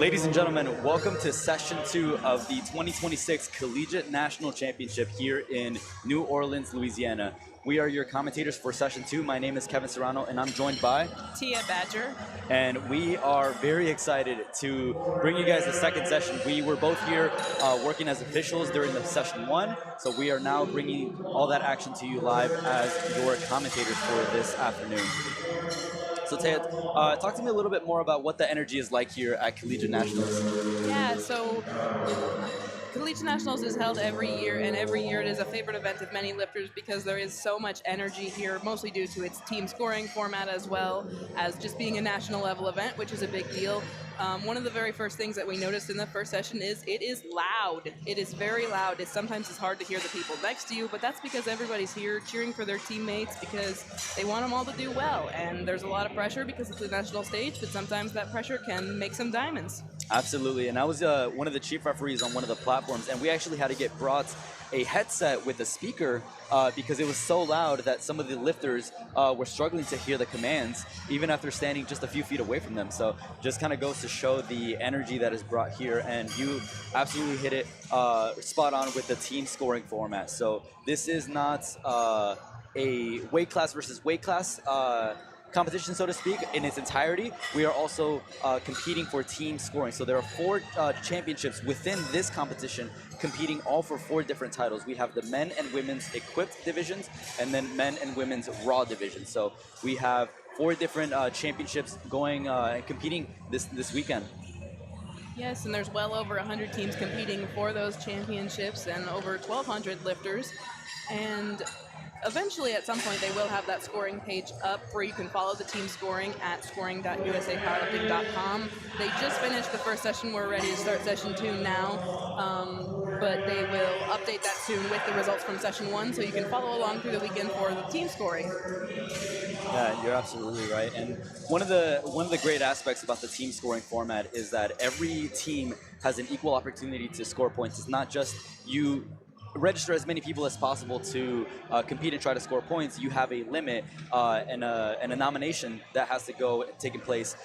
Ladies and gentlemen, welcome to Session 2 of the 2026 Collegiate National Championship here in New Orleans, Louisiana. We are your commentators for Session 2. My name is Kevin Serrano, and I'm joined by Tia Badger. And we are very excited to bring you guys the second session. We were both here working as officials during the Session 1, so we are now bringing all that action to you live as your commentators for this afternoon. So Ted, talk to me a little bit more about what the energy is like here at Collegiate Nationals. Yeah, so Collegiate Nationals is held every year, and every year it is a favorite event of many lifters because there is so much energy here, mostly due to its team scoring format as well as just being a national level event, which is a big deal. One of the very first things that we noticed in the first session is it is loud. It is very loud. Sometimes it's hard to hear the people next to you, but that's because everybody's here cheering for their teammates because they want them all to do well. And there's a lot of pressure because it's a national stage, but sometimes that pressure can make some diamonds. Absolutely, and I was one of the chief referees on one of the platforms, and we actually had to get brought a headset with a speaker because it was so loud that some of the lifters were struggling to hear the commands, even after standing just a few feet away from them. So just kind of goes to show the energy that is brought here, and you absolutely hit it spot on with the team scoring format. So this is not a weight class versus weight class competition, so to speak, in its entirety. We are also competing for team scoring. So there are 4 championships within this competition competing all for 4 different titles. We have the men and women's equipped divisions and then men and women's raw divisions. So we have 4 different championships going and competing this weekend. Yes, and there's well over 100 teams competing for those championships and over 1,200 lifters. And eventually, at some point, they will have that scoring page up where you can follow the team scoring at scoring.usapowerlifting.com. They just finished the first session. We're ready to start Session 2 now, but they will update that soon with the results from Session 1, so you can follow along through the weekend for the team scoring. Yeah, you're absolutely right. And one of the great aspects about the team scoring format is that every team has an equal opportunity to score points. It's not just you register as many people as possible to compete and try to score points. You have a limit and a nomination that has to go taking place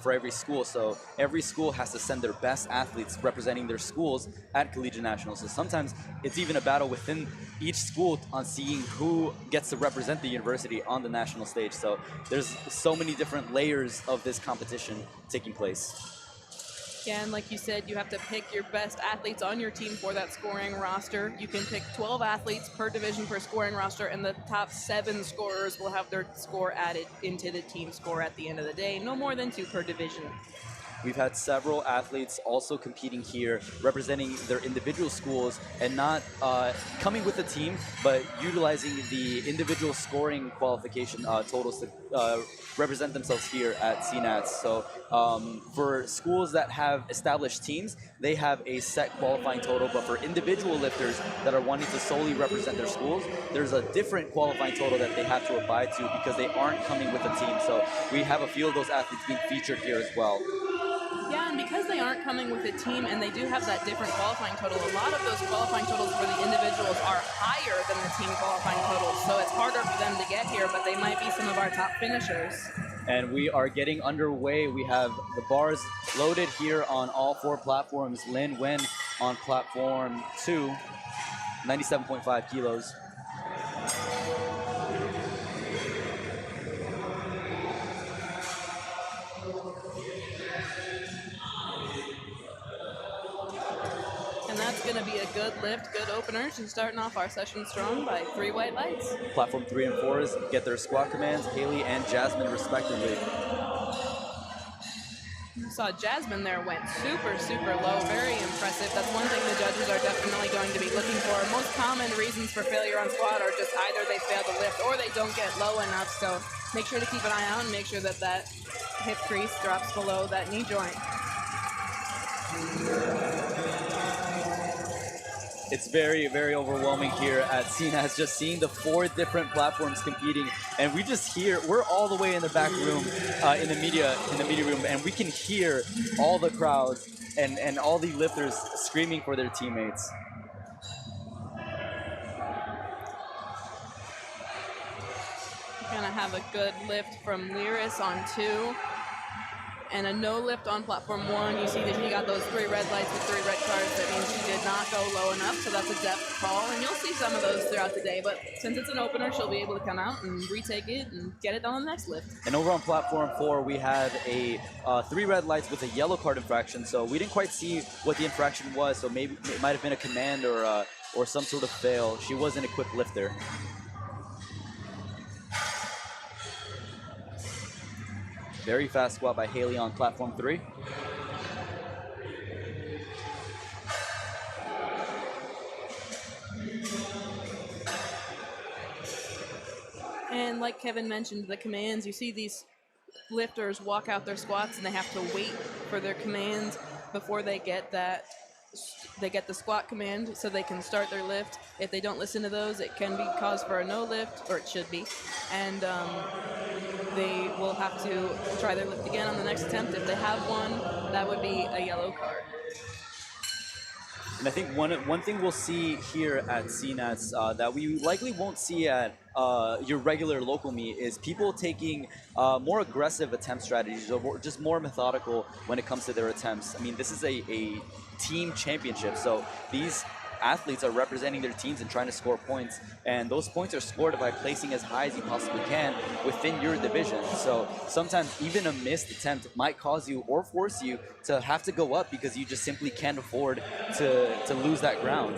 for every school. So every school has to send their best athletes representing their schools at Collegiate Nationals. So sometimes it's even a battle within each school on seeing who gets to represent the university on the national stage. So there's so many different layers of this competition taking place. Yeah, and like you said, you have to pick your best athletes on your team for that scoring roster. You can pick 12 athletes per division per scoring roster, and the top 7 scorers will have their score added into the team score at the end of the day. No more than 2 per division. We've had several athletes also competing here, representing their individual schools and not coming with a team, but utilizing the individual scoring qualification totals to represent themselves here at CNATS. So for schools that have established teams, they have a set qualifying total, but for individual lifters that are wanting to solely represent their schools, there's a different qualifying total that they have to abide to because they aren't coming with a team. So we have a few of those athletes being featured here as well. Yeah, and because they aren't coming with a team and they do have that different qualifying total, a lot of those qualifying totals for the individuals are higher than the team qualifying totals. So it's harder for them to get here, but they might be some of our top finishers. And we are getting underway. We have the bars loaded here on all 4 platforms. Lin Wen on platform 2, 97.5 kilos. And that's going to be a good lift, good opener. She's starting off our session strong by 3 white lights. Platform 3 and 4s get their squat commands, Haley and Jasmine respectively. You saw Jasmine there went super, super low. Very impressive. That's one thing the judges are definitely going to be looking for. Most common reasons for failure on squat are just either they fail to lift or they don't get low enough. So make sure to keep an eye out and make sure that that hip crease drops below that knee joint. It's very, very overwhelming here at CNAS, just seeing the 4 different platforms competing, and we just hear, we're all the way in the back room, in the media room, and we can hear all the crowds and all the lifters screaming for their teammates. We're gonna have a good lift from Lyris on 2. and a no lift on platform 1. You see that she got those 3 red lights with 3 red cards. That means she did not go low enough, so that's a depth call, and you'll see some of those throughout the day. But since it's an opener, she'll be able to come out and retake it and get it on the next lift. And over on platform 4, we had a 3 red lights with a yellow card infraction, so we didn't quite see what the infraction was, so maybe it might have been a command or some sort of fail. She was an equipped lifter. Very fast squat by Haley on platform 3. And like Kevin mentioned, the commands, you see these lifters walk out their squats and they have to wait for their commands before they get the squat command so they can start their lift. If they don't listen to those, it can be cause for a no lift, or it should be. And they will have to try their lift again on the next attempt. If they have one, that would be a yellow card. And I think one thing we'll see here at CNETS that we likely won't see at your regular local meet is people taking more aggressive attempt strategies, or just more methodical when it comes to their attempts. I mean, this is a team championship, so these athletes are representing their teams and trying to score points, and those points are scored by placing as high as you possibly can within your division. So sometimes even a missed attempt might cause you or force you to have to go up because you just simply can't afford to lose that ground.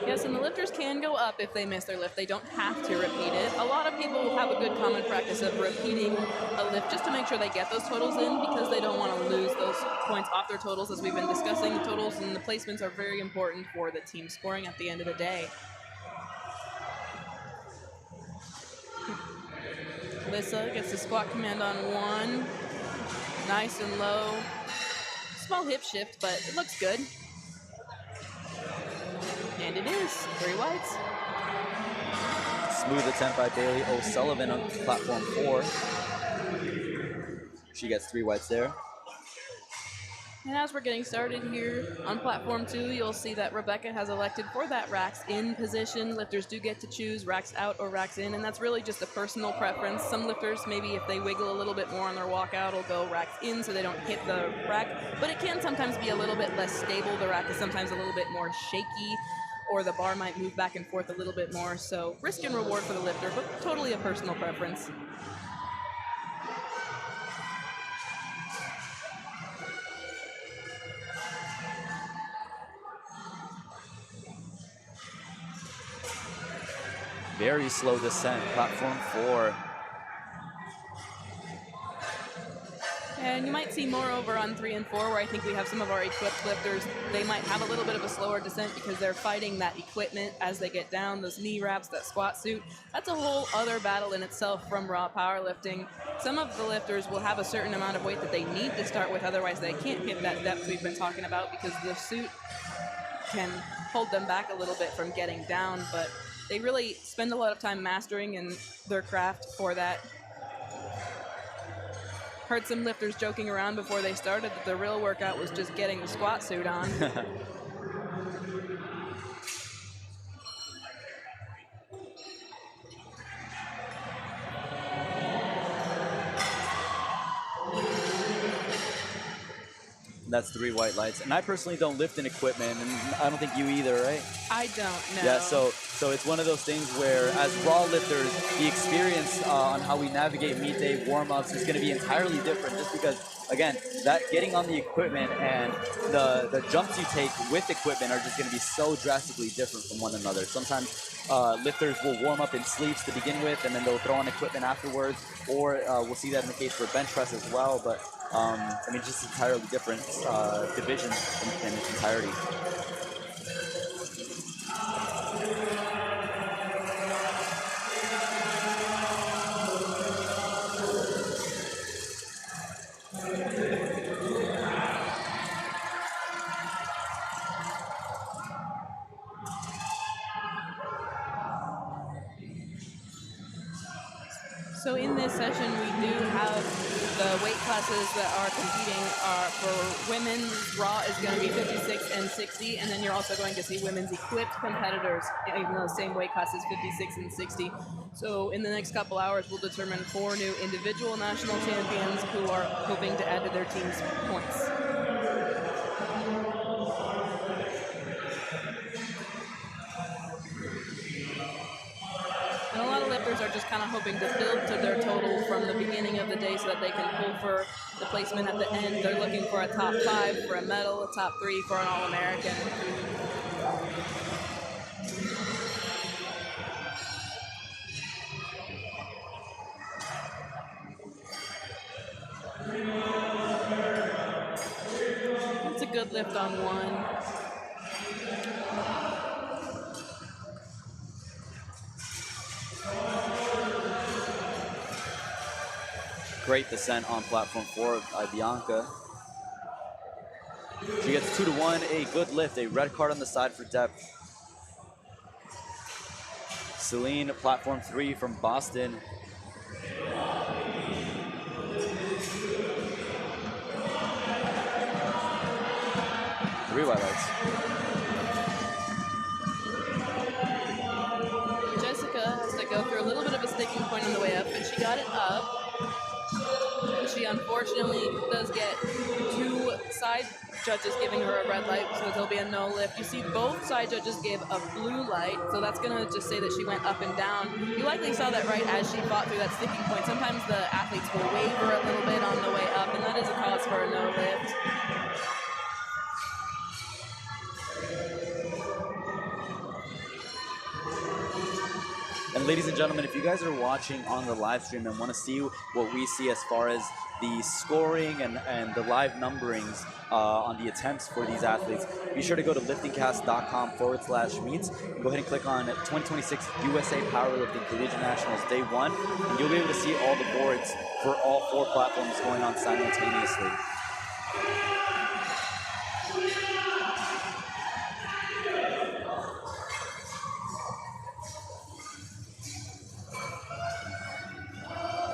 Yes, and the lifters can go up if they miss their lift. They don't have to repeat it. A lot of people have a good common practice of repeating a lift just to make sure they get those totals in, because they don't want to lose those points off their totals. As we've been discussing, the totals and the placements are very important for the team scoring at the end of the day. Alyssa gets the squat command on 1. Nice and low. Small hip shift, but it looks good. And it is 3 whites. Smooth attempt by Bailey O'Sullivan on platform 4. She gets 3 whites there. And as we're getting started here on platform 2, you'll see that Rebecca has elected for that racks in position. Lifters do get to choose racks out or racks in, and that's really just a personal preference. Some lifters, maybe if they wiggle a little bit more on their walkout, will go racks in so they don't hit the rack. But it can sometimes be a little bit less stable. The rack is sometimes a little bit more shaky, or the bar might move back and forth a little bit more. So risk and reward for the lifter, but totally a personal preference. Very slow descent, platform 4. And you might see more over on 3 and 4, where I think we have some of our equipped lifters. They might have a little bit of a slower descent because they're fighting that equipment as they get down, those knee wraps, that squat suit. That's a whole other battle in itself from raw powerlifting. Some of the lifters will have a certain amount of weight that they need to start with, otherwise they can't hit that depth we've been talking about, because the suit can hold them back a little bit from getting down, but they really spend a lot of time mastering in their craft for that. Heard some lifters joking around before they started that the real workout was just getting the squat suit on. That's 3 white lights. And I personally don't lift in equipment, and I don't think you either, right? I don't know. Yeah, so it's one of those things where, as raw lifters, the experience on how we navigate meet day warm-ups is going to be entirely different, just because, again, that getting on the equipment and the jumps you take with equipment are just going to be so drastically different from one another. Sometimes lifters will warm up in sleeves to begin with, and then they'll throw on equipment afterwards, or we'll see that in the case for bench press as well. But I mean, just entirely different divisions in its entirety. So in this session, we do have the weight classes that are competing. For women's raw is going to be 56 and 60, and then you're also going to see women's equipped competitors in the same weight classes, 56 and 60. So in the next couple hours, we'll determine 4 new individual national champions who are hoping to add to their team's points. And a lot of lifters are just kind of hoping to build to their total from the beginning of the day so that they can pull for the placement at the end. They're looking for a top 5 for a medal, a top 3 for an All-American. That's a good lift on 1. Great descent on platform 4 by Bianca. She gets 2-1, a good lift, a red card on the side for depth. Celine, platform 3 from Boston. Three white lights. Jessica has to go through a little bit of a sticking point on the way up, but she got it up. She unfortunately does get 2 side judges giving her a red light, so there'll be a no lift. You see both side judges gave a blue light, so that's going to just say that she went up and down. You likely saw that right as she fought through that sticking point. Sometimes the athletes will waver a little bit on the way up, and that is a cause for a no lift. And ladies and gentlemen, if you guys are watching on the live stream and want to see what we see as far as the scoring and the live numberings on the attempts for these athletes, be sure to go to liftingcast.com/meets and go ahead and click on 2026 USA Powerlifting Collegiate Nationals Day 1, and you'll be able to see all the boards for all 4 platforms going on simultaneously.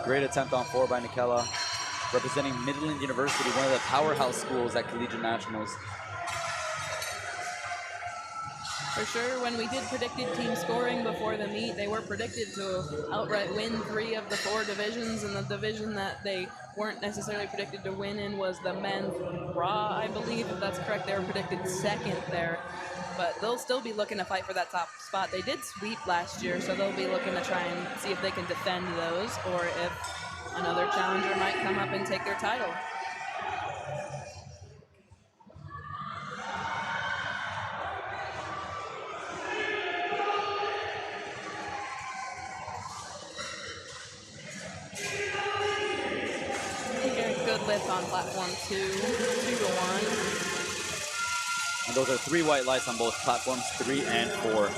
Great attempt on 4 by Nikela, representing Midland University, one of the powerhouse schools at Collegiate Nationals. For sure, when we did predicted team scoring before the meet, they were predicted to outright win 3 of the 4 divisions, and the division that they weren't necessarily predicted to win in was the men's raw, I believe, if that's correct. They were predicted second there, but they'll still be looking to fight for that top spot. They did sweep last year, so they'll be looking to try and see if they can defend those, or if another challenger might come up and take their title. Good lift on platform 2, 2-1. And those are 3 white lights on both platforms 3 and 4.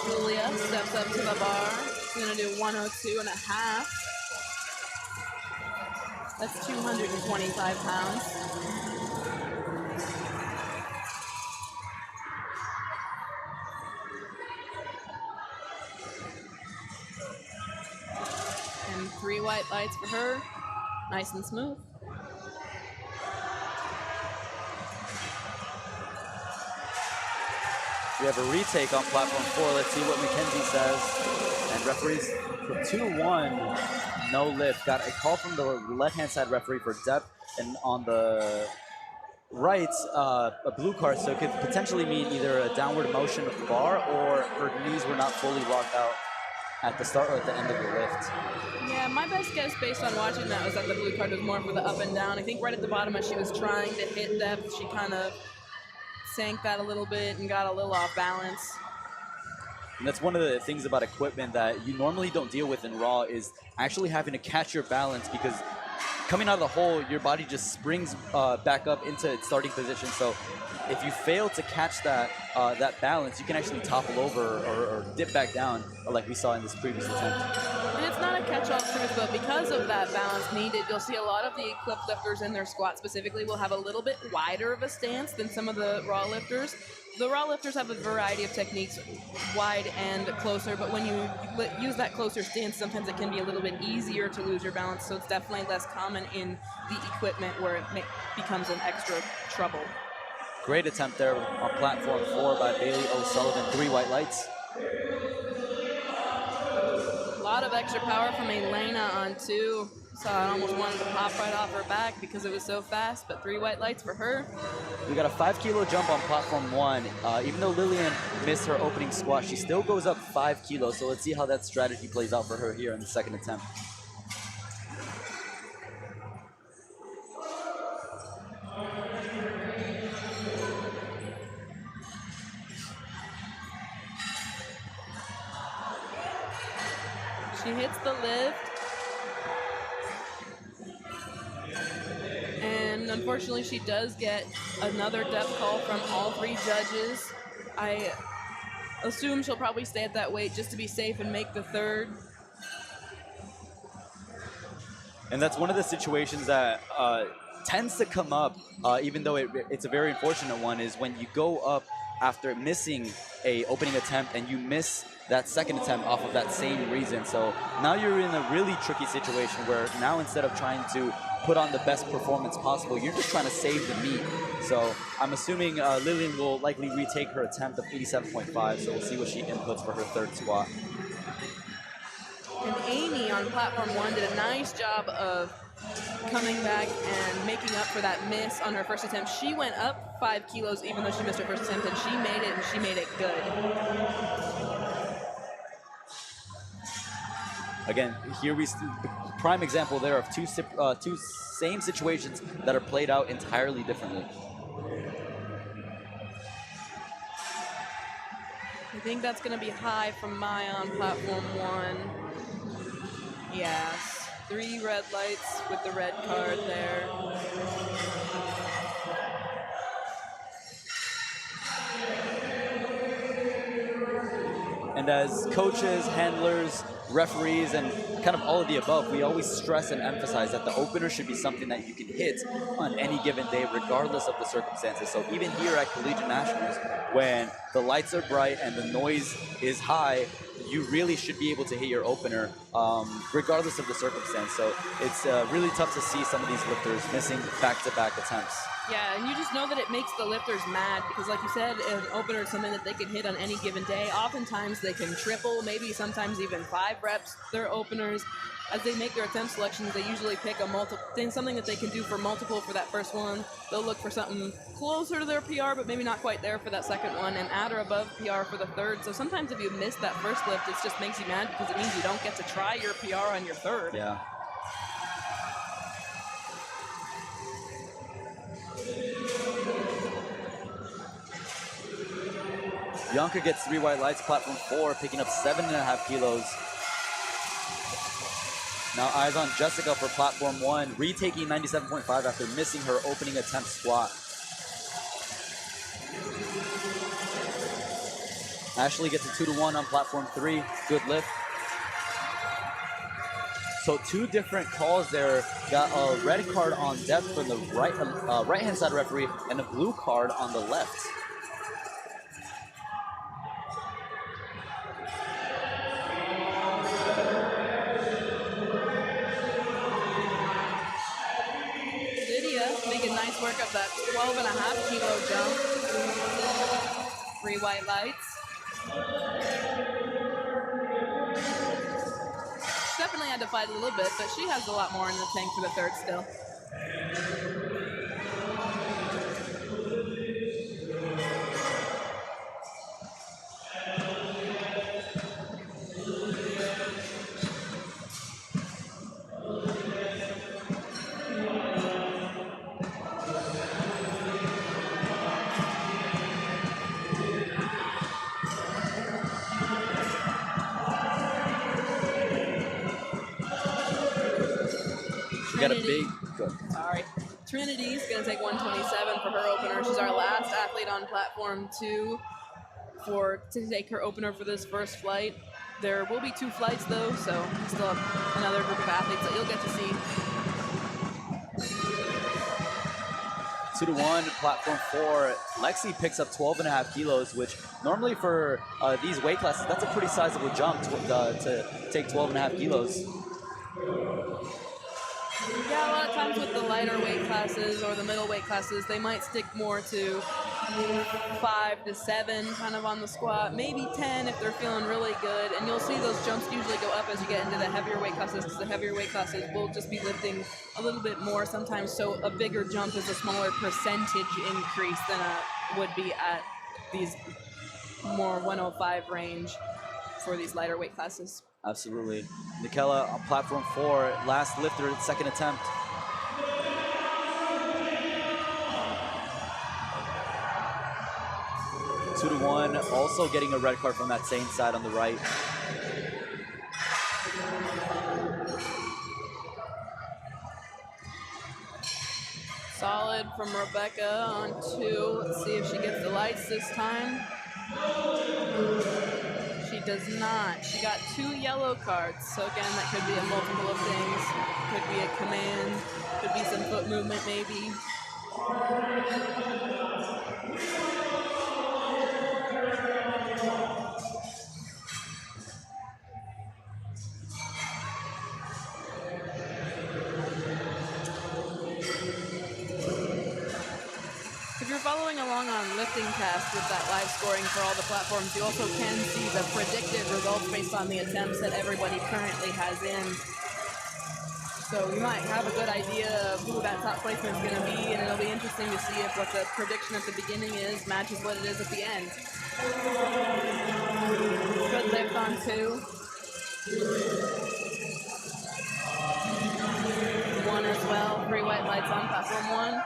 Julia steps up to the bar. She's going to do 102.5. That's 225 pounds. And 3 white lights for her. Nice and smooth. We have a retake on platform 4. Let's see what Mackenzie says. And referees for 2-1, no lift. Got a call from the left-hand side referee for depth, and on the right, a blue card, so it could potentially mean either a downward motion of the bar or her knees were not fully locked out at the start or at the end of the lift. Yeah, my best guess based on watching that was that the blue card was more for the up and down. I think right at the bottom as she was trying to hit depth, she kind of sank that a little bit and got a little off balance. And that's one of the things about equipment that you normally don't deal with in Raw, is actually having to catch your balance, because coming out of the hole, your body just springs back up into its starting position. So if you fail to catch that that balance, you can actually topple over or dip back down, like we saw in this previous attempt. And it's not a catch-all truth, but because of that balance needed, you'll see a lot of the equipped lifters in their squat specifically will have a little bit wider of a stance than some of the raw lifters. the raw lifters have a variety of techniques, wide and closer, but when you use that closer stance, sometimes it can be a little bit easier to lose your balance, so it's definitely less common in the equipment where it becomes an extra trouble. Great attempt there on platform 4 by Bailey O'Sullivan. 3 white lights. A lot of extra power from Elena on 2. So I almost wanted to pop right off her back because it was so fast, but 3 white lights for her. We got a 5 kilo jump on platform 1. Even though Lillian missed her opening squat, she still goes up 5 kilos. So let's see how that strategy plays out for her here in the second attempt. She hits the lift. And unfortunately, she does get another depth call from all 3 judges. I assume she'll probably stay at that weight just to be safe and make the third. And that's one of the situations that tends to come up, even though it's a very unfortunate one, is when you go up after missing a opening attempt and you miss that second attempt off of that same reason. So now you're in a really tricky situation where now instead of trying to put on the best performance possible, you're just trying to save the meet. So I'm assuming Lillian will likely retake her attempt of 87.5, so we'll see what she inputs for her third squat. And Amy on platform 1 did a nice job of coming back and making up for that miss on her first attempt. She went up 5 kilos even though she missed her first attempt, and she made it, and she made it good. Again, here we prime example there of two same situations that are played out entirely differently. I think that's going to be high from Maya on platform 1. Yes, 3 red lights with the red card there. And as coaches, handlers, referees, and kind of all of the above, we always stress and emphasize that the opener should be something that you can hit on any given day, regardless of the circumstances. So even here at Collegiate Nationals, when the lights are bright and the noise is high, you really should be able to hit your opener regardless of the circumstance. So it's really tough to see some of these lifters missing back-to-back attempts. Yeah, and you just know that it makes the lifters mad because, like you said, an opener is something that they can hit on any given day. Oftentimes they can triple, maybe sometimes even 5 reps their openers. As they make their attempt selections, they usually pick something that they can do for multiple for that first one. They'll look for something closer to their PR, but maybe not quite there for that second one, and at or above PR for the third. So sometimes if you miss that first lift, it just makes you mad because it means you don't get to try your PR on your third. Yeah. Bianca gets 3 white lights, platform 4, picking up 7.5 kilos. Now eyes on Jessica for platform 1, retaking 97.5 after missing her opening attempt squat. Ashley gets a 2-to-1 on platform 3, good lift. So 2 different calls there. Got a red card on depth from the right-hand side referee and a blue card on the left. Making nice work of that 12.5 kilo jump. 3 white lights. She definitely had to fight a little bit, but she has a lot more in the tank for the third still. Got a big, Trinity's gonna take 127 for her opener. She's our last athlete on platform 2 to take her opener for this first flight. There will be 2 flights though, so still have another group of athletes that you'll get to see. 2-1, platform 4. Lexi picks up 12.5 kilos, which normally for these weight classes, that's a pretty sizable jump to take 12.5 kilos. Yeah, a lot of times with the lighter weight classes or the middle weight classes, they might stick more to 5 to 7 kind of on the squat, maybe 10 if they're feeling really good. And you'll see those jumps usually go up as you get into the heavier weight classes, because the heavier weight classes will just be lifting a little bit more sometimes. So a bigger jump is a smaller percentage increase than would be at these more 105 range for these lighter weight classes. Absolutely. Nikela on platform 4, last lifter, second attempt. Two to one, also getting a red card from that same side on the right. Solid from Rebecca on 2. Let's see if she gets the lights this time. She does not. She got 2 yellow cards. So again, that could be a multiple of things. Could be a command. Could be some foot movement maybe. If you're following along on LiftingCast with that live scoring for all the platforms, you also can see the predicted results based on the attempts that everybody currently has in. So you might have a good idea of who that top placement is going to be, and it'll be interesting to see if what the prediction at the beginning is matches what it is at the end. Good lift on 2. 1 as well. 3 white lights on platform 1.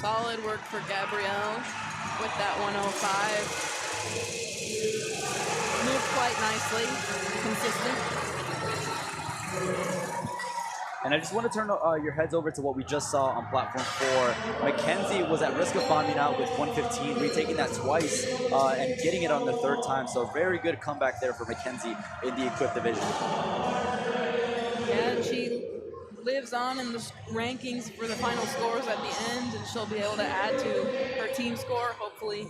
Solid work for Gabrielle with that 105. Moved quite nicely, consistent. And I just want to turn your heads over to what we just saw on platform 4. Mackenzie was at risk of bombing out with 115, retaking that twice and getting it on the 3rd time. So very good comeback there for Mackenzie in the equipped division. Yeah, and she lives on in the rankings for the final scores at the end, and she'll be able to add to her team score, hopefully.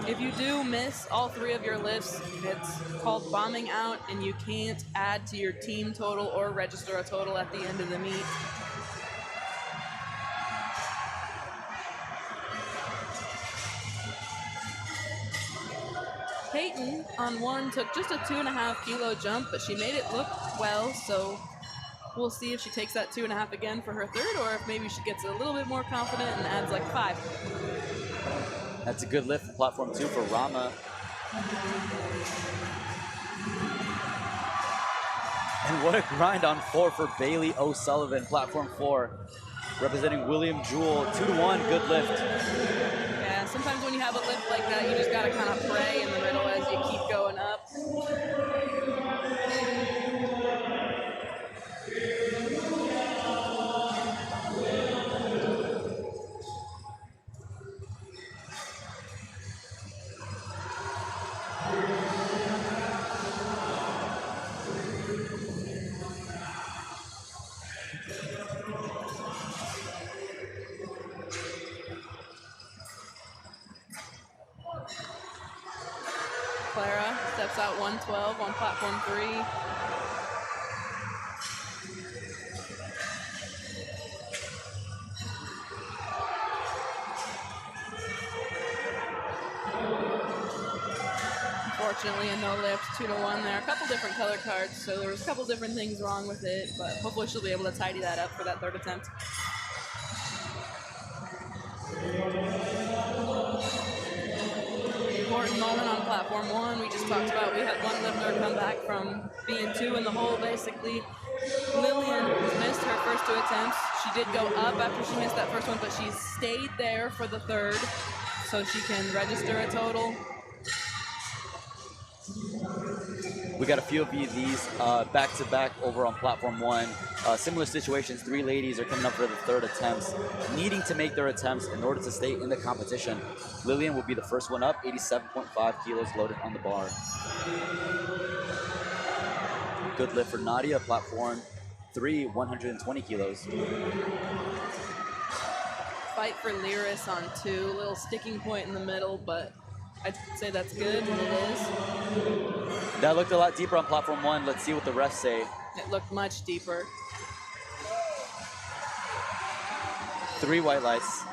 If you do miss all 3 of your lifts, it's called bombing out, and you can't add to your team total or register a total at the end of the meet. Peyton on 1 took just a 2.5 kilo jump, but she made it look well, so we'll see if she takes that 2.5 again for her 3rd, or if maybe she gets a little bit more confident and adds like 5. That's a good lift, platform 2 for Rama. And what a grind on 4 for Bailey O'Sullivan, platform 4, representing William Jewell. 2-1, good lift. Yeah, sometimes when you have a lift like that, you just gotta kind of pray in the middle as you keep going up. Clara steps out 112 on platform 3. Unfortunately, a no lift, 2-1 there. A couple different color cards, so there was a couple different things wrong with it, but hopefully she'll be able to tidy that up for that 3rd attempt. Important moment on platform 1. We just talked about we had one lifter come back from being 2 in the hole, basically. Lillian missed her first 2 attempts. She did go up after she missed that first one, but she stayed there for the 3rd, so she can register a total. We got a few of these back-to-back over on platform 1. Similar situations, 3 ladies are coming up for the third attempts, needing to make their attempts in order to stay in the competition. Lillian will be the first one up, 87.5 kilos loaded on the bar. Good lift for Nadia, platform 3, 120 kilos. Fight for Lyris on 2, little sticking point in the middle, but I'd say that's good, and it is. That looked a lot deeper on platform 1. Let's see what the refs say. It looked much deeper. 3 white lights.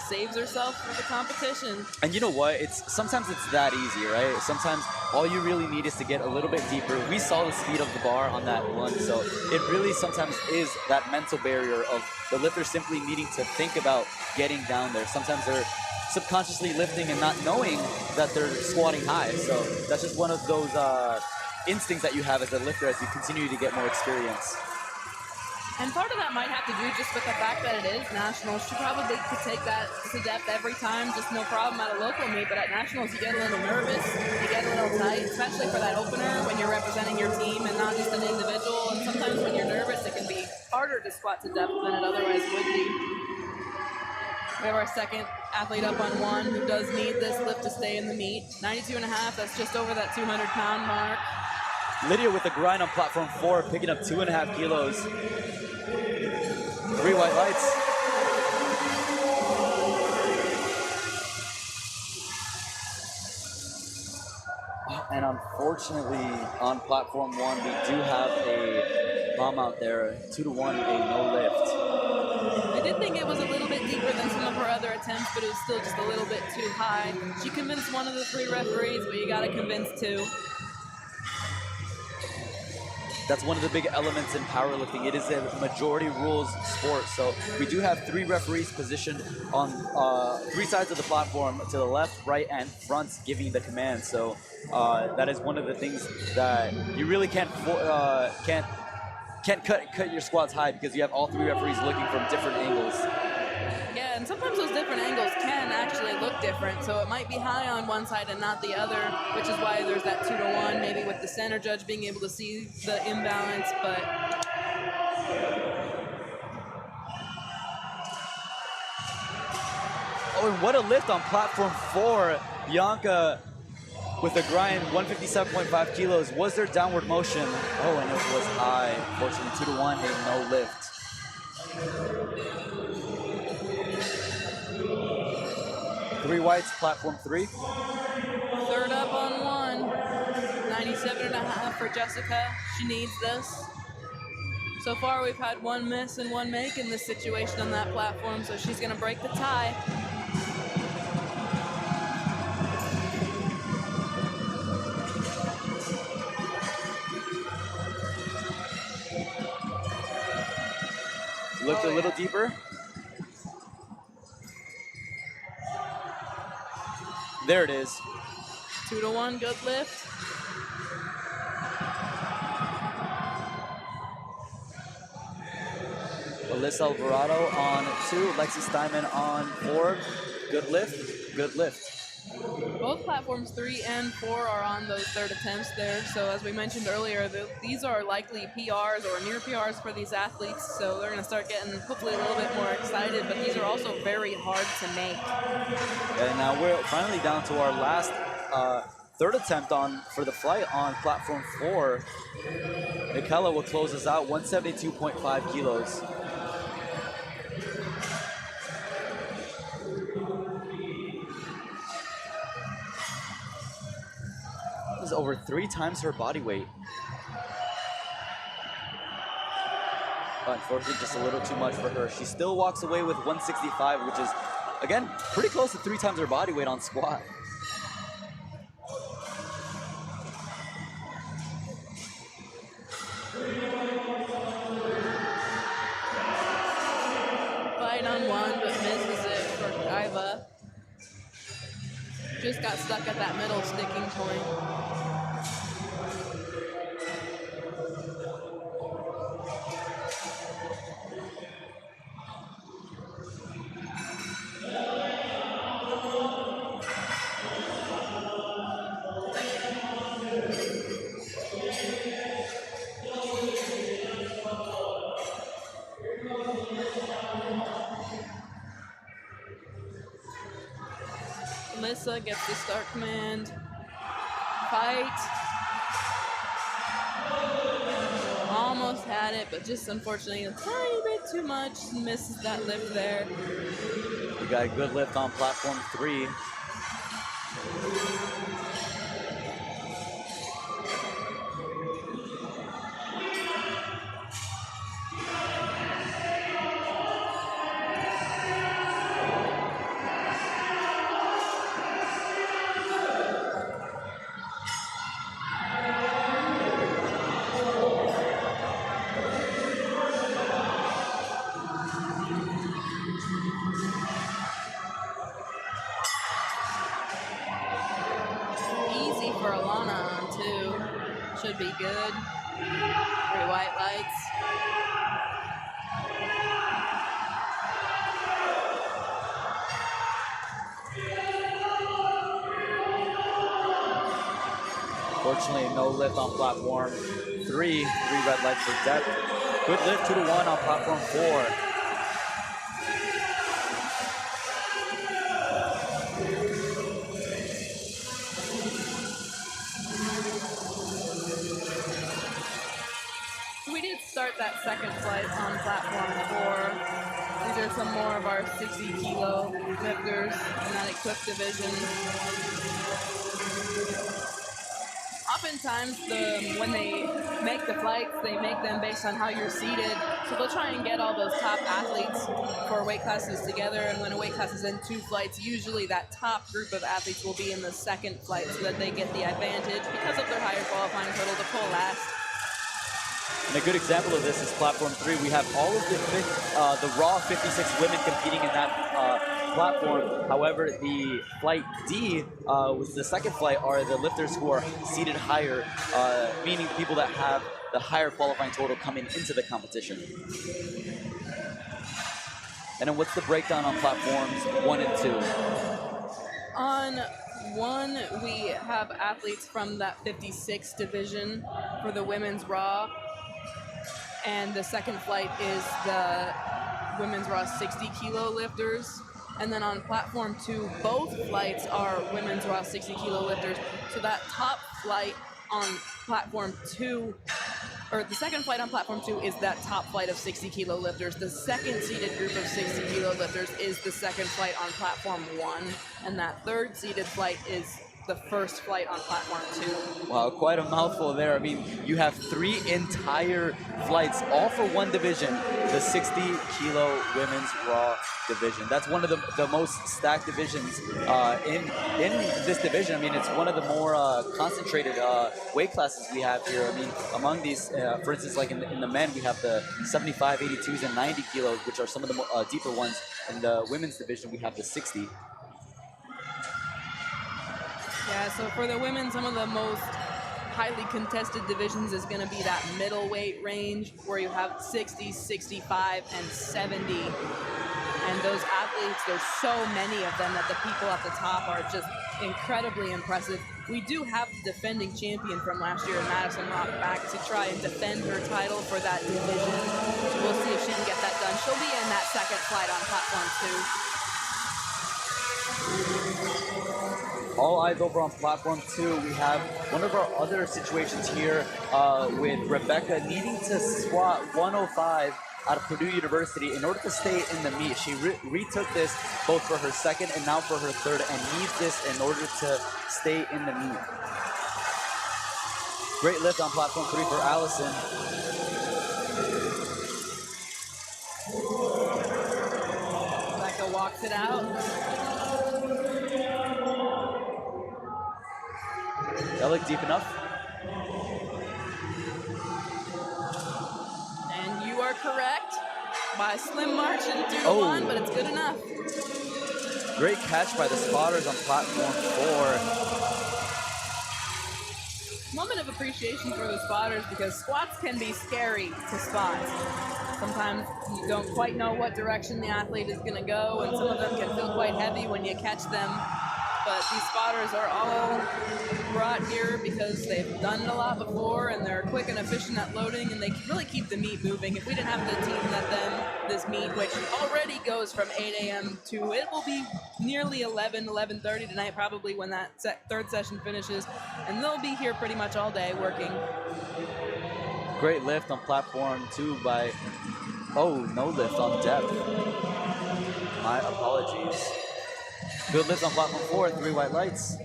Saves herself for the competition. And you know what? Sometimes it's that easy, right? Sometimes all you really need is to get a little bit deeper. We saw the speed of the bar on that one, so it really sometimes is that mental barrier of the lifter simply needing to think about getting down there. Sometimes they're subconsciously lifting and not knowing that they're squatting high. So that's just one of those instincts that you have as a lifter as you continue to get more experience. And part of that might have to do just with the fact that it is nationals. She probably could take that to depth every time, just no problem at a local meet. But at nationals, you get a little nervous, you get a little tight, especially for that opener when you're representing your team and not just an individual. And sometimes when you're nervous, it can be harder to squat to depth than it otherwise would be. We have our second athlete up on 1 who does need this lift to stay in the meet. 92.5, that's just over that 200-pound mark. Lydia with a grind on platform 4, picking up 2.5 kilos. 3 white lights. And unfortunately, on platform 1, we do have a bomb out there, 2-to-1, a no lift. I did think it was a little bit deeper than some of her other attempts, but it was still just a little bit too high. She convinced one of the 3 referees, but you gotta convince 2. That's one of the big elements in powerlifting. It is a majority rules sport. So we do have 3 referees positioned on 3 sides of the platform, to the left, right, and front, giving the command. So that is one of the things that you really can't cut your squats high, because you have all 3 referees looking from different angles. Yeah, and sometimes those different angles can actually look different. So it might be high on one side and not the other, which is why there's that 2-to-1, maybe with the center judge being able to see the imbalance, but... Oh, and what a lift on platform 4. Bianca with a grind, 157.5 kilos. Was there downward motion? Oh, and it was high. Unfortunately, 2-to-1, a no lift. Three whites, platform 3. Third up on 1. 97.5 for Jessica. She needs this. So far, we've had 1 miss and 1 make in this situation on that platform, so she's going to break the tie. Looked a little deeper. There it is. 2-to-1, good lift. Alyssa Alvarado on 2, Lexi Steinman on 4. Good lift, good lift. Both platforms 3 and 4 are on those third attempts there. So as we mentioned earlier, these are likely PRs or near PRs for these athletes. So they're going to start getting hopefully a little bit more excited, but these are also very hard to make. And now we're finally down to our last third attempt for the flight on platform 4. Michaela will close us out, 172.5 kilos. This is over 3 times her body weight. But unfortunately, just a little too much for her. She still walks away with 165, which is, again, pretty close to 3 times her body weight on squat. Fight on 1, but misses it for Iva. Just got stuck at that middle sticking point. Alyssa gets the start command. Fight. Almost had it, but just unfortunately a tiny bit too much. Misses that lift there. We got a good lift on platform 3. Easy for Alana on 2. Should be good. 3 white lights. Fortunately, no lift on platform 3. 3 red lights for depth. Good lift 2-1 on platform 4. We did start that second flight on platform 4. These are some more of our 60 kilo lifters in that equipped division. Oftentimes, when they make the flights, they make them based on how you're seated. So they'll try and get all those top athletes for weight classes together. And when a weight class is in 2 flights, usually that top group of athletes will be in the second flight so that they get the advantage because of their higher qualifying total to pull last. And a good example of this is platform 3. We have all of the raw 56 women competing in that platform. However, the flight D, was the second flight, are the lifters who are seated higher, meaning people that have the higher qualifying total coming into the competition. And then what's the breakdown on platforms 1 and 2? On 1, we have athletes from that 56 division for the women's raw. And the second flight is the women's raw 60 kilo lifters. And then on platform 2, both flights are women's raw 60 kilo lifters. So that top flight on platform 2, or the second flight on platform 2 is that top flight of 60 kilo lifters. The second seated group of 60 kilo lifters is the second flight on platform 1. And that third seated flight is the first flight on platform 2. Wow, quite a mouthful there. I mean, you have 3 entire flights, all for one division, the 60 kilo women's raw division. That's one of the most stacked divisions in this division. I mean, it's one of the more concentrated weight classes we have here. I mean, among these, for instance, like in the men, we have the 75, 82s, and 90 kilos, which are some of the deeper ones. In the women's division, we have the 60. Yeah, so for the women, some of the most highly contested divisions is going to be that middleweight range where you have 60, 65, and 70. And those athletes, there's so many of them that the people at the top are just incredibly impressive. We do have the defending champion from last year, Madison Rock, back to try and defend her title for that division. So we'll see if she can get that done. She'll be in that second flight on platform 2. All eyes over on platform 2. We have one of our other situations here with Rebecca needing to squat 105 out of Purdue University in order to stay in the meet. She retook this both for her second and now for her third, and needs this in order to stay in the meet. Great lift on platform 3 for Allison. Rebecca walks it out. That looked deep enough. And you are correct by a slim margin, 2-1, but it's good enough. Great catch by the spotters on platform 4. Moment of appreciation for the spotters, because squats can be scary to spot. Sometimes you don't quite know what direction the athlete is going to go, and some of them can feel quite heavy when you catch them but these spotters are all brought here because they've done it a lot before and they're quick and efficient at loading, and they really keep the meet moving. If we didn't have the team let them this meet, which already goes from 8 a.m. to, it will be nearly 11:30 tonight probably when that third session finishes, and they'll be here pretty much all day working. Great lift on platform 2 by, oh, no lift on depth. My apologies. Good lift on platform 4, 3 white lights.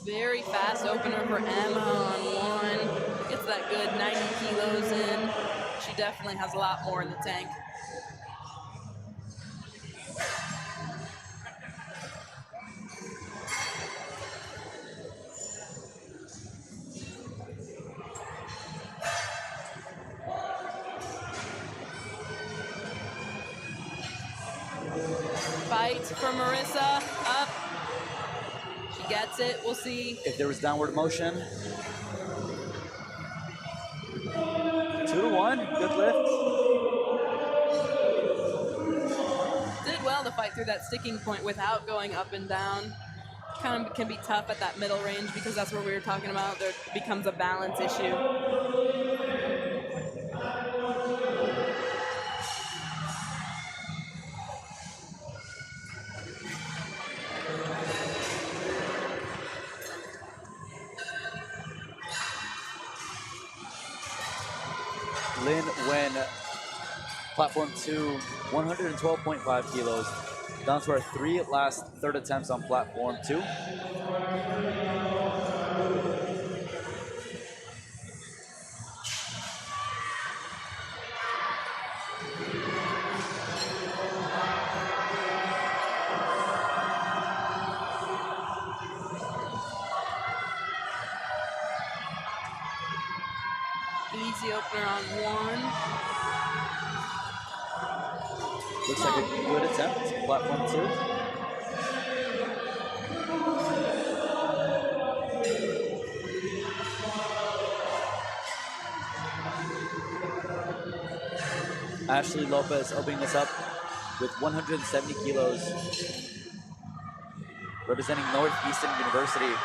Very fast opener for Emma on 1. Gets that good 90 kilos in. She definitely has a lot more in the tank. Fight for Marissa, up. She gets it, we'll see. If there was downward motion. 2-1, good lift. Did well to fight through that sticking point without going up and down. Kind of can be tough at that middle range because that's what we were talking about. There becomes a balance issue. Lynn Wen, platform 2, 112.5 kilos. Down to our 3 last third attempts on platform 2. Easy opener on 1. Looks like a good attempt, platform 2. Ashley Lopez opening this up with 170 kilos, representing Northeastern University.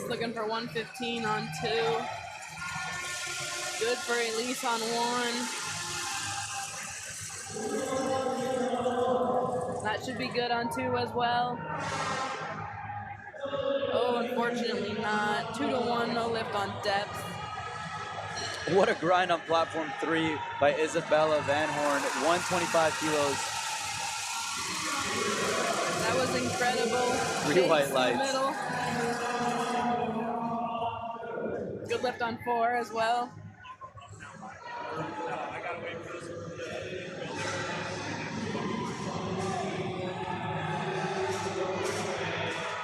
Looking for 115 on 2. Good for Elise on 1. That should be good on 2 as well. Oh, unfortunately not. 2-1, no lift on depth. What a grind on platform 3 by Isabella Van Horn, 125 kilos. That was incredible. 3 white lights. Middle. Good lift on 4 as well.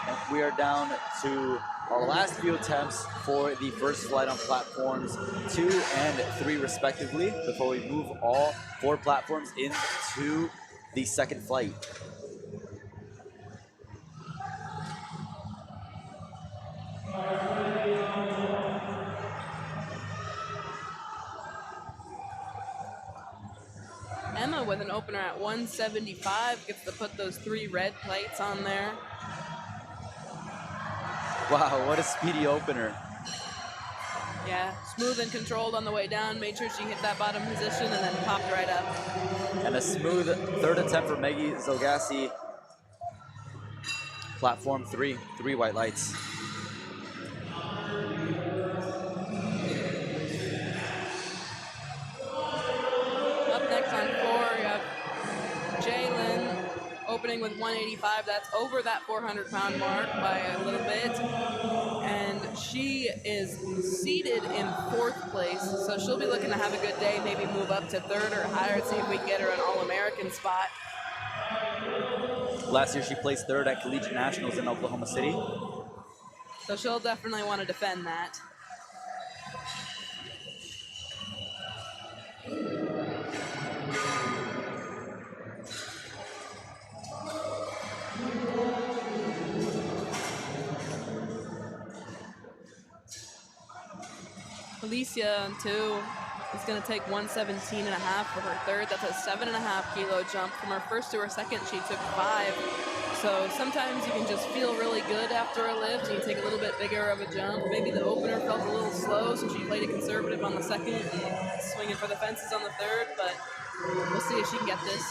And we are down to our last few attempts for the first flight on platforms 2 and 3 respectively, before we move all 4 platforms into the second flight. Emma with an opener at 175 gets to put those 3 red plates on there. Wow, what a speedy opener. Yeah, smooth and controlled on the way down, made sure she hit that bottom position and then popped right up. And a smooth third attempt for Maggie Zogassi. Platform 3, 3 white lights. Up next on 4, you have Jalen opening with 185. That's over that 400-pound mark by a little bit. And She is seated in 4th place, so she'll be looking to have a good day, maybe move up to 3rd or higher, see if we can get her an All-American spot. Last year she placed 3rd at Collegiate Nationals in Oklahoma City. So she'll definitely want to defend that. Alicia on 2 is going to take 117.5 for her 3rd. That's a 7.5 kilo jump. From her 1st to her 2nd, she took 5. So sometimes you can just feel really good after a lift and you take a little bit bigger of a jump. Maybe the opener felt a little slow, so she played it conservative on the 2nd, swinging for the fences on the 3rd, but we'll see if she can get this.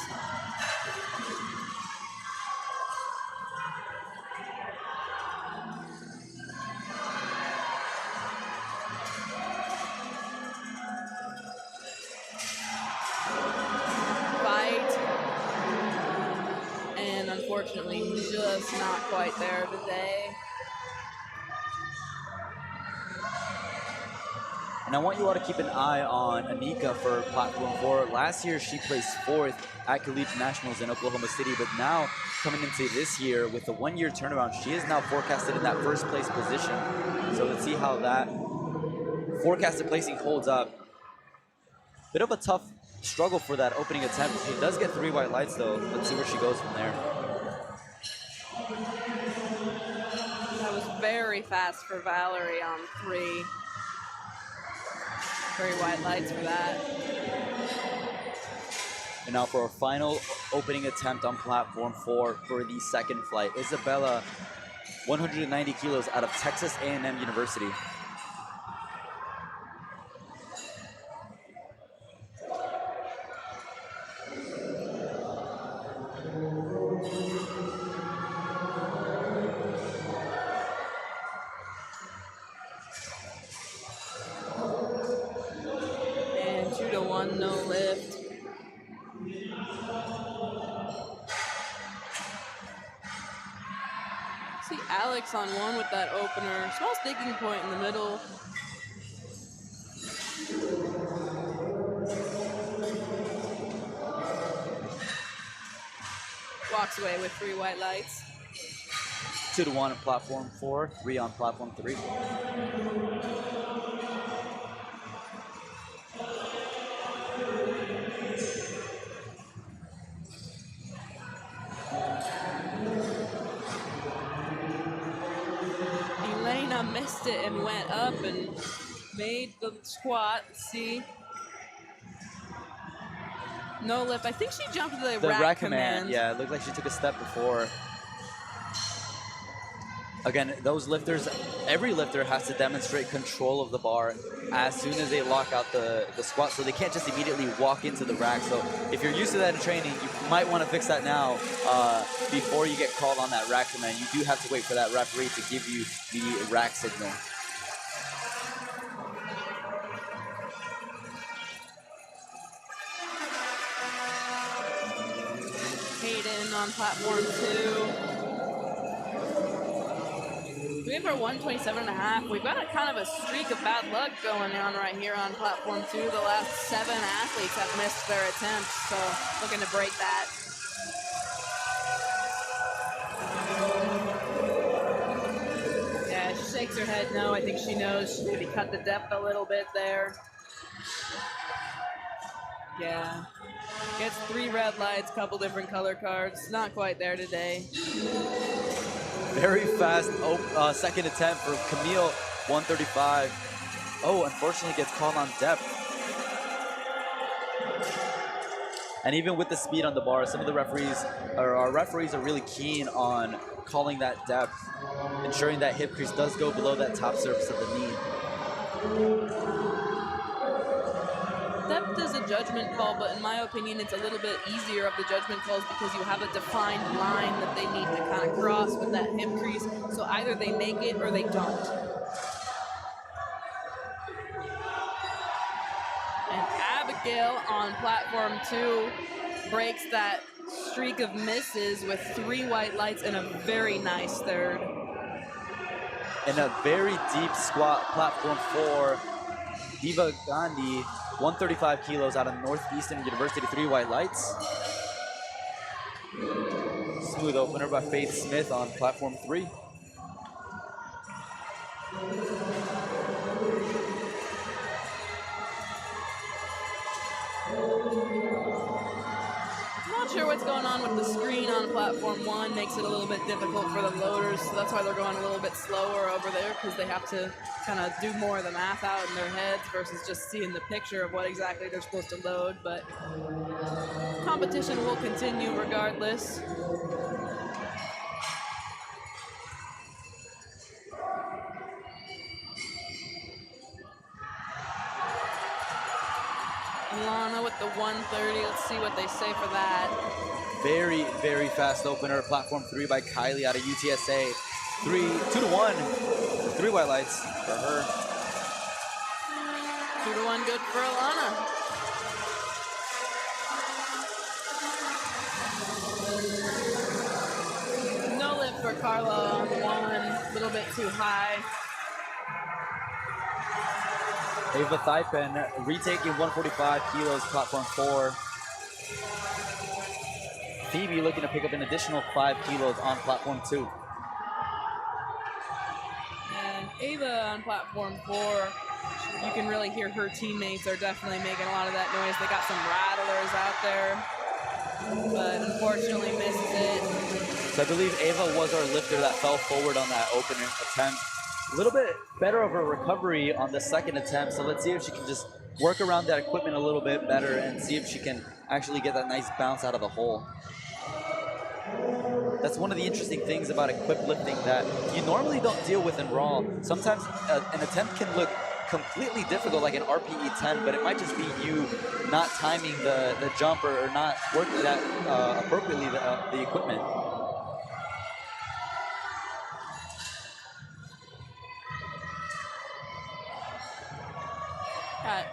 Unfortunately, just not quite there today. And I want you all to keep an eye on Anika for platform 4. Last year, she placed 4th at Collegiate Nationals in Oklahoma City, but now coming into this year with a 1-year turnaround, she is now forecasted in that 1st place position. So let's see how that forecasted placing holds up. Bit of a tough struggle for that opening attempt. She does get 3 white lights though. Let's see where she goes from there. That was very fast for Valerie on 3. 3 white lights for that. And now for our final opening attempt on platform 4 for the 2nd flight. Isabella, 190 kilos out of Texas A&M University. Alex on 1 with that opener. Small sticking point in the middle. Walks away with 3 white lights. 2-1 on platform 4, 3 on platform 3. Missed it and went up and made the squat. See, no lift. I think she jumped the rack command. Yeah, it looked like she took a step before. Again, those lifters, every lifter has to demonstrate control of the bar as soon as they lock out the squat, so they can't just immediately walk into the rack. So if you're used to that in training, you might want to fix that now before you get called on that rack command. You do have to wait for that referee to give you the rack signal. Hayden on platform 2. We have our 127.5. We've got a kind of a streak of bad luck going on right here on platform 2. The last 7 athletes have missed their attempts, so looking to break that. Yeah, she shakes her head no. I think she knows she maybe cut the depth a little bit there. Yeah. Gets 3 red lights, couple different color cards. Not quite there today. Very fast 2nd attempt for Camille, 135. Oh, unfortunately gets called on depth. And even with the speed on the bar, some of the referees, or our referees, are really keen on calling that depth, ensuring that hip crease does go below that top surface of the knee. Depth is a judgment call, but in my opinion, it's a little bit easier of the judgment calls because you have a defined line that they need to kind of cross with that hip crease. So either they make it or they don't. And Abigail on platform 2 breaks that streak of misses with 3 white lights and a very nice 3rd. And a very deep squat, platform 4. Diva Gandhi, 135 kilos out of Northeastern University, 3 white lights. Smooth opener by Faith Smith on platform 3. Not sure what's going on with the screen on platform 1. Makes it a little bit difficult for the loaders, so that's why they're going a little bit slower over there, because they have to kind of do more of the math out in their heads versus just seeing the picture of what exactly they're supposed to load. But competition will continue regardless. Alana with the 130. Let's see what they say for that. Very, very fast opener. Platform 3 by Kylie out of UTSA. 2 to 1. 3 white lights for her. 2 to 1 good for Alana. No lift for Carla on 1. A little bit too high. Ava Thaipen retaking 145 kilos, platform 4. Phoebe looking to pick up an additional 5 kilos on platform 2. And Ava on platform 4, you can really hear her teammates are definitely making a lot of that noise. They got some rattlers out there, but unfortunately misses it. So I believe Ava was our lifter that fell forward on that opening attempt. A little bit better of a recovery on the second attempt, so let's see if she can just work around that equipment a little bit better and see if she can actually get that nice bounce out of the hole. That's one of the interesting things about equipped lifting that you normally don't deal with in raw. Sometimes an attempt can look completely difficult, like an RPE 10, but it might just be you not timing the jump or not working that appropriately, the equipment. Got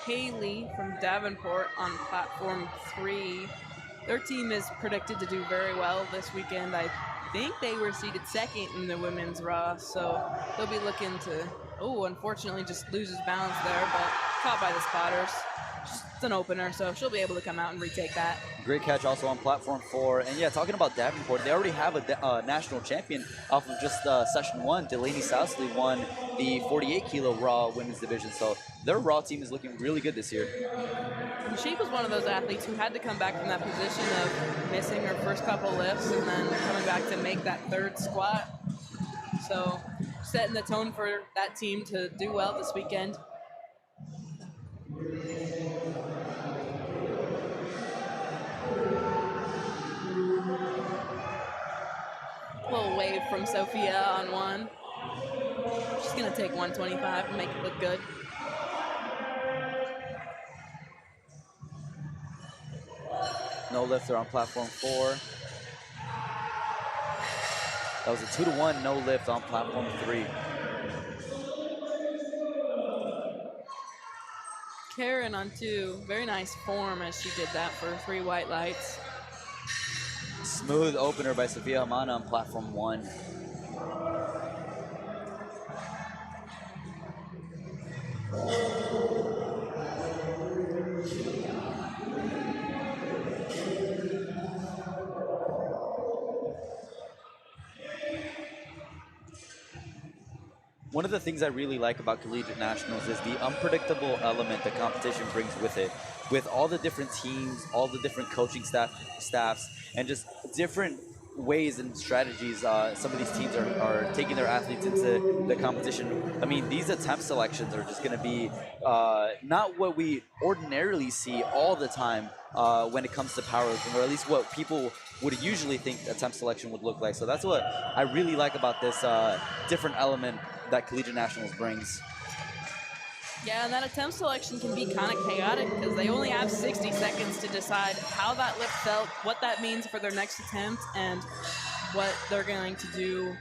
Haley from Davenport on platform 3. Their team is predicted to do very well this weekend. I think they were seated second in the women's raw, so they'll be looking to, unfortunately just loses balance there, but caught by the spotters. Just an opener, so she'll be able to come out and retake that. Great catch also on platform 4. And yeah, talking about Davenport, they already have a national champion off of just session 1. Delaney Sousley won the 48 kilo raw women's division, so their raw team is looking really good this year. She was one of those athletes who had to come back from that position of missing her first couple lifts and then coming back to make that third squat. So setting the tone for that team to do well this weekend. Little wave from Sophia on 1. She's gonna take 125 and make it look good. No lifter on platform 4. That was a 2 to 1 no lift on platform 3. Karen on 2. Very nice form as she did that for 3 white lights. Smooth opener by Sophia Hamana on platform 1. One of the things I really like about Collegiate Nationals is the unpredictable element the competition brings with it. With all the different teams, all the different coaching staffs, and just different ways and strategies some of these teams are taking their athletes into the competition. I mean, these attempt selections are just going to be not what we ordinarily see all the time when it comes to powerlifting, or at least what people would usually think attempt selection would look like. So that's what I really like about this different element that Collegiate Nationals brings. Yeah, and that attempt selection can be kind of chaotic because they only have 60 seconds to decide how that lift felt, what that means for their next attempt, and what they're going to do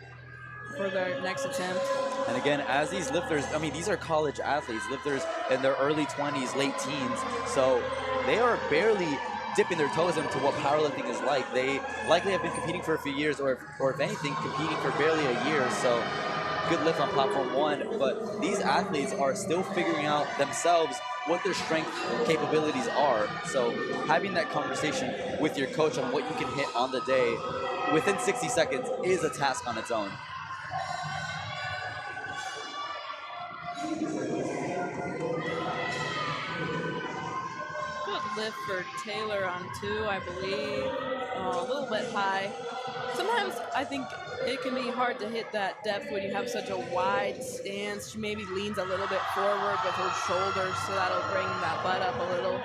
for their next attempt. And again, as these lifters, I mean, these are college athletes, lifters in their early 20s, late teens, so they are barely dipping their toes into what powerlifting is like. They likely have been competing for a few years, or if anything, competing for barely a year. So good lift on platform 1, but these athletes are still figuring out themselves what their strength capabilities are. So having that conversation with your coach on what you can hit on the day within 60 seconds is a task on its own. Good lift for Taylor on 2, I believe. A little bit high. Sometimes I think it can be hard to hit that depth when you have such a wide stance. She maybe leans a little bit forward with her shoulders, so that'll bring that butt up a little.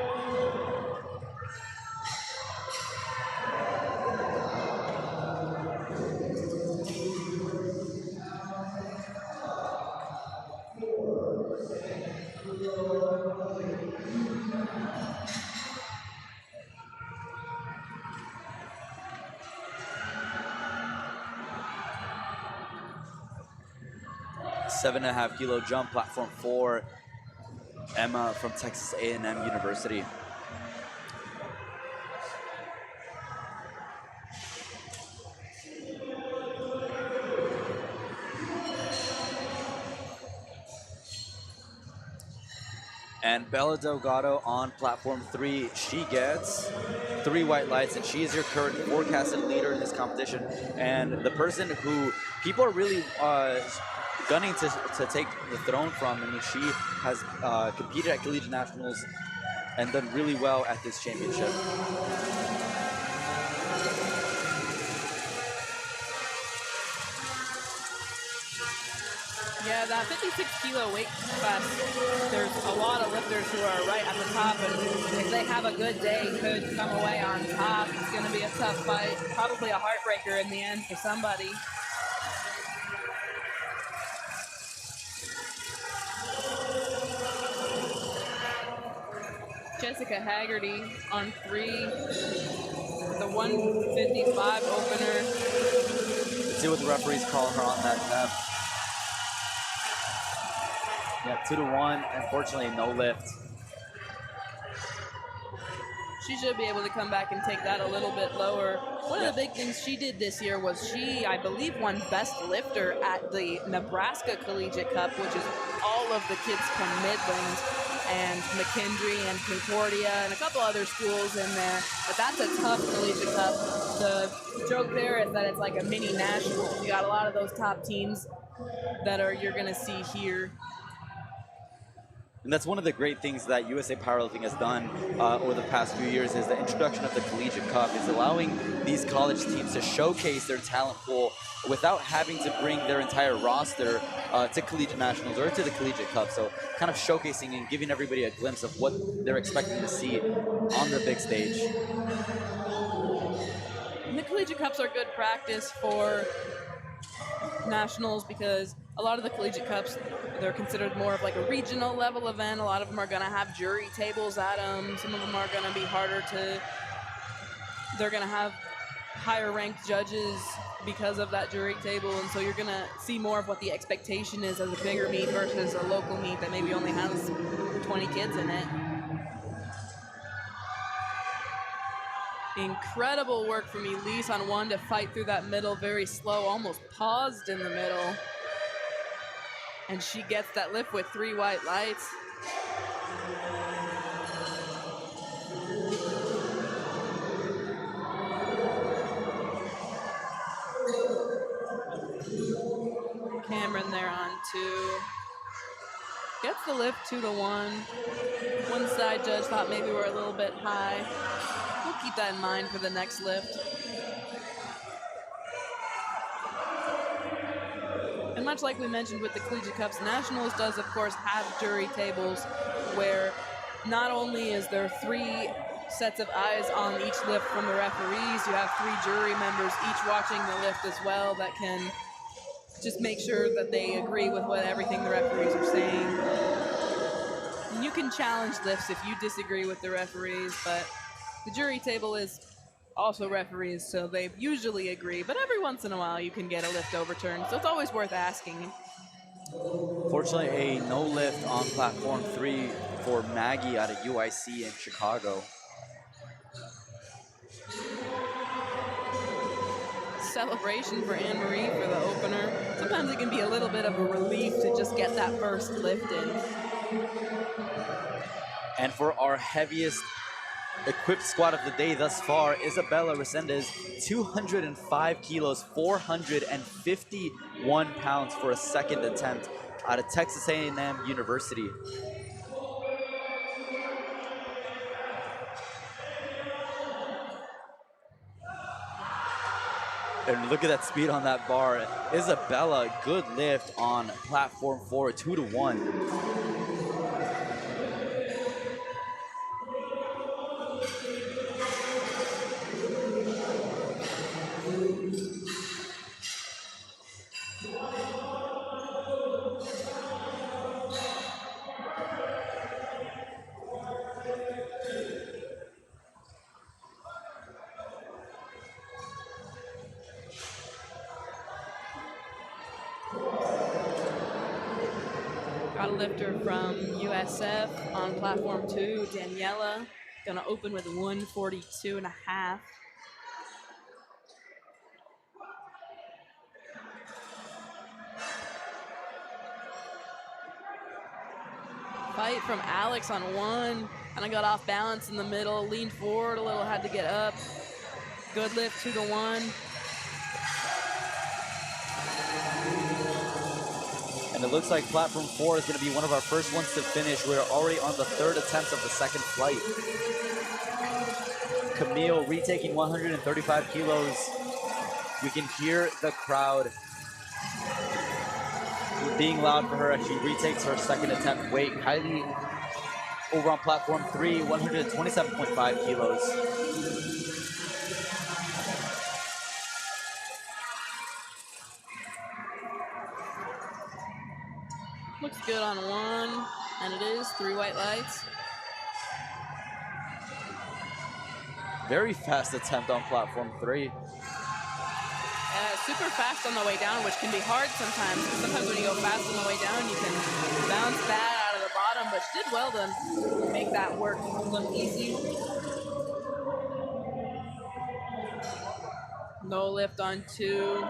Seven and a half kilo jump, platform 4, Emma from Texas A&M University. And Bella Delgado on platform 3, she gets 3 white lights, and she is your current forecasted leader in this competition. And the person who people are really gunning to take the throne from. I mean, she has competed at Collegiate Nationals and done really well at this championship. Yeah, that 56 kilo weight class, there's a lot of lifters who are right at the top, and if they have a good day, could come away on top. It's going to be a tough fight, probably a heartbreaker in the end for somebody. Jessica Haggerty on 3, the 155 opener. Let's see what the referees call her on that step. Yeah, 2-1. Unfortunately, no lift. She should be able to come back and take that a little bit lower. One of the big things she did this year was she, I believe, won Best Lifter at the Nebraska Collegiate Cup, which is all of the kids from Midland and McKendree and Concordia and a couple other schools in there. But that's a tough collegiate cup. The joke there is that it's like a mini national. You got a lot of those top teams that you're going to see here. And that's one of the great things that USA Powerlifting has done over the past few years is the introduction of the Collegiate Cup is allowing these college teams to showcase their talent pool without having to bring their entire roster to Collegiate Nationals or to the Collegiate Cup. So kind of showcasing and giving everybody a glimpse of what they're expecting to see on the big stage. And the Collegiate Cups are good practice for nationals because a lot of the Collegiate Cups, they're considered more of like a regional level event. A lot of them are going to have jury tables at them. Some of them are going to be harder to, they're going to have higher ranked judges because of that jury table. And so you're going to see more of what the expectation is as a bigger meet versus a local meet that maybe only has 20 kids in it. Incredible work from Elise on 1 to fight through that middle very slow, almost paused in the middle. And she gets that lift with 3 white lights. Cameron there on 2. Gets the lift 2-1. One side judge thought maybe we're a little bit high. We'll keep that in mind for the next lift. And much like we mentioned with the Collegiate Cups, Nationals does, of course, have jury tables where not only is there 3 sets of eyes on each lift from the referees, you have 3 jury members each watching the lift as well that can just make sure that they agree with everything the referees are saying. And you can challenge lifts if you disagree with the referees, but the jury table is also referees, so they usually agree, but every once in a while you can get a lift overturned, so it's always worth asking. Fortunately, a no lift on platform 3 for Maggie out of UIC in Chicago. celebration for Anne-Marie for the opener. Sometimes it can be a little bit of a relief to just get that first lift in. And for our heaviest equipped squat of the day thus far, Isabella Resendez, 205 kilos, 451 pounds for a second attempt out of Texas A&M University. And look at that speed on that bar. Isabella, good lift on platform 4, 2-1. Got a lifter from USF on platform 2, Daniela, gonna open with 142.5. Fight from Alex on 1, kind of got off balance in the middle, leaned forward a little, had to get up. Good lift, 2-1. And it looks like platform 4 is going to be one of our first ones to finish. We're already on the 3rd attempt of the second flight. Camille retaking 135 kilos. We can hear the crowd being loud for her as she retakes her second attempt weight. Kylie over on platform 3, 127.5 kilos. Looks good on 1, and it is 3 white lights. Very fast attempt on platform 3. Super fast on the way down, which can be hard sometimes. Sometimes when you go fast on the way down, you can bounce that out of the bottom, but she did well to make that work look easy. No lift on 2.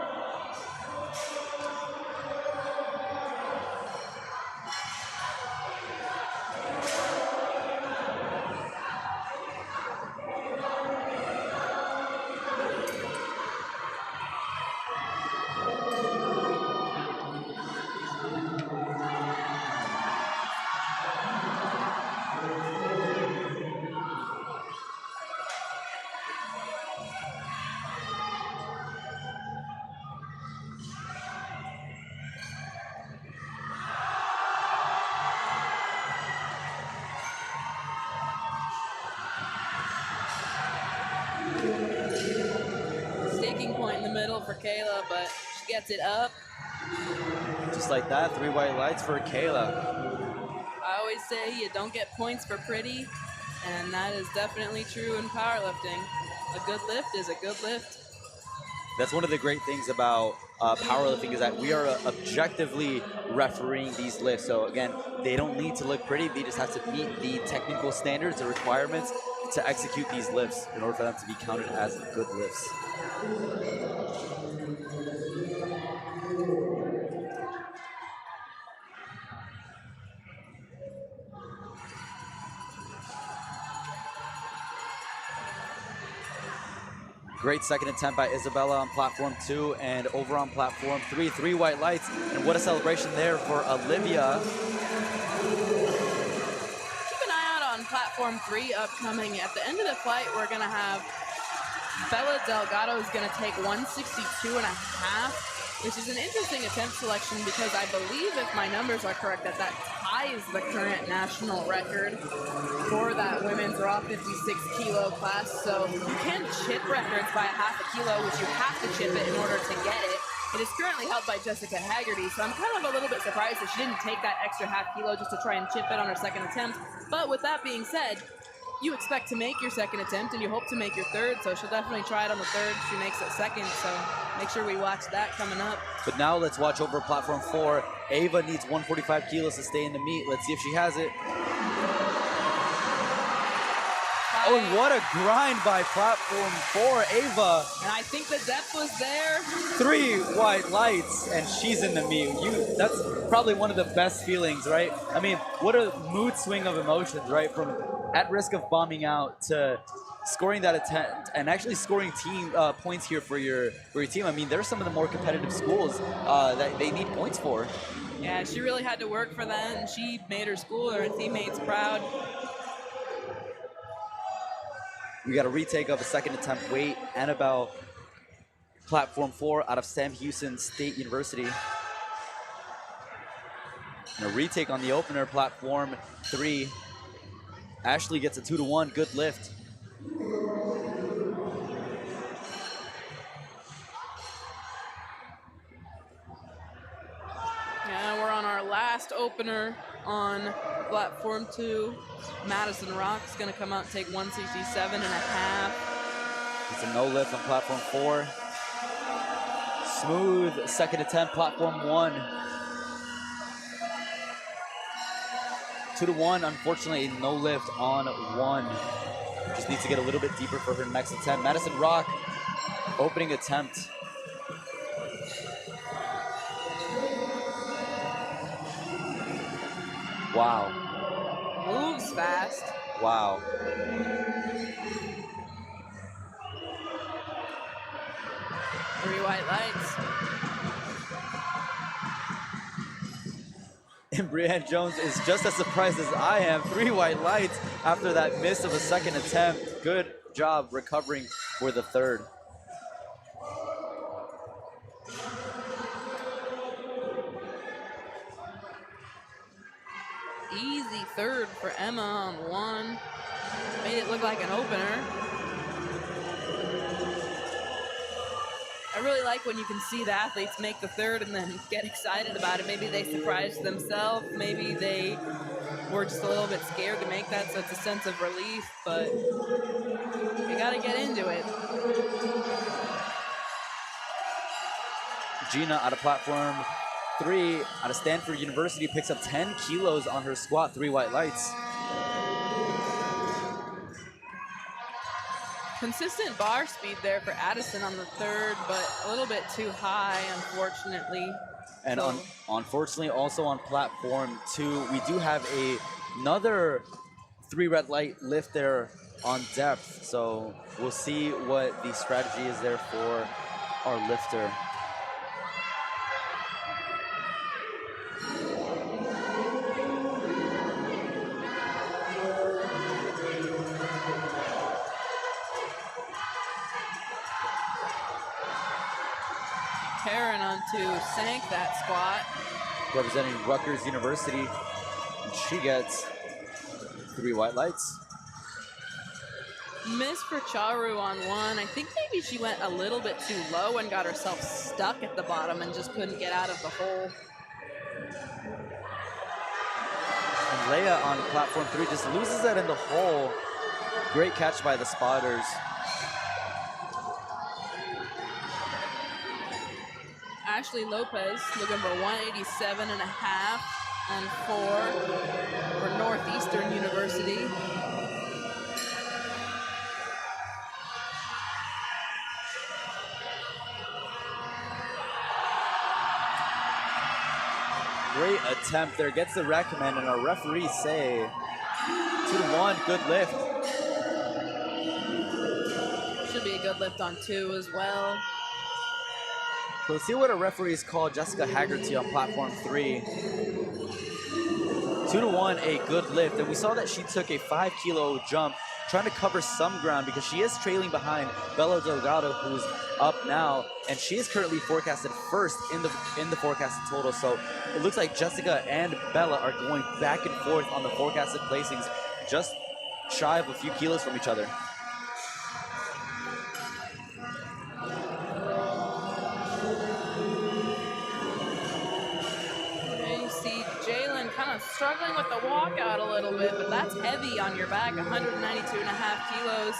Staking point in the middle for Kayla, but she gets it up. Just like that, 3 white lights for Kayla. I always say you don't get points for pretty, and that is definitely true in powerlifting. A good lift is a good lift. That's one of the great things about powerlifting is that we are objectively refereeing these lifts. So again, they don't need to look pretty. They just have to meet the technical standards, the requirements to execute these lifts in order for them to be counted as good lifts. Great second attempt by Isabella on platform 2 and over on platform 3. 3 white lights, and what a celebration there for Olivia. Keep an eye out on platform 3 upcoming. At the end of the flight, we're gonna have Bella Delgado is gonna take 162.5, which is an interesting attempt selection because I believe, if my numbers are correct, that ties the current national record for that women's raw 56 kilo class. So you can chip records by a half a kilo, which you have to chip it in order to get it. It is currently held by Jessica Haggerty, so I'm kind of a little bit surprised that she didn't take that extra half kilo just to try and chip it on her second attempt. But with that being said, you expect to make your second attempt and you hope to make your third, so she'll definitely try it on the third. She makes it second, so make sure we watch that coming up. But now let's watch over platform 4. Ava needs 145 kilos to stay in the meet. Let's see if she has it. Oh, and what a grind by platform 4, Ava. And I think the depth was there. 3 white lights, and she's in the meat. That's probably one of the best feelings, right? I mean, what a mood swing of emotions, right? From at risk of bombing out to scoring that attempt and actually scoring team points here for your team. I mean, there's some of the more competitive schools that they need points for. Yeah, she really had to work for that, and she made her school, her teammates proud. We got a retake of a second attempt. Wait, Annabelle, platform 4 out of Sam Houston State University. And a retake on the opener, platform 3. Ashley gets a 2-1, good lift. Yeah, we're on our last opener on platform 2. Madison Rock's gonna come out and take 167.5. It's a no lift on platform 4. Smooth second attempt, platform 1. 2-1, unfortunately, no lift on 1. Just needs to get a little bit deeper for her next attempt. Madison Rock, opening attempt. Wow. Moves fast. Wow. Three white lights. And Brianne Jones is just as surprised as I am. 3 white lights after that miss of a second attempt. Good job recovering for the third. Easy third for Emma on 1. Made it look like an opener. I really like when you can see the athletes make the third and then get excited about it. Maybe they surprised themselves. Maybe they were just a little bit scared to make that, so it's a sense of relief, but you gotta get into it. Gina out of platform 3 out of Stanford University picks up 10 kilos on her squat, 3 white lights. Consistent bar speed there for Addison on the third, but a little bit too high, unfortunately. And So- unfortunately, also on platform 2, we do have another 3 red light lift there on depth. So we'll see what the strategy is there for our lifter. Karen on 2 sank that squat. Representing Rutgers University, and she gets 3 white lights. Miss for Charu on 1. I think maybe she went a little bit too low and got herself stuck at the bottom and just couldn't get out of the hole. And Leia on platform 3 just loses that in the hole. Great catch by the spotters. Ashley Lopez looking for 187.5 and 4 for Northeastern University. Great attempt there, gets the recommend, and our referees say 2-1, good lift. Should be a good lift on 2 as well. So let's see what our referees call Jessica Haggerty on platform 3. 2-1, a good lift. And we saw that she took a 5 kilo jump, trying to cover some ground because she is trailing behind Bella Delgado, who's up now, and she is currently forecasted first in the forecasted total. So it looks like Jessica and Bella are going back and forth on the forecasted placings, just shy of a few kilos from each other. Kind of struggling with the walkout a little bit, but that's heavy on your back, 192.5 kilos.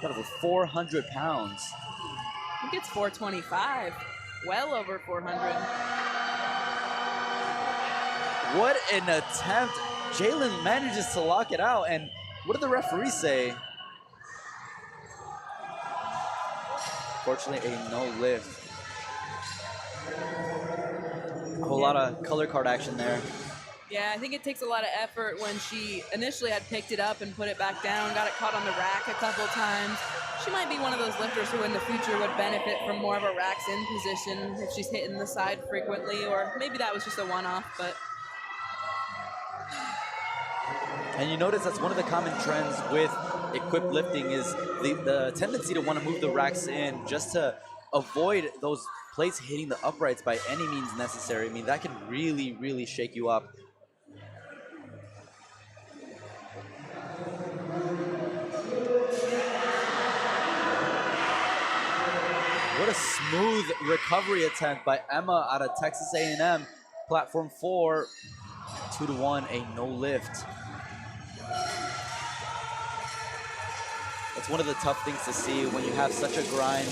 Got over 400 pounds. I think it's 425, well over 400. What an attempt. Jalen manages to lock it out, and what did the referee say? Fortunately, a no lift. A whole lot of color card action there. Yeah, I think it takes a lot of effort when she initially had picked it up and put it back down, got it caught on the rack a couple times. She might be one of those lifters who in the future would benefit from more of a racks in position if she's hitting the side frequently, or maybe that was just a one-off, but... And you notice that's one of the common trends with equipped lifting is the tendency to want to move the racks in just to avoid those plates hitting the uprights by any means necessary. I mean, that can really, really shake you up. What a smooth recovery attempt by Emma out of Texas A&M. Platform 4, 2-1, a no lift. That's one of the tough things to see when you have such a grind.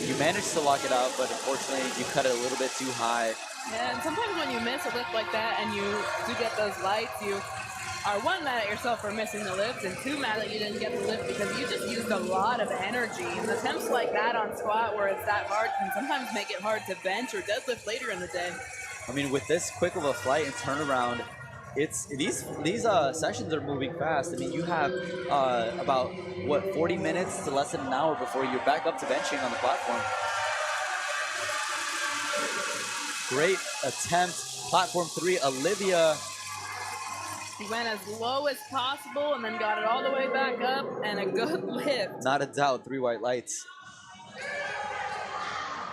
You manage to lock it out, but unfortunately you cut it a little bit too high. Yeah, and sometimes when you miss a lift like that and you do get those lights, you are one, mad at yourself for missing the lift, and two, mad that you didn't get the lift because you just used a lot of energy. And attempts like that on squat where it's that hard can sometimes make it hard to bench or deadlift later in the day. I mean, with this quick of a flight and turnaround, it's these sessions are moving fast. I mean, you have about, what, 40 minutes to less than an hour before you're back up to benching on the platform. Great attempt. Platform 3, Olivia. She went as low as possible and then got it all the way back up, and a good lift. Not a doubt, 3 white lights.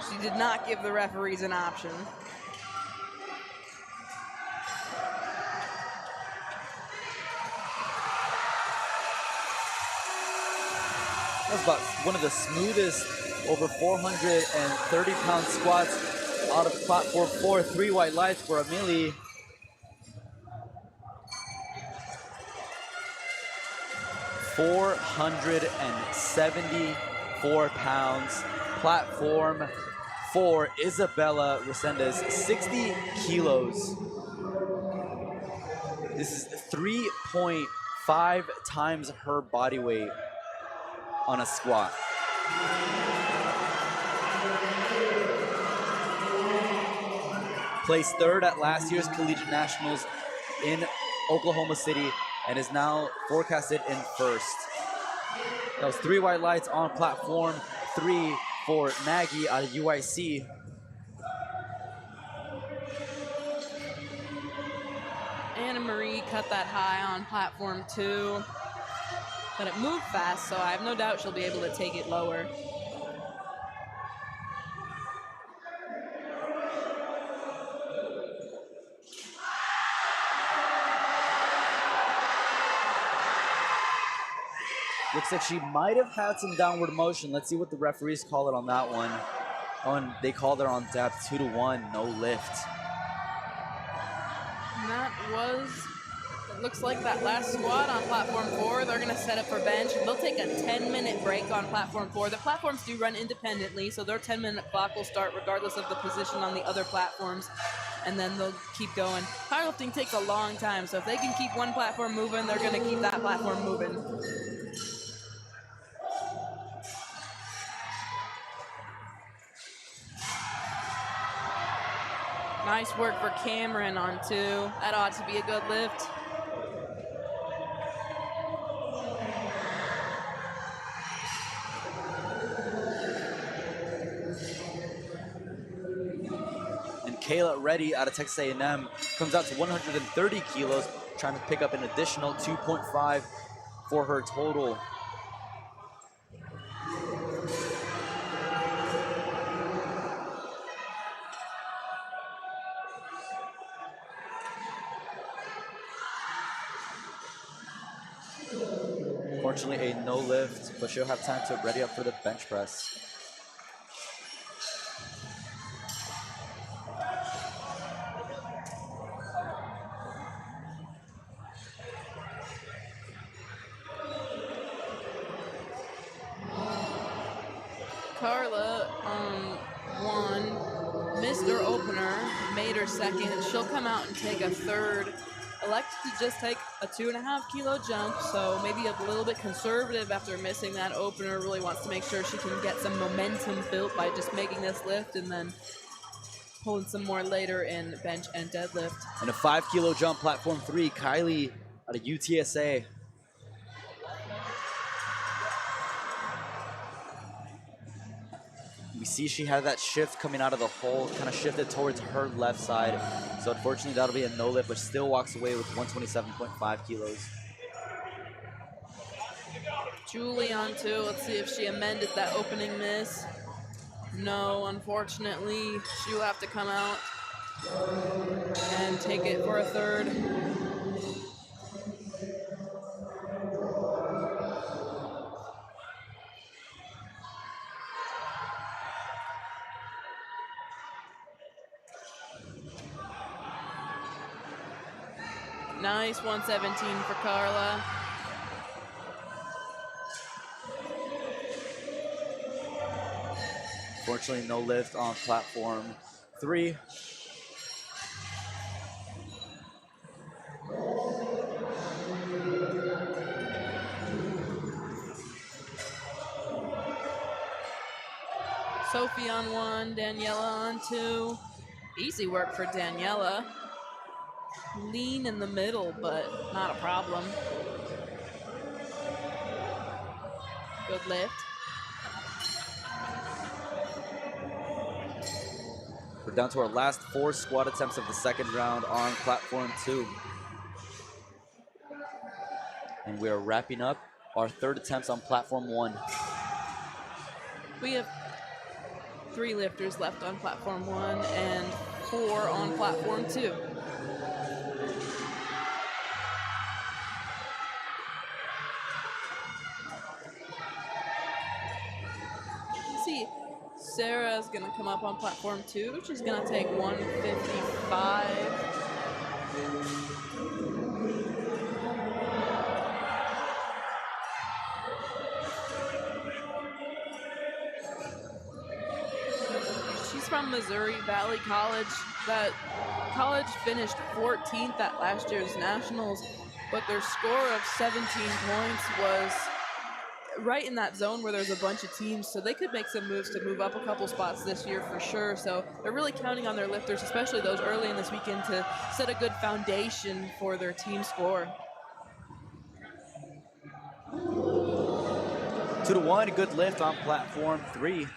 She did not give the referees an option. That's about one of the smoothest over 430-pound squats out of platform 4. 3 white lights for Amelie. $474 pounds. Platform 4, Isabella Resendez, 60 kilos. This is 3.5 times her body weight on a squat. Placed 3rd at last year's Collegiate Nationals in Oklahoma City and is now forecasted in 1st. That was 3 white lights on platform 3 for Maggie out of UIC. Anna Marie cut that high on platform 2, but it moved fast, so I have no doubt she'll be able to take it lower. Looks like she might have had some downward motion. Let's see what the referees call it on that one. Oh, and they called her on depth, 2-1, no lift. And that was, it looks like that last squat on platform 4. They're going to set up for bench. They'll take a 10-minute break on platform 4. The platforms do run independently, so their 10-minute clock will start regardless of the position on the other platforms, and then they'll keep going. Powerlifting takes a long time, so if they can keep one platform moving, they're going to keep that platform moving. Nice work for Cameron on 2. That ought to be a good lift. And Kayla Reddy out of Texas A&M comes out to 130 kilos, trying to pick up an additional 2.5 for her total. Unfortunately, a no lift, but she'll have time to ready up for the bench press. Carla on 1 missed her opener, made her 2nd. She'll come out and take a 3rd. elected to just take a 2.5 kilo jump, so maybe a little bit conservative after missing that opener. Really wants to make sure she can get some momentum built by just making this lift and then pulling some more later in bench and deadlift. And a 5 kilo jump, platform 3, Kylie out of UTSA. We see she had that shift coming out of the hole, kind of shifted towards her left side. So unfortunately, that'll be a no lift, but still walks away with 127.5 kilos. Julie on 2. Let's see if she amended that opening miss. No, unfortunately, she will have to come out and take it for a third. Nice 117 for Carla. Fortunately, no lift on platform 3. Sophie on 1, Daniela on 2. Easy work for Daniela. Lean in the middle, but not a problem. Good lift. We're down to our last 4 squat attempts of the second round on platform 2. And we are wrapping up our third attempts on platform 1. We have 3 lifters left on platform 1 and 4 on platform 2. See, Sarah's gonna come up on platform 2. She's gonna take 155. From Missouri Valley College. That college finished 14th at last year's Nationals, but their score of 17 points was right in that zone where there's a bunch of teams, so they could make some moves to move up a couple spots this year for sure. So they're really counting on their lifters, especially those early in this weekend, to set a good foundation for their team score. 2-1, a good lift on platform 3.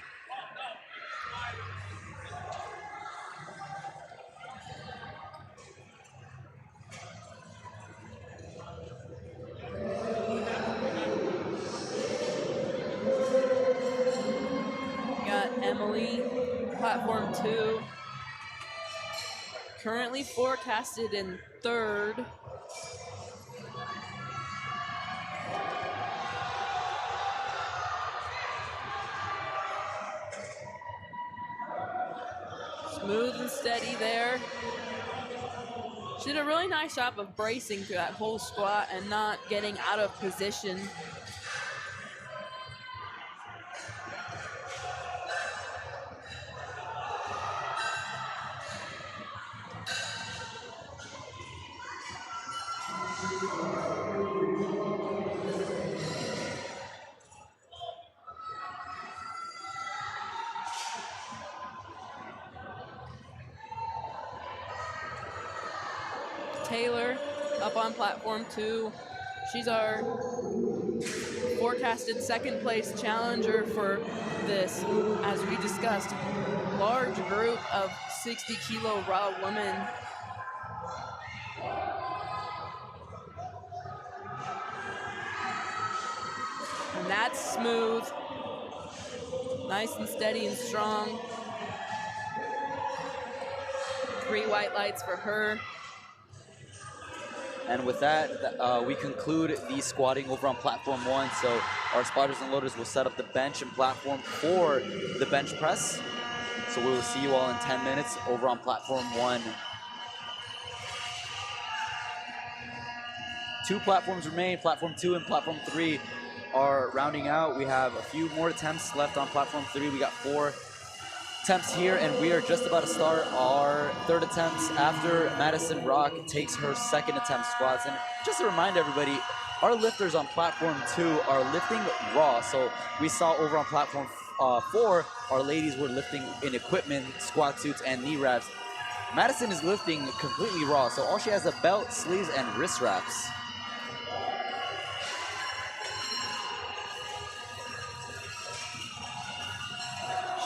Emily, platform 2, currently forecasted in 3rd. Smooth and steady there. She did a really nice job of bracing through that whole squat and not getting out of position. Taylor up on platform 2. She's our forecasted 2nd place challenger for this, as we discussed, large group of 60 kilo raw women. And that's smooth, nice and steady and strong. 3 white lights for her. And with that, we conclude the squatting over on platform 1. So our spotters and loaders will set up the bench and platform for the bench press. So we will see you all in 10 minutes over on platform 1. 2 platforms remain. Platform 2 and platform 3 are rounding out. We have a few more attempts left on platform 3. We got 4. attempts here, and we are just about to start our third attempts after Madison Rock takes her second attempt squats. And just to remind everybody, our lifters on platform 2 are lifting raw. So we saw over on platform 4, our ladies were lifting in equipment, squat suits, and knee wraps. Madison is lifting completely raw, so all she has is a belt, sleeves, and wrist wraps.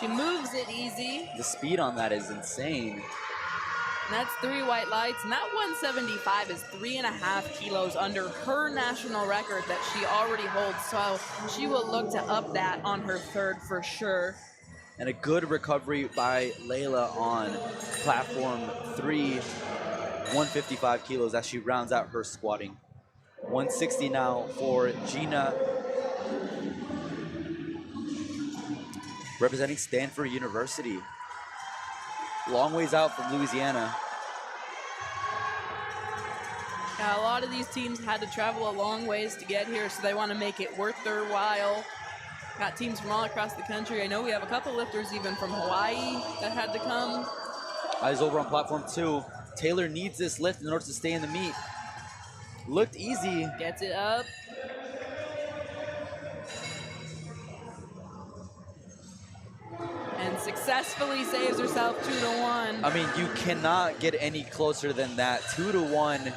She moves it easy. The speed on that is insane. And that's 3 white lights, and that 175 is 3.5 kilos under her national record that she already holds. So she will look to up that on her third for sure. And a good recovery by Layla on platform 3, 155 kilos as she rounds out her squatting. 160 now for Gina, representing Stanford University. Long ways out from Louisiana. A lot of these teams had to travel a long ways to get here, so they want to make it worth their while. Got teams from all across the country. I know we have a couple lifters even from Hawaii that had to come. Eyes over on platform 2. Taylor needs this lift in order to stay in the meet. Looked easy. Gets it up. And successfully saves herself 2-1. I mean, you cannot get any closer than that. 2-1,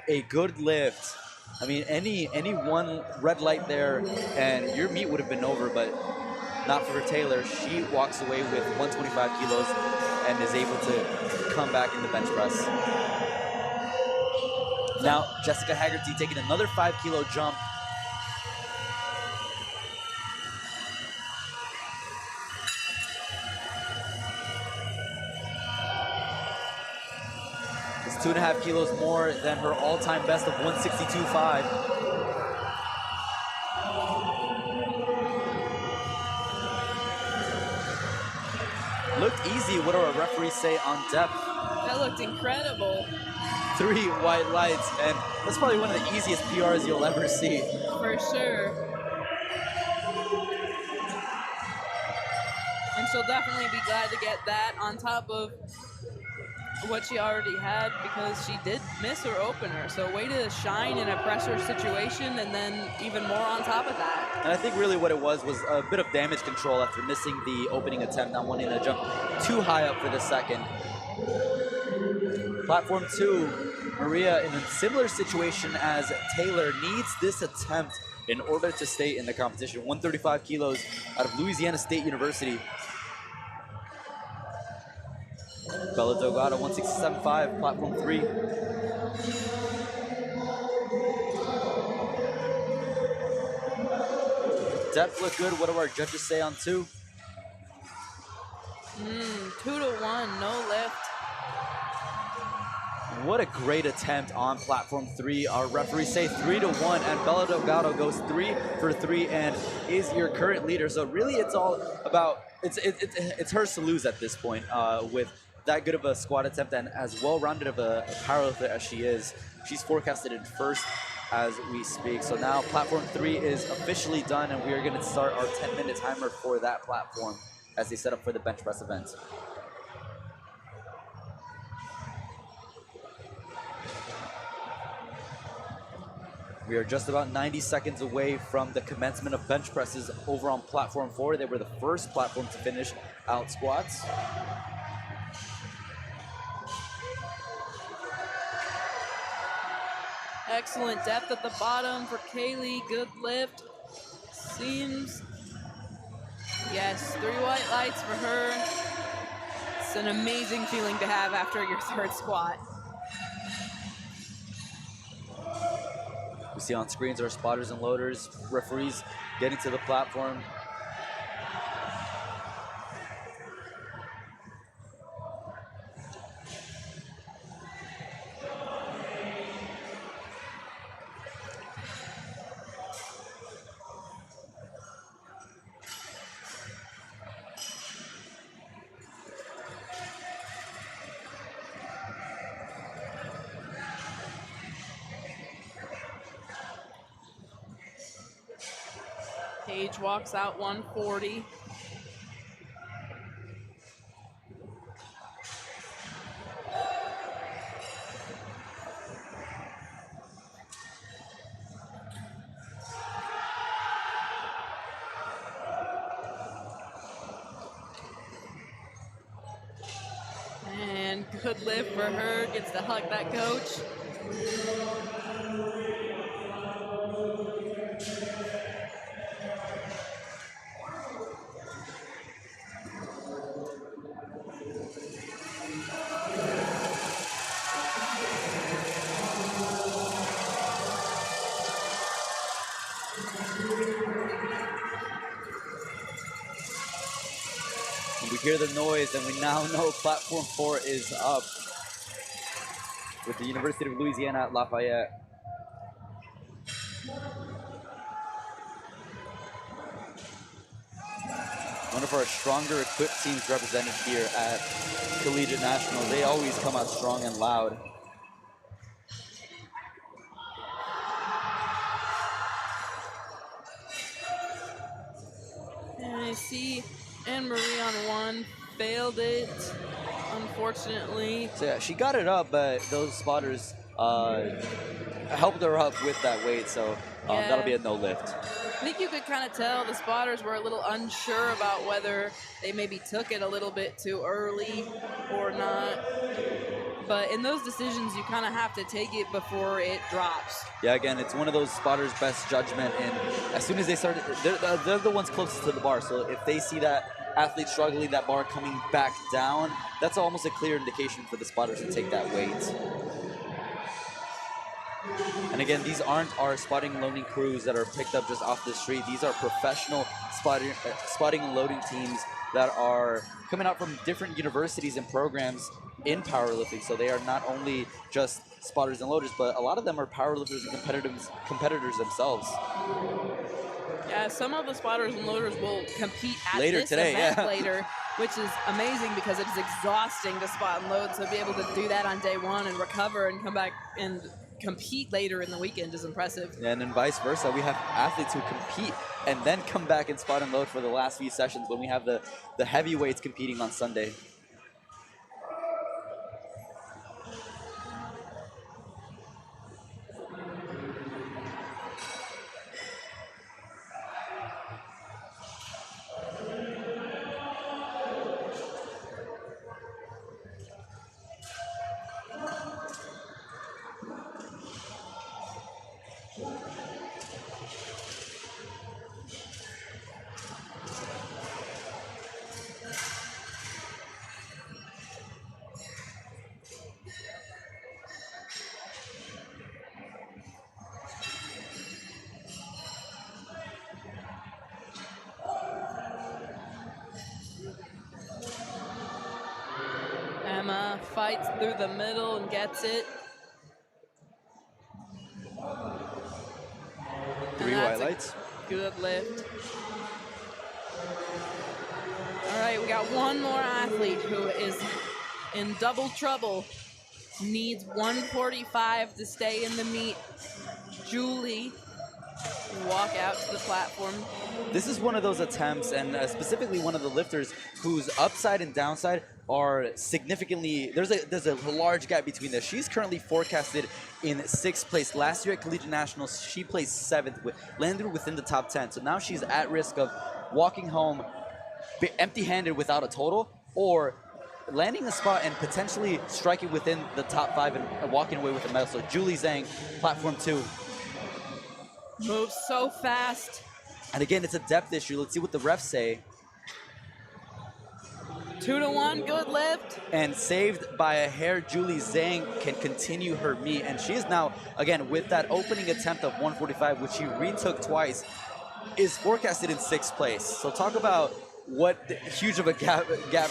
a good lift. I mean, any one red light there and your meet would have been over, but not for Taylor. She walks away with 125 kilos and is able to come back in the bench press. Now, Jessica Haggerty taking another 5-kilo jump. It's 2.5 kilos more than her all-time best of 162.5. Looked easy. What do our referees say on depth? That looked incredible. 3 white lights, and that's probably one of the easiest PRs you'll ever see. For sure. And she'll definitely be glad to get that on top of what she already had, because she did miss her opener. So way to shine in a pressure situation, and then even more on top of that. And I think really what it was a bit of damage control after missing the opening attempt, not wanting to jump too high up for the second. Platform 2, Maria in a similar situation as Taylor, needs this attempt in order to stay in the competition. 135 kilos out of Louisiana State University. Bella Delgado, 167.5, platform 3. Depth look good. What do our judges say on 2? 2-1, no lift. What a great attempt on platform 3. Our referees say 3-1, and Bella Delgado goes 3 for 3 and is your current leader. So really, it's all about it's hers to lose at this point with that good of a squat attempt and as well-rounded of a powerlifter as she is. She's forecasted in first as we speak. So now platform 3 is officially done, and we are going to start our 10-minute timer for that platform as they set up for the bench press event. We are just about 90 seconds away from the commencement of bench presses over on platform 4. They were the first platform to finish out squats. Excellent depth at the bottom for Kaylee. Good lift. Seems. Yes, 3 white lights for her. It's an amazing feeling to have after your third squat. We see on screens our spotters and loaders, referees getting to the platform. Paige walks out 140. Good lift for her. Gets to hug that coach. We hear the noise, and we now know platform 4 is up with the University of Louisiana at Lafayette. One of our stronger equipped teams represented here at Collegiate Nationals. They always come out strong and loud. And I see Anne-Marie on one, failed it, unfortunately. So yeah, she got it up, but those spotters helped her up with that weight, so Yeah. that'll be a no lift. I think you could kind of tell the spotters were a little unsure about whether they maybe took it a little bit too early or not. But in those decisions, you kind of have to take it before it drops. Yeah, again, it's one of those spotters' best judgment, and as soon as they start, they're the ones closest to the bar, so if they see that athlete struggling, that bar coming back down, that's almost a clear indication for the spotters to take that weight. And again, these aren't our spotting and loading crews that are picked up just off the street. These are professional spotting and loading teams that are coming out from different universities and programs in powerlifting. So they are not only just spotters and loaders, but a lot of them are powerlifters and competitors themselves. Yeah, some of the spotters and loaders will compete at Later this today, event yeah. later, which is amazing because it is exhausting to spot and load. So to be able to do that on day one and recover and come back and compete later in the weekend is impressive. And then vice versa, we have athletes who compete and then come back and spot and load for the last few sessions when we have the heavyweights competing on Sunday. Emma fights through the middle and gets it. Three And that's highlights. a good lift. All right, we got one more athlete who is in double trouble. Needs 145 to stay in the meet. Julie, walk out to the platform. This is one of those attempts, and specifically one of the lifters whose upside and downside are significantly, there's a large gap between this. She's currently forecasted in 6th place. Last year at Collegiate Nationals, she placed 7th, landed within the top 10. So now she's at risk of walking home empty-handed without a total, or landing a spot and potentially striking within the top 5 and walking away with a medal. So Julie Zhang, platform 2. Moves so fast. And again, it's a depth issue. Let's see what the refs say. 2-1, good lift. And saved by a hair, Julie Zhang can continue her meet. And she is now, again, with that opening attempt of 145, which she retook twice, is forecasted in 6th place. So talk about what huge of a gap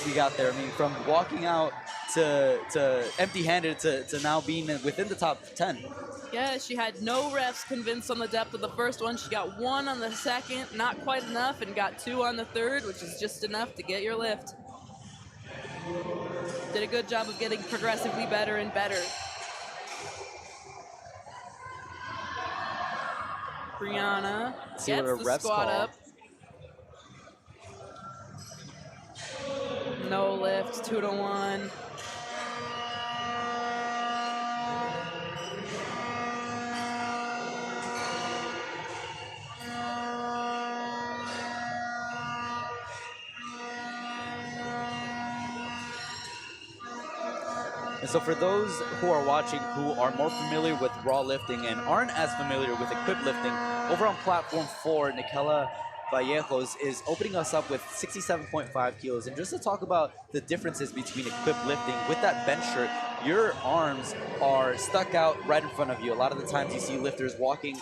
we got there. I mean, from walking out to empty-handed to now being within the top 10. Yeah, she had no refs convinced on the depth of the first one. She got 1 on the second, not quite enough, and got 2 on the third, which is just enough to get your lift. Did a good job of getting progressively better and better. Brianna See gets what the her refs squat call. up. No lift, 2-1. And so for those who are watching who are more familiar with raw lifting and aren't as familiar with equipped lifting, over on platform 4, Nikela Vallejos is opening us up with 67.5 kilos. And just to talk about the differences between equipped lifting, with that bench shirt, your arms are stuck out right in front of you. A lot of the times you see lifters walking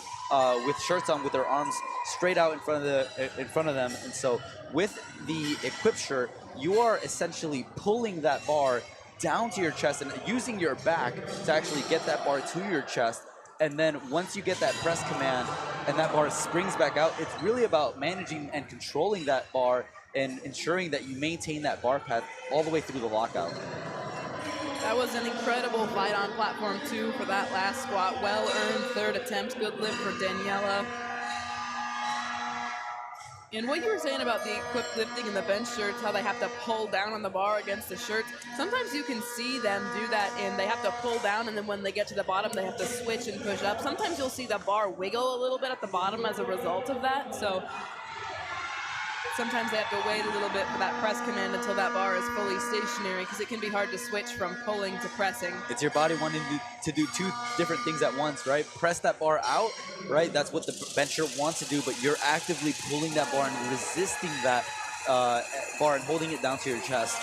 with shirts on with their arms straight out in front of them. And so with the equipped shirt, you are essentially pulling that bar down to your chest and using your back to actually get that bar to your chest. And then once you get that press command and that bar springs back out, it's really about managing and controlling that bar and ensuring that you maintain that bar path all the way through the lockout. That was an incredible fight on platform 2 for that last squat. Well-earned third attempt. Good lift for Daniela. And what you were saying about the equipped lifting and the bench shirts, how they have to pull down on the bar against the shirts, sometimes you can see them do that and they have to pull down, and then when they get to the bottom, they have to switch and push up. Sometimes you'll see the bar wiggle a little bit at the bottom as a result of that. So sometimes they have to wait a little bit for that press command until that bar is fully stationary, because it can be hard to switch from pulling to pressing. It's your body wanting to do two different things at once, right? Press that bar out, right? That's what the bench shirt wants to do, but you're actively pulling that bar and resisting that bar and holding it down to your chest.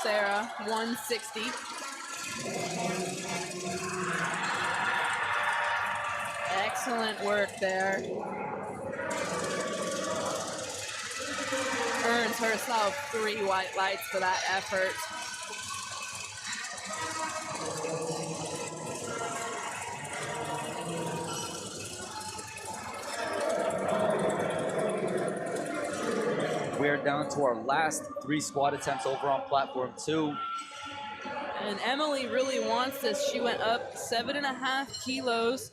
Sarah, 160. Excellent work there. Earns herself 3 white lights for that effort. We're down to our last 3 squat attempts over on platform 2. And Emily really wants this. She went up 7.5 kilos.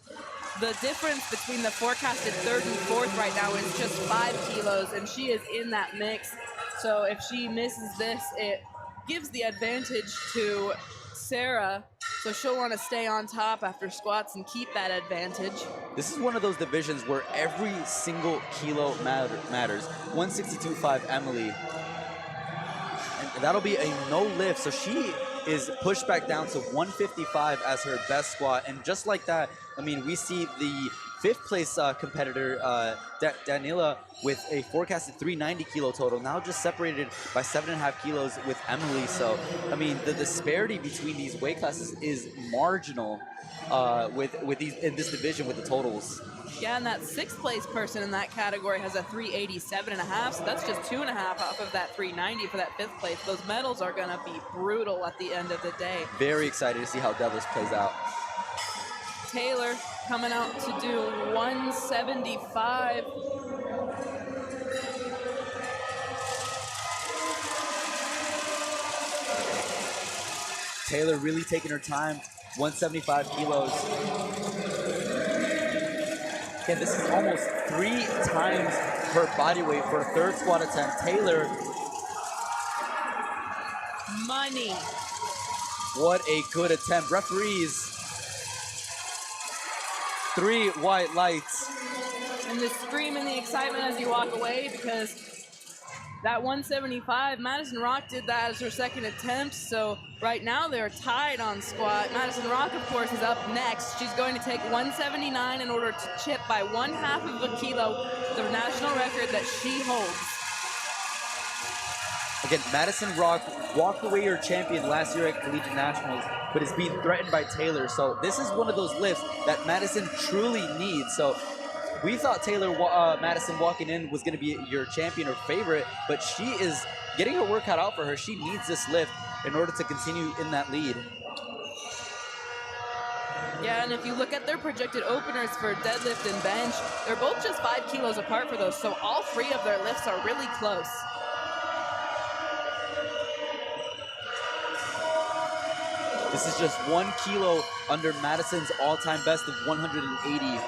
The difference between the forecasted 3rd and 4th right now is just 5 kilos, and she is in that mix. So if she misses this, it gives the advantage to Sarah. So she'll want to stay on top after squats and keep that advantage. This is one of those divisions where every single kilo matters. 162.5 Emily. And that'll be a no lift. So she is pushed back down to 155 as her best squat. And just like that, I mean, we see the 5th place competitor, Daniela, with a forecasted 390 kilo total, now just separated by 7.5 kilos with Emily. So, I mean, the disparity between these weight classes is marginal with these in this division with the totals. Yeah, and that 6th place person in that category has a 387.5, so that's just 2.5 off of that 390 for that 5th place. Those medals are going to be brutal at the end of the day. Very excited to see how Deadlift plays out. Taylor coming out to do 175. Taylor really taking her time, 175 kilos. Again, this is almost 3 times her body weight for a 3rd squat attempt. Taylor. Money. What a good attempt. Referees. 3 white lights. And the scream and the excitement as you walk away, because that 175, Madison Rock did that as her 2nd attempt, so right now they're tied on squat. Madison Rock, of course, is up next. She's going to take 179 in order to chip by 1/2 of a kilo the national record that she holds. Again, Madison Rock walked away her champion last year at Collegiate Nationals, but is being threatened by Taylor. So this is one of those lifts that Madison truly needs. So we thought Madison walking in was going to be your champion or favorite, but she is getting her work cut out for her. She needs this lift in order to continue in that lead. Yeah, and if you look at their projected openers for deadlift and bench, they're both just 5 kilos apart for those, so all 3 of their lifts are really close. This is just 1 kilo under Madison's all-time best of 180.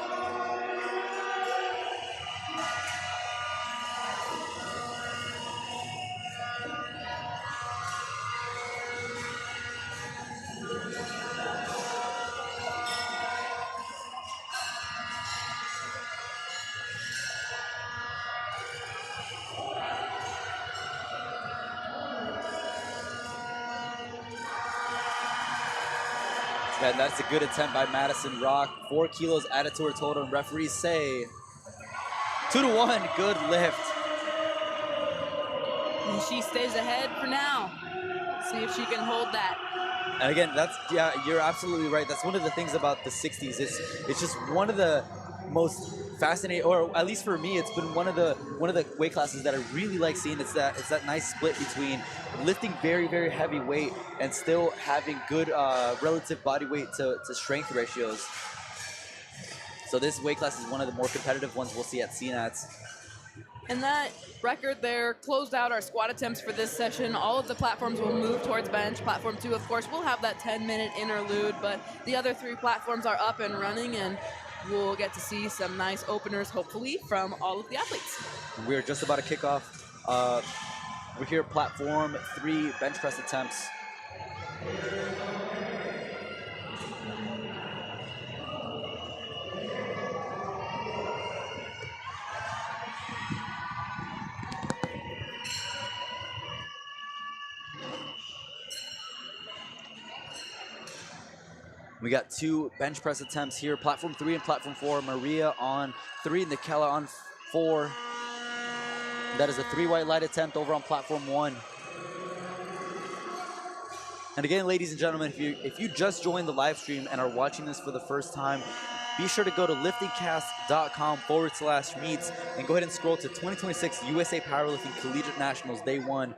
And that's a good attempt by Madison Rock. 4 kilos added to her total, and referees say 2-1, good lift. And she stays ahead for now. See if she can hold that. And again, yeah, you're absolutely right. That's one of the things about the 60s. It's just one of the most fascinating, or at least for me, it's been one of the weight classes that I really like seeing. It's that nice split between lifting very, very heavy weight and still having good relative body weight to strength ratios. So this weight class is one of the more competitive ones we'll see at CNATs. And that record there closed out our squat attempts for this session. All of the platforms will move towards bench. Platform 2, of course, will have that 10-minute interlude, but the other 3 platforms are up and running, and we'll get to see some nice openers, hopefully, from all of the athletes. We're just about to kick off. We're here at platform 3, bench press attempts. We got 2 bench press attempts here, platform 3 and platform 4. Maria on 3, Nikela on 4. That is a 3 white light attempt over on platform 1. And again, ladies and gentlemen, if you just joined the live stream and are watching this for the first time, be sure to go to liftingcast.com/meets and go ahead and scroll to 2026 USA Powerlifting Collegiate Nationals Day 1.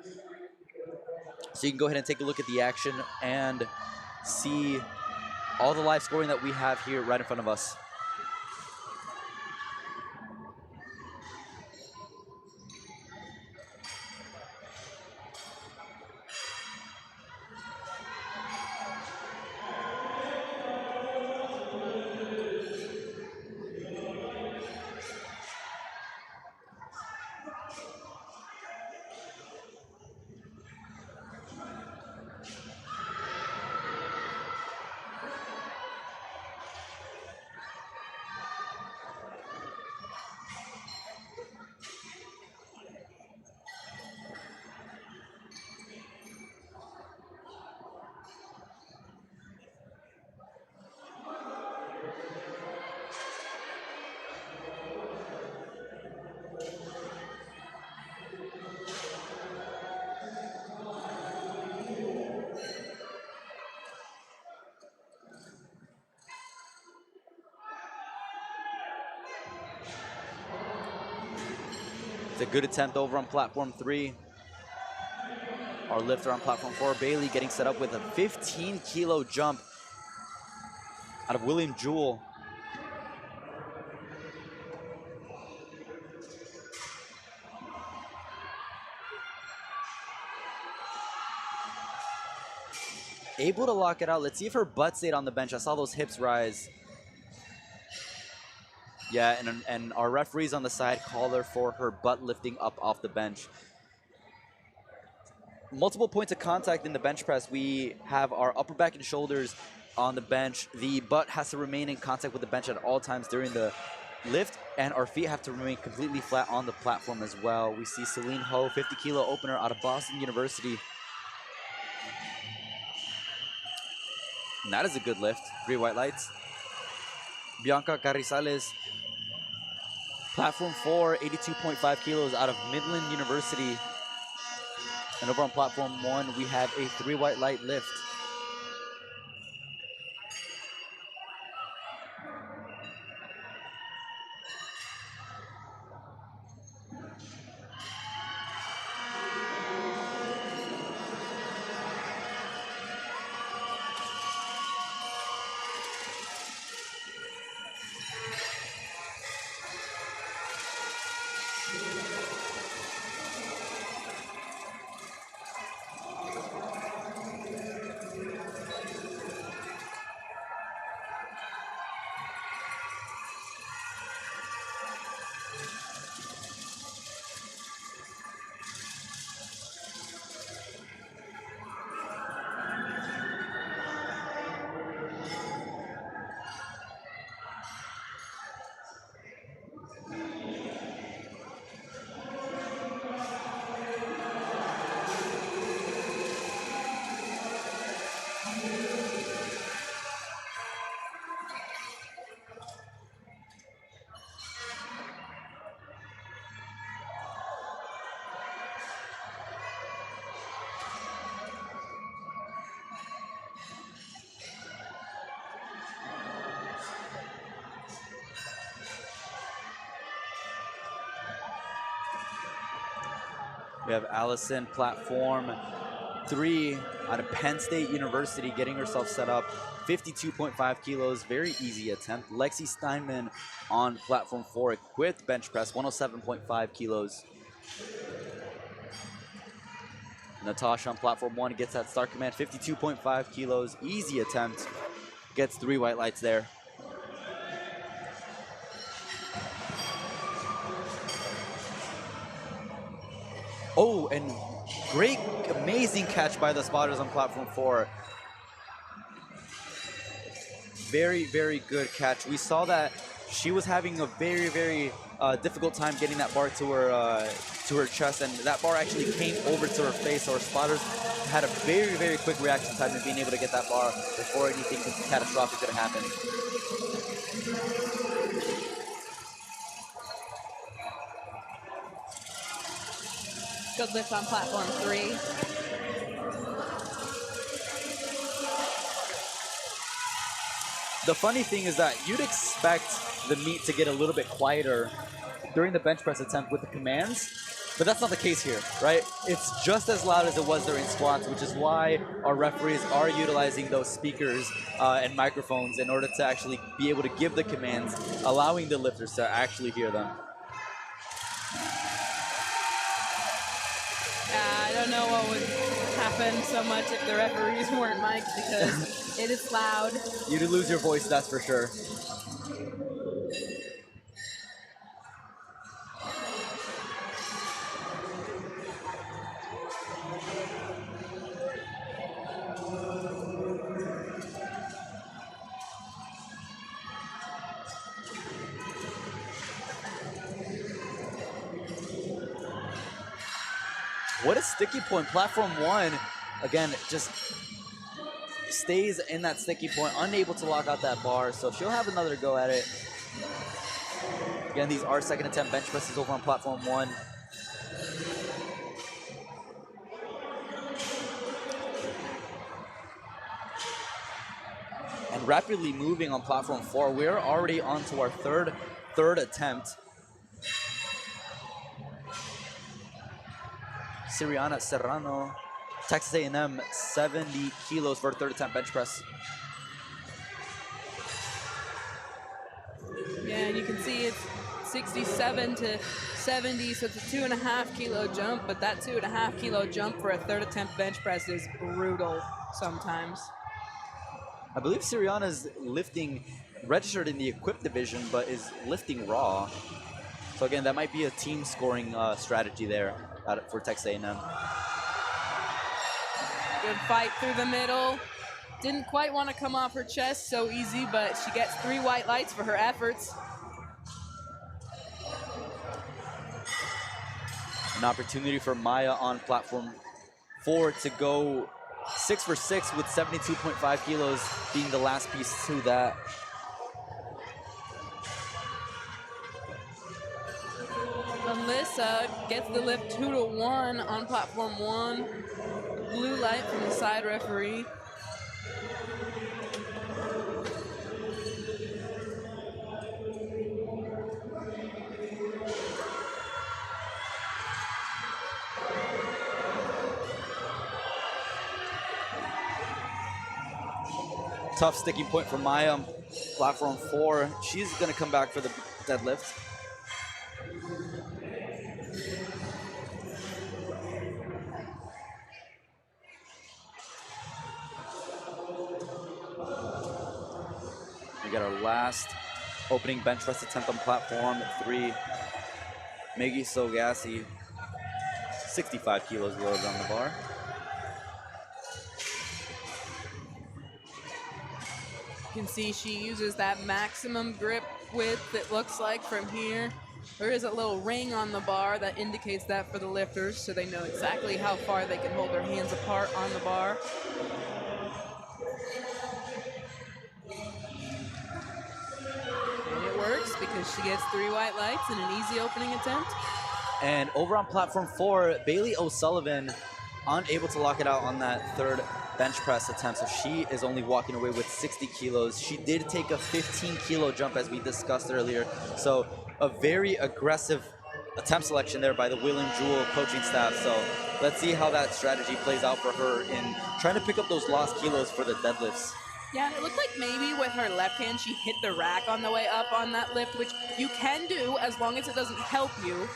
So you can go ahead and take a look at the action and see all the live scoring that we have here right in front of us. It's a good attempt over on platform 3. Our lifter on platform 4, Bailey, getting set up with a 15-kilo jump out of William Jewell. Able to lock it out. Let's see if her butt stayed on the bench. I saw those hips rise. Yeah, and our referees on the side call her for her butt lifting up off the bench. Multiple points of contact in the bench press. We have our upper back and shoulders on the bench. The butt has to remain in contact with the bench at all times during the lift, and our feet have to remain completely flat on the platform as well. We see Celine Ho, 50-kilo opener out of Boston University. And that is a good lift. 3 white lights. Bianca Carrizales, platform 4, 82.5 kilos out of Midland University. And over on platform 1, we have a 3 white light lift. We have Allison, platform 3 out of Penn State University, getting herself set up. 52.5 kilos, very easy attempt. Lexi Steinman on platform 4, equipped bench press, 107.5 kilos. Natasha on platform 1 gets that start command, 52.5 kilos, easy attempt. Gets 3 white lights there. Oh, and great, amazing catch by the spotters on platform 4. Very, very good catch. We saw that she was having a very, very difficult time getting that bar to her chest, and that bar actually came over to her face. So our spotters had a very, very quick reaction time in being able to get that bar before anything catastrophic could happen. Good lift on platform 3. The funny thing is that you'd expect the meet to get a little bit quieter during the bench press attempt with the commands, but that's not the case here, right? It's just as loud as it was during squats, which is why our referees are utilizing those speakers and microphones in order to actually be able to give the commands, allowing the lifters to actually hear them. I don't know what would happen so much if the referees weren't mic'd, because it is loud. You'd lose your voice, that's for sure. What a sticky point. Platform 1, again, just stays in that sticky point, unable to lock out that bar, so she'll have another go at it. Again, these are second attempt bench presses over on platform 1. And rapidly moving on platform 4, we're already on to our third attempt. Siriana Serrano, Texas A&M, 70 kilos for a third attempt bench press. Yeah, and you can see it's 67 to 70, so it's a 2.5 kilo jump, but that 2.5 kilo jump for a third attempt bench press is brutal sometimes. I believe Siriana's lifting, registered in the equipped division, but is lifting raw. So again, that might be a team scoring strategy there for Texas A&M. Good fight through the middle. Didn't quite want to come off her chest so easy, but she gets 3 white lights for her efforts. An opportunity for Maya on platform 4 to go 6 for 6 with 72.5 kilos being the last piece to that. Alyssa gets the lift 2-1 on platform 1. Blue light from the side referee. Tough sticking point for Maya on platform 4. She's going to come back for the deadlift. We got our last opening bench press attempt on platform 3. Miggy Sogassi, 65 kilos loaded on the bar. You can see she uses that maximum grip width, it looks like, from here. There is a little ring on the bar that indicates that for the lifters, so they know exactly how far they can hold their hands apart on the bar. And it works because she gets 3 white lights and an easy opening attempt. And over on platform 4, Bailey O'Sullivan unable to lock it out on that third bench press attempt, so she is only walking away with 60 kilos. She did take a 15 kilo jump as we discussed earlier, so a very aggressive attempt selection there by the Will and Jewel coaching staff. So let's see how that strategy plays out for her in trying to pick up those lost kilos for the deadlifts. Yeah, it looked like maybe with her left hand she hit the rack on the way up on that lift, which you can do as long as it doesn't help you,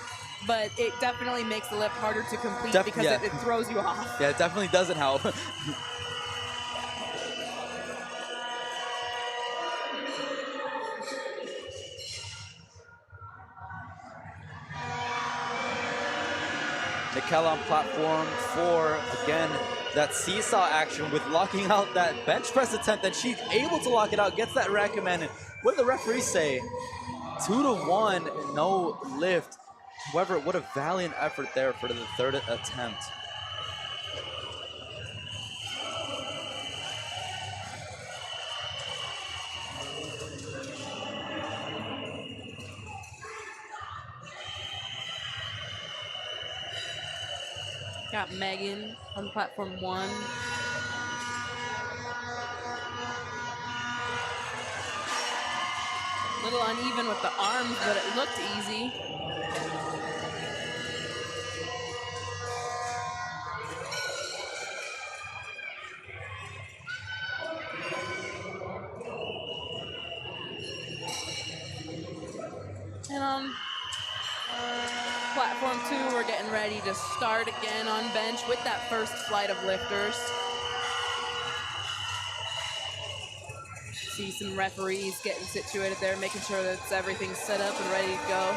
but it definitely makes the lift harder to complete because it throws you off. Yeah, it definitely doesn't help. Mikel on platform 4, again, that seesaw action with locking out that bench press attempt, and she's able to lock it out, gets that rack command. What did the referee say? 2-1, no lift. However, what a valiant effort there for the third attempt. Got Megan on platform 1. A little uneven with the arms, but it looked easy. And on platform 2, we're getting ready to start again on bench with that first flight of lifters. See some referees getting situated there, making sure that everything's set up and ready to go.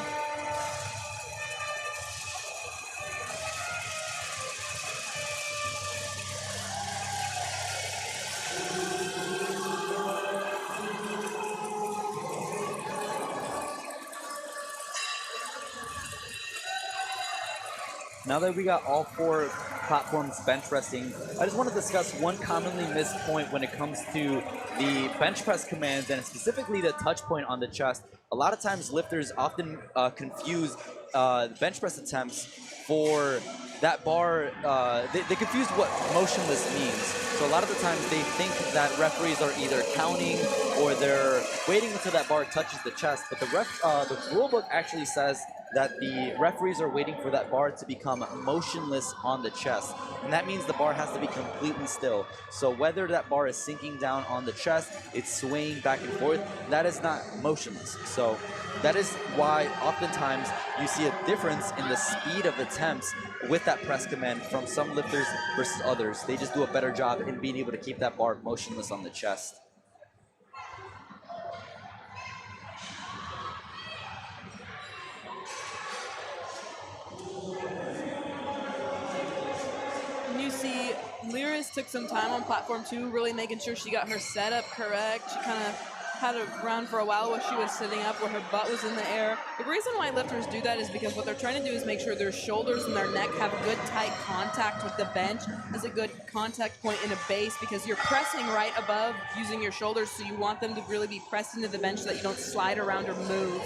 Now that we got all 4 platforms bench pressing, I just want to discuss one commonly missed point when it comes to the bench press commands, and specifically the touch point on the chest. A lot of times lifters often confuse the bench press attempts for that bar. They confuse what motionless means. So a lot of the times they think that referees are either counting or they're waiting until that bar touches the chest. But the rule book actually says that the referees are waiting for that bar to become motionless on the chest. And that means the bar has to be completely still. So whether that bar is sinking down on the chest, it's swaying back and forth, that is not motionless. So that is why oftentimes you see a difference in the speed of attempts with that press command from some lifters versus others. They just do a better job in being able to keep that bar motionless on the chest. You see, Lyris took some time on platform 2, really making sure she got her setup correct. She kind of had it around for a while where she was sitting up, where her butt was in the air. The reason why lifters do that is because what they're trying to do is make sure their shoulders and their neck have good tight contact with the bench as a good contact point in a base, because you're pressing right above using your shoulders, so you want them to really be pressed into the bench so that you don't slide around or move.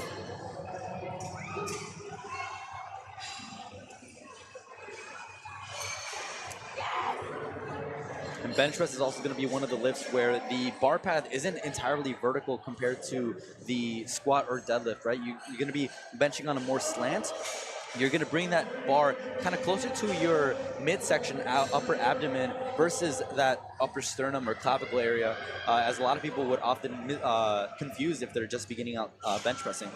And bench press is also going to be one of the lifts where the bar path isn't entirely vertical compared to the squat or deadlift, right? You're going to be benching on a more slant. You're going to bring that bar kind of closer to your midsection, upper abdomen, versus that upper sternum or clavicle area, as a lot of people would often confuse if they're just beginning out bench pressing.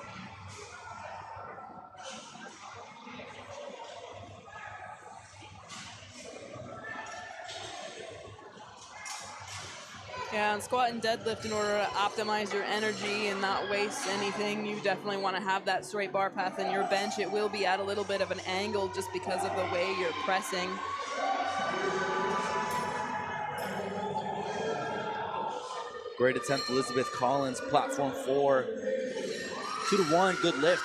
Yeah, and squat and deadlift, in order to optimize your energy and not waste anything, you definitely want to have that straight bar path in your bench. It will be at a little bit of an angle just because of the way you're pressing. Great attempt, Elizabeth Collins, platform 4. 2-1, good lift.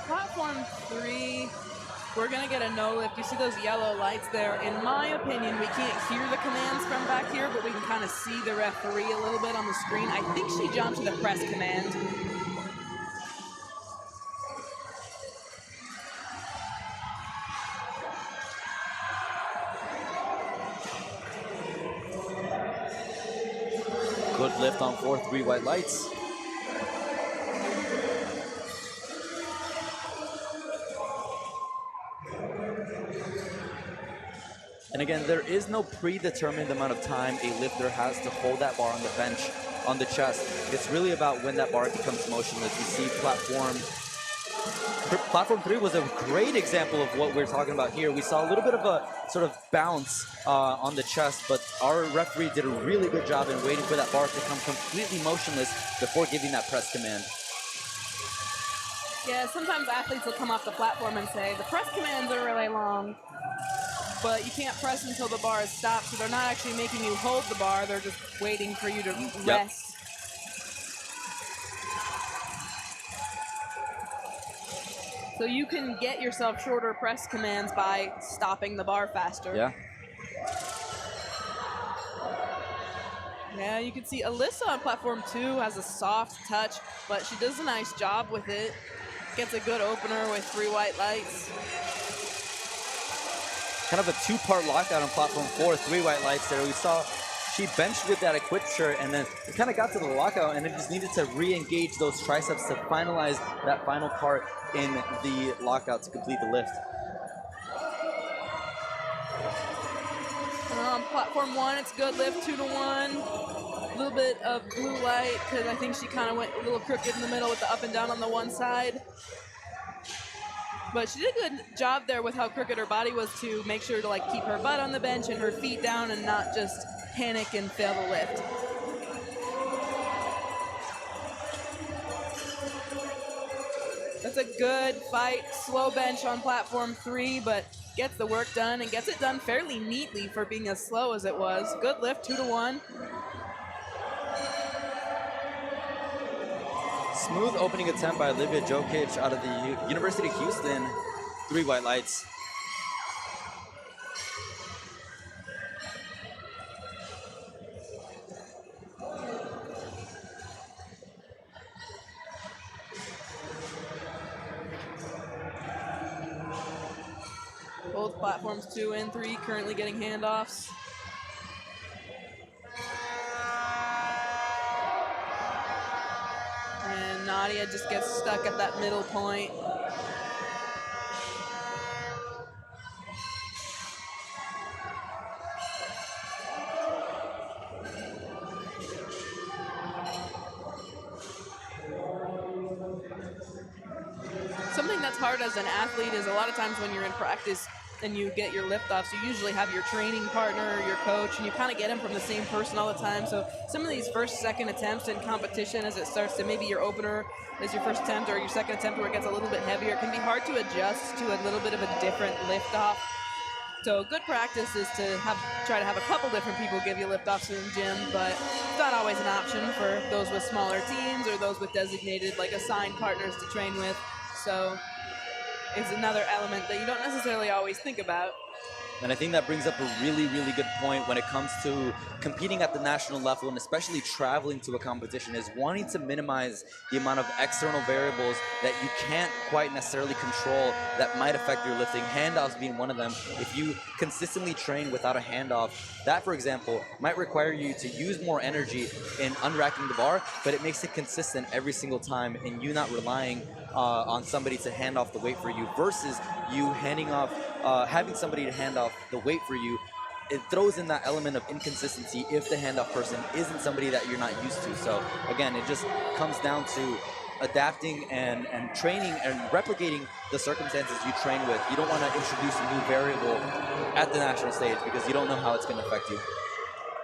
Platform 3, we're going to get a no lift. You see those yellow lights there. In my opinion, we can't hear the commands from back here. here, but we can kind of see the referee a little bit on the screen. I think she jumped to the press command. Good lift on 4, 3 white lights. And again, there is no predetermined amount of time a lifter has to hold that bar on the bench, on the chest. It's really about when that bar becomes motionless. You see Platform 3 was a great example of what we're talking about here. We saw a little bit of a sort of bounce on the chest, but our referee did a really good job in waiting for that bar to become completely motionless before giving that press command. Yeah, sometimes athletes will come off the platform and say, the press commands are really long, but you can't press until the bar is stopped, so they're not actually making you hold the bar, they're just waiting for you to rest. So you can get yourself shorter press commands by stopping the bar faster. Yeah. Yeah, you can see Alyssa on platform 2 has a soft touch, but she does a nice job with it. Gets a good opener with 3 white lights. Kind of a 2-part lockout on platform 4, 3 white lights there. We saw she benched with that equipped shirt, and then it kind of got to the lockout, and it just needed to re-engage those triceps to finalize that final part in the lockout to complete the lift. On platform 1, it's good lift, 2 to 1. A little bit of blue light, because I think she kind of went a little crooked in the middle with the up and down on the one side. But she did a good job there with how crooked her body was to make sure to like keep her butt on the bench and her feet down and not just panic and fail the lift. That's a good fight, slow bench on platform 3, but gets the work done and gets it done fairly neatly for being as slow as it was. Good lift, 2 to 1. Smooth opening attempt by Olivia Jokic out of the University of Houston. 3 white lights. Both platforms 2 and 3 currently getting handoffs. And Nadia just gets stuck at that middle point. Something that's hard as an athlete is a lot of times when you're in practice and you get your lift-offs, you usually have your training partner or your coach, and you kind of get them from the same person all the time. So some of these first, second attempts in competition as it starts to maybe your opener is your first attempt or your second attempt where it gets a little bit heavier, it can be hard to adjust to a little bit of a different lift-off. So good practice is to try to have a couple different people give you lift-offs in the gym, but it's not always an option for those with smaller teams or those with designated, like assigned partners to train with. So it's another element that you don't necessarily always think about. And I think that brings up a really, really good point when it comes to competing at the national level, and especially traveling to a competition, is wanting to minimize the amount of external variables that you can't quite necessarily control that might affect your lifting, handoffs being one of them. If you consistently train without a handoff, that, for example, might require you to use more energy in unracking the bar, but it makes it consistent every single time, and you not relying on somebody to hand off the weight for you versus you handing off, having somebody to hand off the weight for you. It throws in that element of inconsistency if the handoff person isn't somebody that you're not used to. So again, it just comes down to adapting and training and replicating the circumstances you train with. You don't want to introduce a new variable at the national stage because you don't know how it's going to affect you.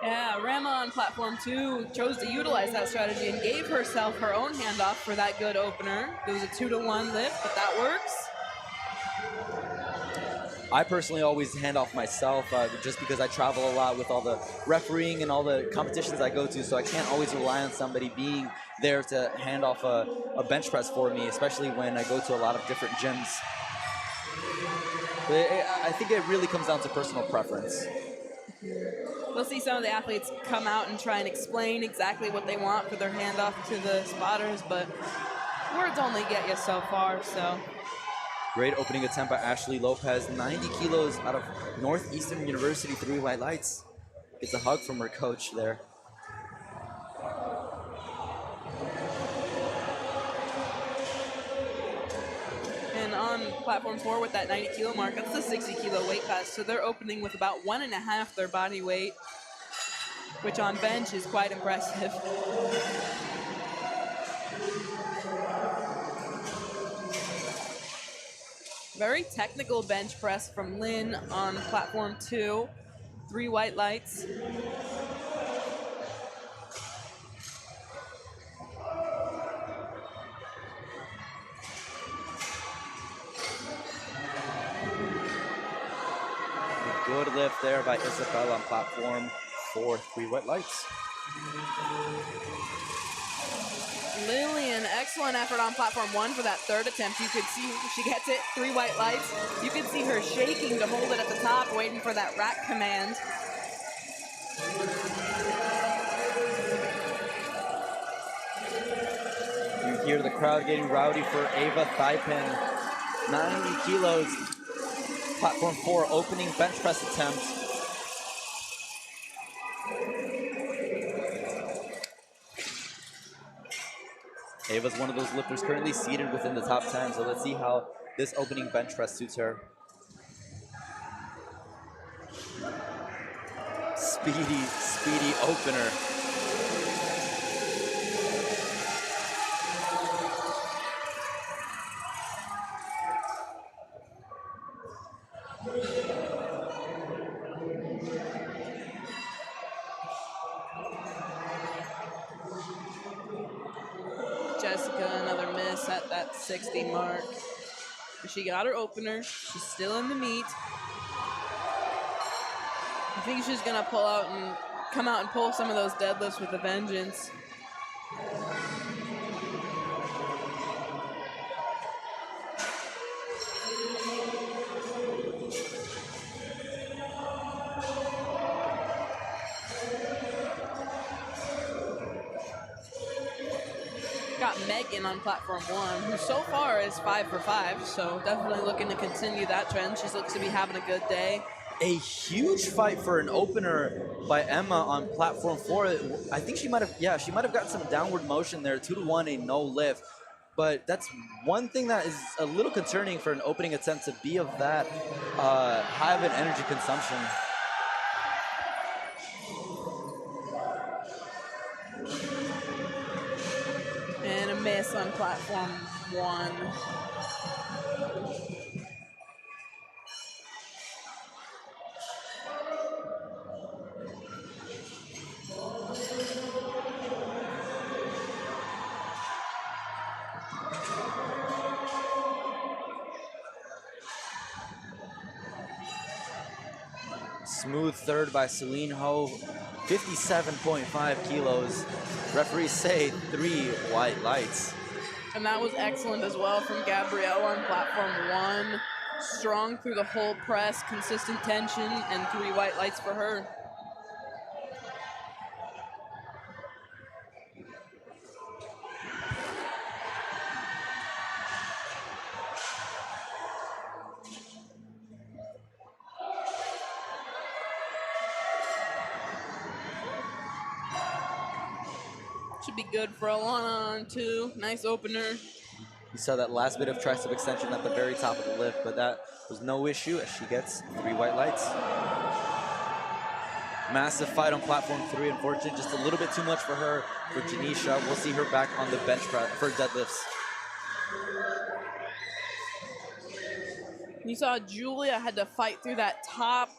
Yeah, Rama on platform 2 chose to utilize that strategy and gave herself her own handoff for that good opener. It was a 2 to 1 lift, but that works. I personally always hand off myself just because I travel a lot with all the refereeing and all the competitions I go to, so I can't always rely on somebody being there to hand off a bench press for me, especially when I go to a lot of different gyms. I think it really comes down to personal preference. We'll see some of the athletes come out and try and explain exactly what they want for their handoff to the spotters, but words only get you so far, so. Great opening attempt by Ashley Lopez, 90 kilos out of Northeastern University, 3 white lights. Gets a hug from her coach there. And on platform 4 with that 90 kilo mark, that's the 60 kilo weight class, so they're opening with about 1.5 their body weight, which on bench is quite impressive. Very technical bench press from Lynn on platform 2. 3 white lights. Good lift there by Isabel on platform 4, 3 white lights. Lillian, excellent effort on platform 1 for that 3rd attempt. You could see she gets it, 3 white lights. You could see her shaking to hold it at the top, waiting for that rack command. You hear the crowd getting rowdy for Ava Thigpen. 90 kilos, platform 4, opening bench press attempt. Ava's one of those lifters currently seated within the top 10, so let's see how this opening bench press suits her. Speedy opener. Jessica, another miss at that 60 mark. She got her opener. She's still in the meet. I think she's gonna pull out and come out and pull some of those deadlifts with a vengeance. Got Megan on platform 1, who so far is 5 for 5, so definitely looking to continue that trend. She looks to be having a good day. A huge fight for an opener by Emma on platform 4. I think she might have gotten some downward motion there, 2-to-1, a no lift. But that's one thing that is a little concerning for an opening attempt, to be of that high of an energy consumption. And a miss on platform 1. Smooth third by Celine Ho, 57.5 kilos. Referees say 3 white lights. And that was excellent as well from Gabrielle on platform 1. Strong through the whole press, consistent tension, and 3 white lights for her. Should be good for Alana on 2. Nice opener. You saw that last bit of tricep extension at the very top of the lift, but that was no issue as she gets 3 white lights. Massive fight on platform 3. Unfortunately, just a little bit too much for her, for Janisha. We'll see her back on the bench press for deadlifts. You saw Julia had to fight through that top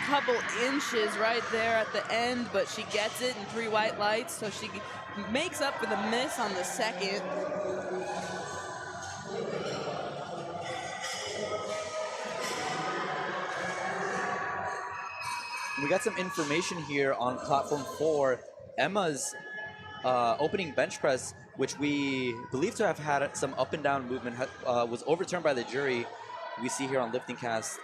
couple inches right there at the end, but she gets it in 3 white lights, so she makes up for the miss on the second. We got some information here on platform 4. Emma's opening bench press, which we believe to have had some up and down movement, was overturned by the jury. We see here on LiftingCast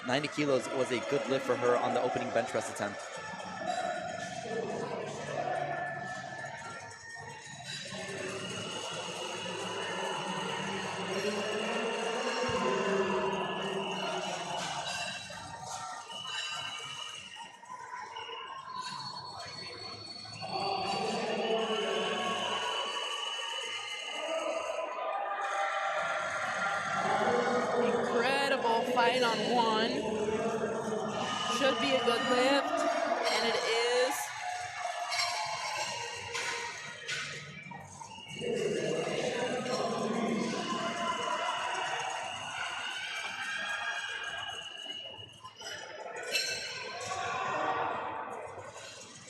90 kilos was a good lift for her on the opening bench press attempt. Incredible fight on one. Should be a good lift, and it is.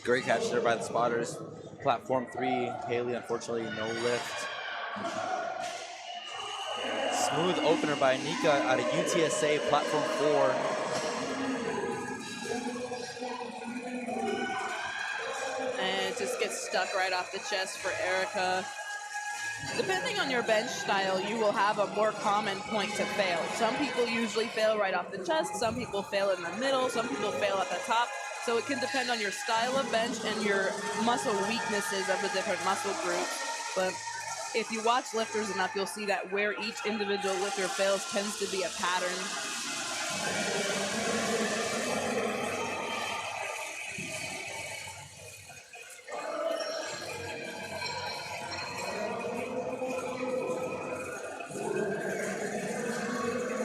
Great catch there by the spotters. Platform 3, Haley, unfortunately, no lift. Smooth opener by Nika out of UTSA, platform 4. And it just gets stuck right off the chest for Erica. Depending on your bench style, you will have a more common point to fail. Some people usually fail right off the chest, some people fail in the middle, some people fail at the top. So it can depend on your style of bench and your muscle weaknesses of the different muscle groups. But if you watch lifters enough, you'll see that where each individual lifter fails tends to be a pattern.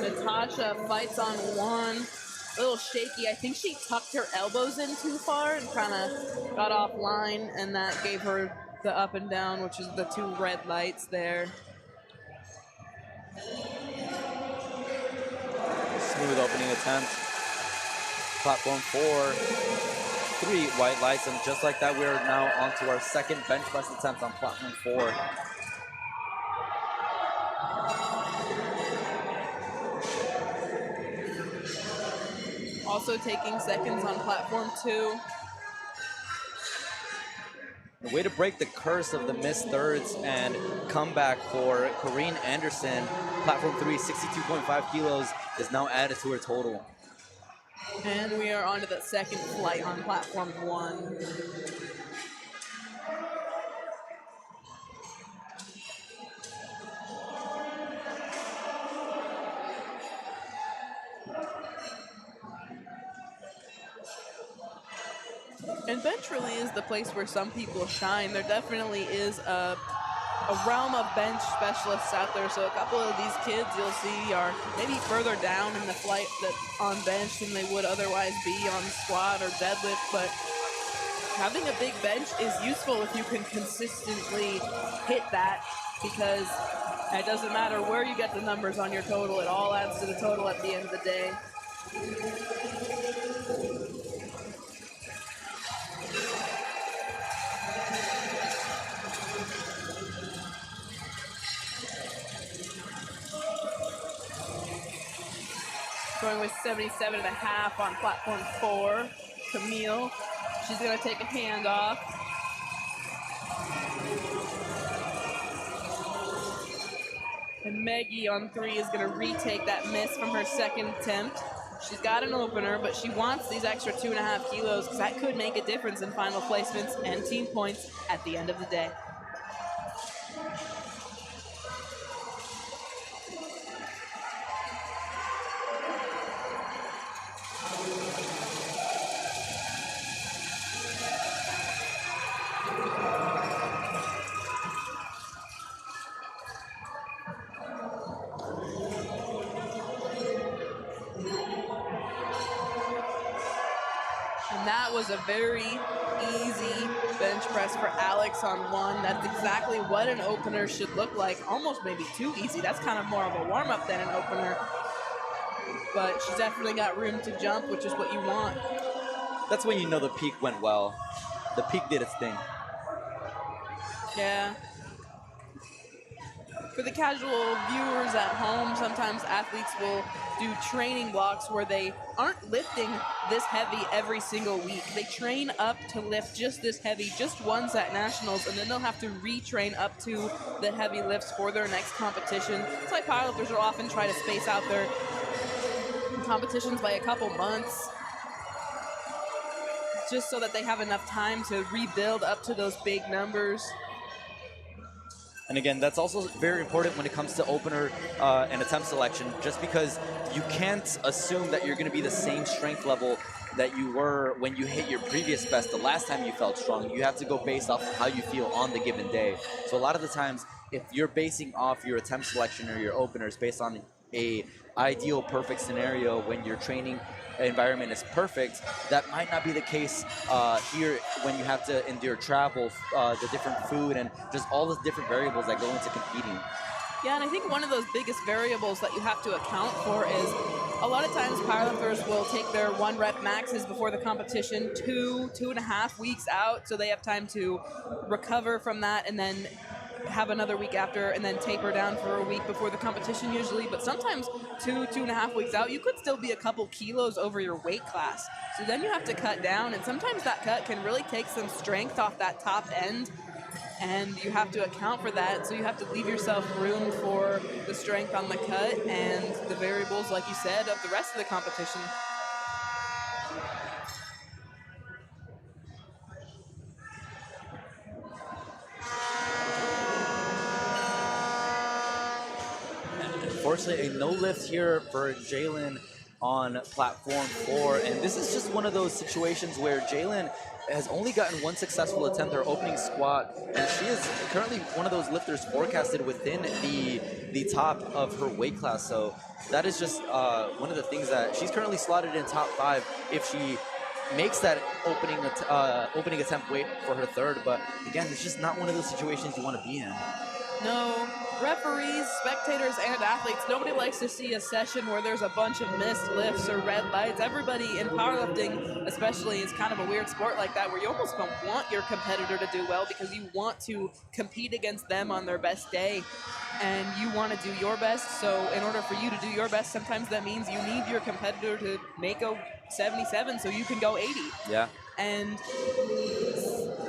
Natasha fights on one. A little shaky. I think she tucked her elbows in too far and kind of got offline, and that gave her the up and down, which is the 2 red lights there. Smooth opening attempt. Platform 4, 3 white lights, and just like that, we're now on to our second bench press attempt on platform 4. Also taking seconds on platform 2. A way to break the curse of the missed thirds and comeback for Corrine Anderson. Platform 3, 62.5 kilos, is now added to her total. And we are on to the second flight on platform 1. And bench really is the place where some people shine. There definitely is a realm of bench specialists out there. So a couple of these kids you'll see are maybe further down in the flight on bench than they would otherwise be on squat or deadlift. But having a big bench is useful if you can consistently hit that, because it doesn't matter where you get the numbers on your total. It all adds to the total at the end of the day. Going with 77.5 on platform 4. Camille, she's gonna take a hand off. And Maggie on 3 is gonna retake that miss from her second attempt. She's got an opener, but she wants these extra 2.5 kilos because that could make a difference in final placements and team points at the end of the day. And that was a very easy bench press for Alex on 1. That's exactly what an opener should look like. Almost maybe too easy. That's kind of more of a warm-up than an opener. But she's definitely got room to jump, which is what you want. That's when you know the peak went well. The peak did its thing. Yeah. For the casual viewers at home, sometimes athletes will do training blocks where they aren't lifting this heavy every single week. They train up to lift just this heavy just once at nationals, and then they'll have to retrain up to the heavy lifts for their next competition. It's like powerlifters will often try to space out their competitions by a couple months, just so that they have enough time to rebuild up to those big numbers. And again, that's also very important when it comes to opener and attempt selection, just because you can't assume that you're going to be the same strength level that you were when you hit your previous best the last time you felt strong. You have to go based off of how you feel on the given day. So a lot of the times, if you're basing off your attempt selection or your openers based on a ideal perfect scenario when your training environment is perfect, that might not be the case here when you have to endure travel, the different food, and just all the different variables that go into competing. Yeah, and I think one of those biggest variables that you have to account for is a lot of times powerlifters will take their 1 rep maxes before the competition 2.5 weeks out, so they have time to recover from that and then have another week after and then taper down for a week before the competition usually. But sometimes 2.5 weeks out, you could still be a couple kilos over your weight class. So then you have to cut down, and sometimes that cut can really take some strength off that top end, and you have to account for that. So you have to leave yourself room for the strength on the cut and the variables, like you said, of the rest of the competition. Unfortunately, a no lift here for Jalen on platform 4, and this is just one of those situations where Jalen has only gotten one successful attempt, her opening squat, and she is currently one of those lifters forecasted within the top of her weight class. So that is just one of the things that she's currently slotted in top 5 if she makes that opening attempt weight for her third. But again, it's just not one of those situations you want to be in. No, referees, spectators, and athletes, nobody likes to see a session where there's a bunch of missed lifts or red lights. Everybody in powerlifting especially is kind of a weird sport like that where you almost don't want your competitor to do well because you want to compete against them on their best day and you want to do your best. So in order for you to do your best, sometimes that means you need your competitor to make a 77 so you can go 80. Yeah.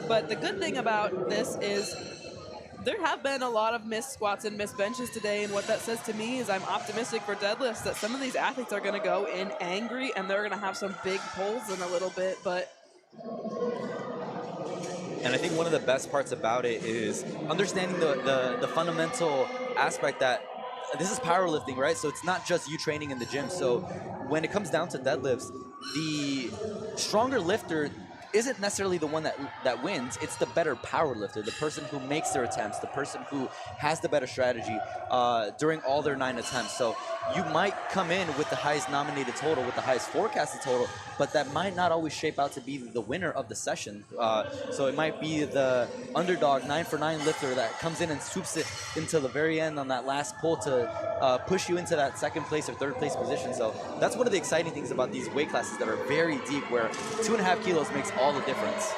But the good thing about this is there have been a lot of missed squats and missed benches today, and what that says to me is I'm optimistic for deadlifts that some of these athletes are going to go in angry and they're going to have some big pulls in a little bit. And I think one of the best parts about it is understanding the fundamental aspect that this is powerlifting, right? So it's not just you training in the gym. So when it comes down to deadlifts, the stronger lifter isn't necessarily the one that wins. It's the better power lifter, the person who makes their attempts, the person who has the better strategy during all their 9 attempts. So you might come in with the highest nominated total, with the highest forecasted total, but that might not always shape out to be the winner of the session. So it might be the underdog 9 for 9 lifter that comes in and swoops it into the very end on that last pull to push you into that second place or third place position. So that's one of the exciting things about these weight classes that are very deep, where 2.5 kilos makes all the difference.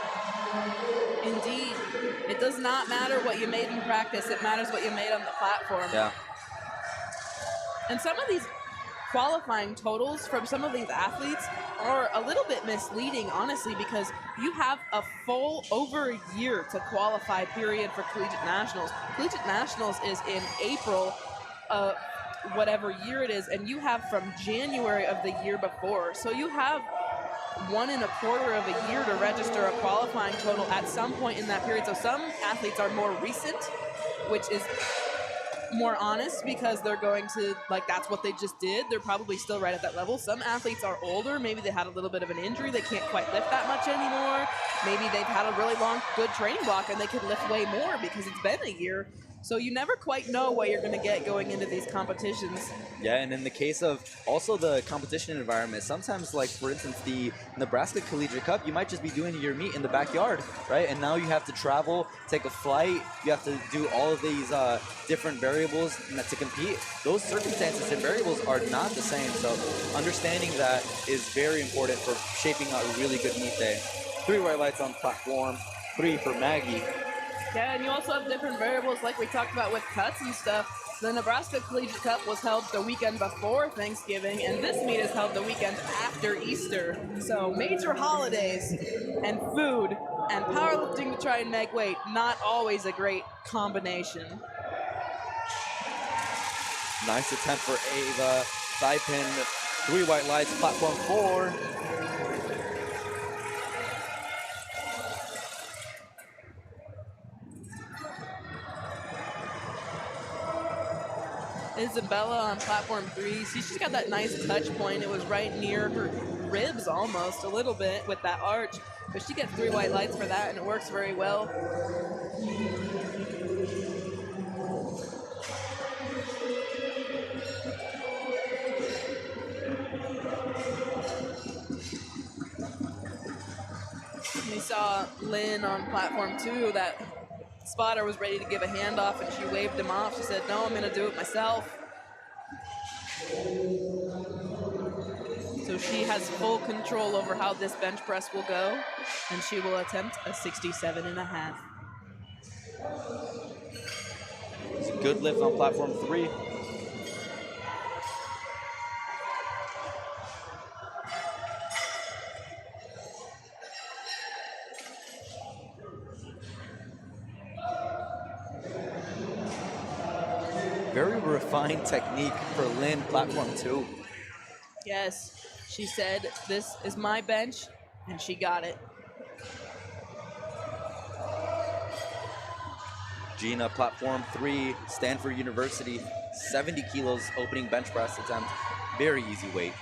Indeed. It does not matter what you made in practice. It matters what you made on the platform. Yeah. And some of these qualifying totals from some of these athletes are a little bit misleading, honestly, because you have a full over a year to qualify period for Collegiate Nationals. Collegiate Nationals is in April, whatever year it is, and you have from January of the year before. So you have 1.25 of a year to register a qualifying total at some point in that period. So some athletes are more recent, which is more honest because they're going to, like, that's what they just did. They're probably still right at that level. Some athletes are older. Maybe they had a little bit of an injury. They can't quite lift that much anymore. Maybe they've had a really long, good training block and they could lift way more because it's been a year. So you never quite know what you're going to get going into these competitions. Yeah, and in the case of also the competition environment, sometimes, like, for instance, the Nebraska Collegiate Cup, you might just be doing your meet in the backyard, right? And now you have to travel, take a flight, you have to do all of these different variables to compete. Those circumstances and variables are not the same, so understanding that is very important for shaping out a really good meet day. 3 white lights on platform, 3 for Maggie. Yeah, and you also have different variables like we talked about with cuts and stuff. The Nebraska Collegiate Cup was held the weekend before Thanksgiving, and this meet is held the weekend after Easter. So major holidays and food and powerlifting to try and make weight, not always a great combination. Nice attempt for Ava. Thigh pin 3 white lights, platform 4. Isabella on platform 3. See, she's got that nice touch point. It was right near her ribs almost a little bit with that arch. But she gets 3 white lights for that, and it works very well. We saw Lynn on platform 2. That spotter was ready to give a handoff, and she waved him off. She said, no, I'm going to do it myself. So she has full control over how this bench press will go, and she will attempt a 67.5. It's a good lift on platform 3. Very refined technique for Lynn, platform 2. Yes, she said, this is my bench, and she got it. Gina, platform 3, Stanford University, 70 kilos opening bench press attempt. Very easy weight.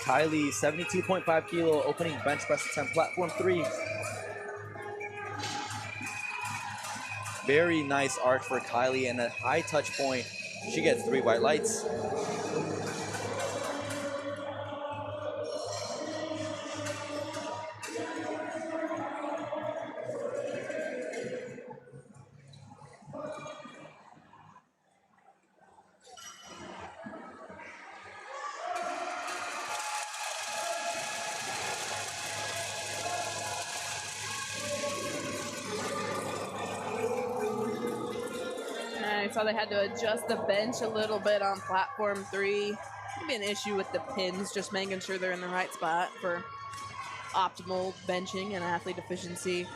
Kylie, 72.5 kilo opening bench press attempt, platform 3. Very nice arch for Kylie and a high touch point. She gets 3 white lights. I saw they had to adjust the bench a little bit on platform 3. Could be an issue with the pins, just making sure they're in the right spot for optimal benching and athlete efficiency.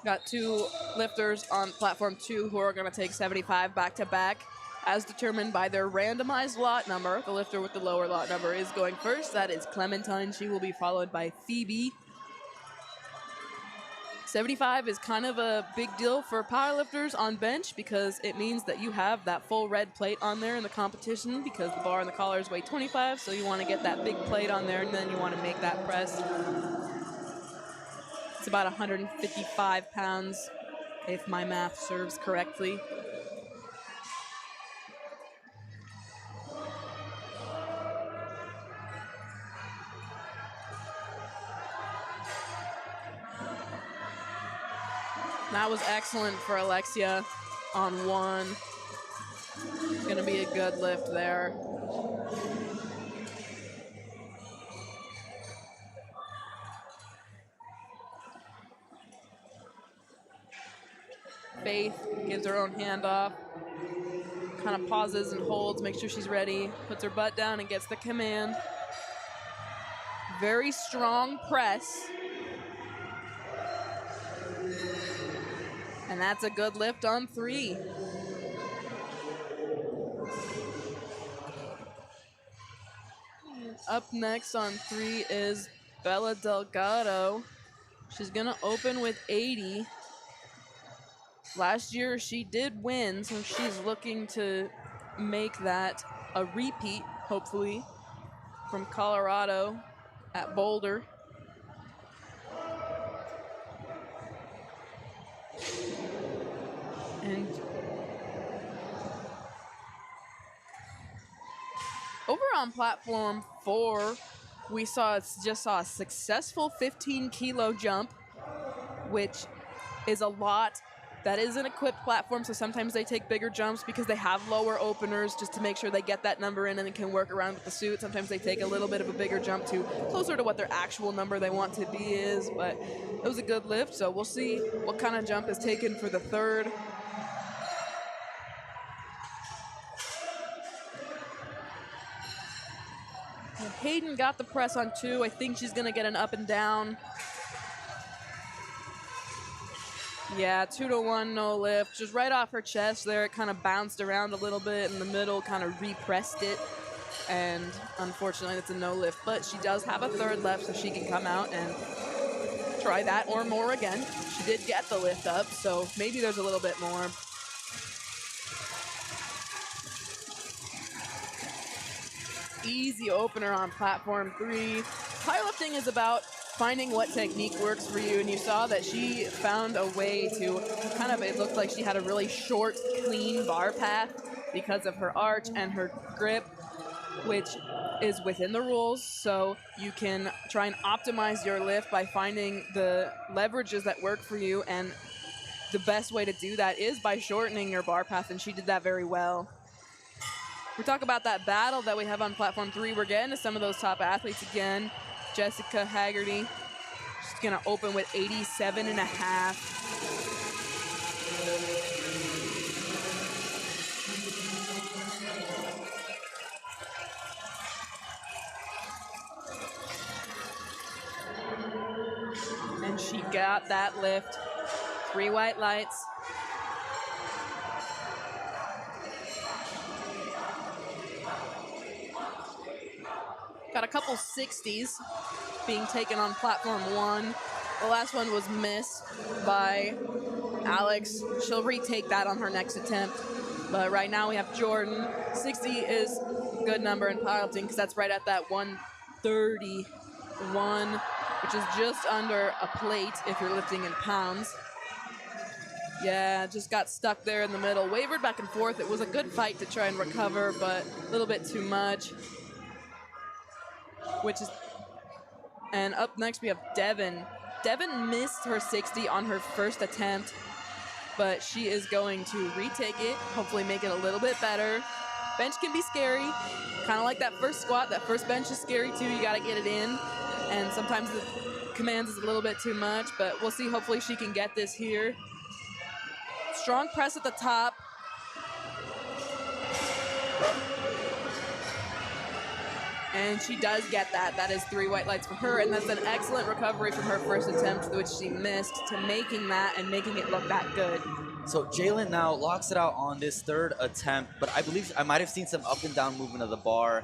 Got 2 lifters on platform 2 who are going to take 75 back-to-back, as determined by their randomized lot number. The lifter with the lower lot number is going first. That is Clementine. She will be followed by Phoebe. 75 is kind of a big deal for powerlifters on bench because it means that you have that full red plate on there in the competition, because the bar and the collars weigh 25, so you want to get that big plate on there, and then you want to make that press. It's about 155 pounds, if my math serves correctly. That was excellent for Alexia on 1. It's going to be a good lift there. Faith gives her own hand off, kind of pauses and holds, makes sure she's ready, puts her butt down and gets the command. Very strong press. And that's a good lift on 3. Up next on 3 is Bella Delgado. She's gonna open with 80. Last year she did win, so she's looking to make that a repeat, hopefully, from Colorado at Boulder. And over on platform 4, we just saw a successful 15 kilo jump which is a lot. That is an equipped platform, so sometimes they take bigger jumps because they have lower openers just to make sure they get that number in and then can work around with the suit. Sometimes they take a little bit of a bigger jump to closer to what their actual number they want to be is, but it was a good lift, so we'll see what kind of jump is taken for the third. And Hayden got the press on 2. I think she's gonna get an up and down. Yeah, 2-to-1, no lift. Just right off her chest there. It kind of bounced around a little bit in the middle, kind of repressed it. And unfortunately, it's a no lift. But she does have a third left, so she can come out and try that or more again. She did get the lift up, so maybe there's a little bit more. Easy opener on platform 3. Powerlifting is about finding what technique works for you, and you saw that she found a way to kind of, it looked like she had a really short, clean bar path because of her arch and her grip, which is within the rules, so you can try and optimize your lift by finding the leverages that work for you, and the best way to do that is by shortening your bar path, and she did that very well. We talk about that battle that we have on platform 3. We're getting to some of those top athletes again. Jessica Haggerty, she's gonna open with 87.5. And she got that lift. 3 white lights. Got a couple 60s being taken on platform 1. The last one was missed by Alex. She'll retake that on her next attempt. But right now we have Jordan. 60 is a good number in powerlifting because that's right at that 131, which is just under a plate if you're lifting in pounds. Yeah, just got stuck there in the middle. Wavered back and forth. It was a good fight to try and recover, but a little bit too much. And up next we have Devin. Devin missed her 60 on her first attempt, but she is going to retake it, hopefully make it a little bit better. Bench can be scary, kind of like that first squat. That first bench is scary too. You got to get it in, and sometimes the commands is a little bit too much, but we'll see. Hopefully she can get this here. Strong press at the top. And she does get that. That is 3 white lights for her, and that's an excellent recovery from her first attempt, which she missed, to making that and making it look that good. So Jalen now locks it out on this third attempt, but I believe I might have seen some up and down movement of the bar,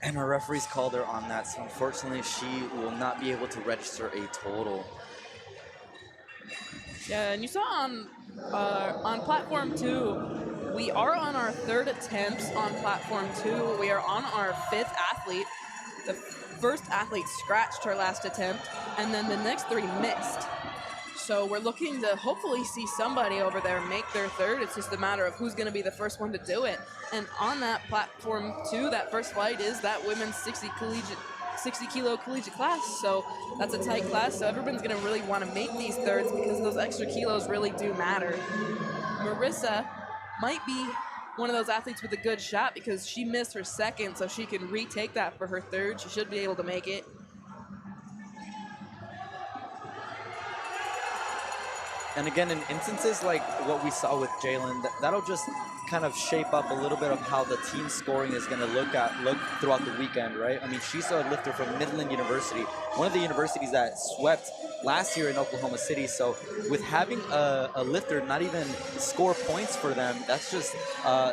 and her referees called her on that, so unfortunately she will not be able to register a total. Yeah, and you saw on platform 2, we are on our 3rd attempts on platform 2. We are on our 5th athlete. The first athlete scratched her last attempt, and then the next 3 missed. So we're looking to hopefully see somebody over there make their 3rd. It's just a matter of who's going to be the first one to do it. And on that platform 2, that first flight is that women's 60 kilo collegiate class. So that's a tight class. So everyone's going to really want to make these 3rds because those extra kilos really do matter. Marissa might be one of those athletes with a good shot because she missed her 2nd, so she can retake that for her 3rd. She should be able to make it. And again, in instances like what we saw with Jalen, that'll just kind of shape up a little bit of how the team scoring is going to look throughout the weekend, right? I mean, she's a lifter from Midland University, one of the universities that swept last year in Oklahoma City. So with having a lifter not even score points for them, that's just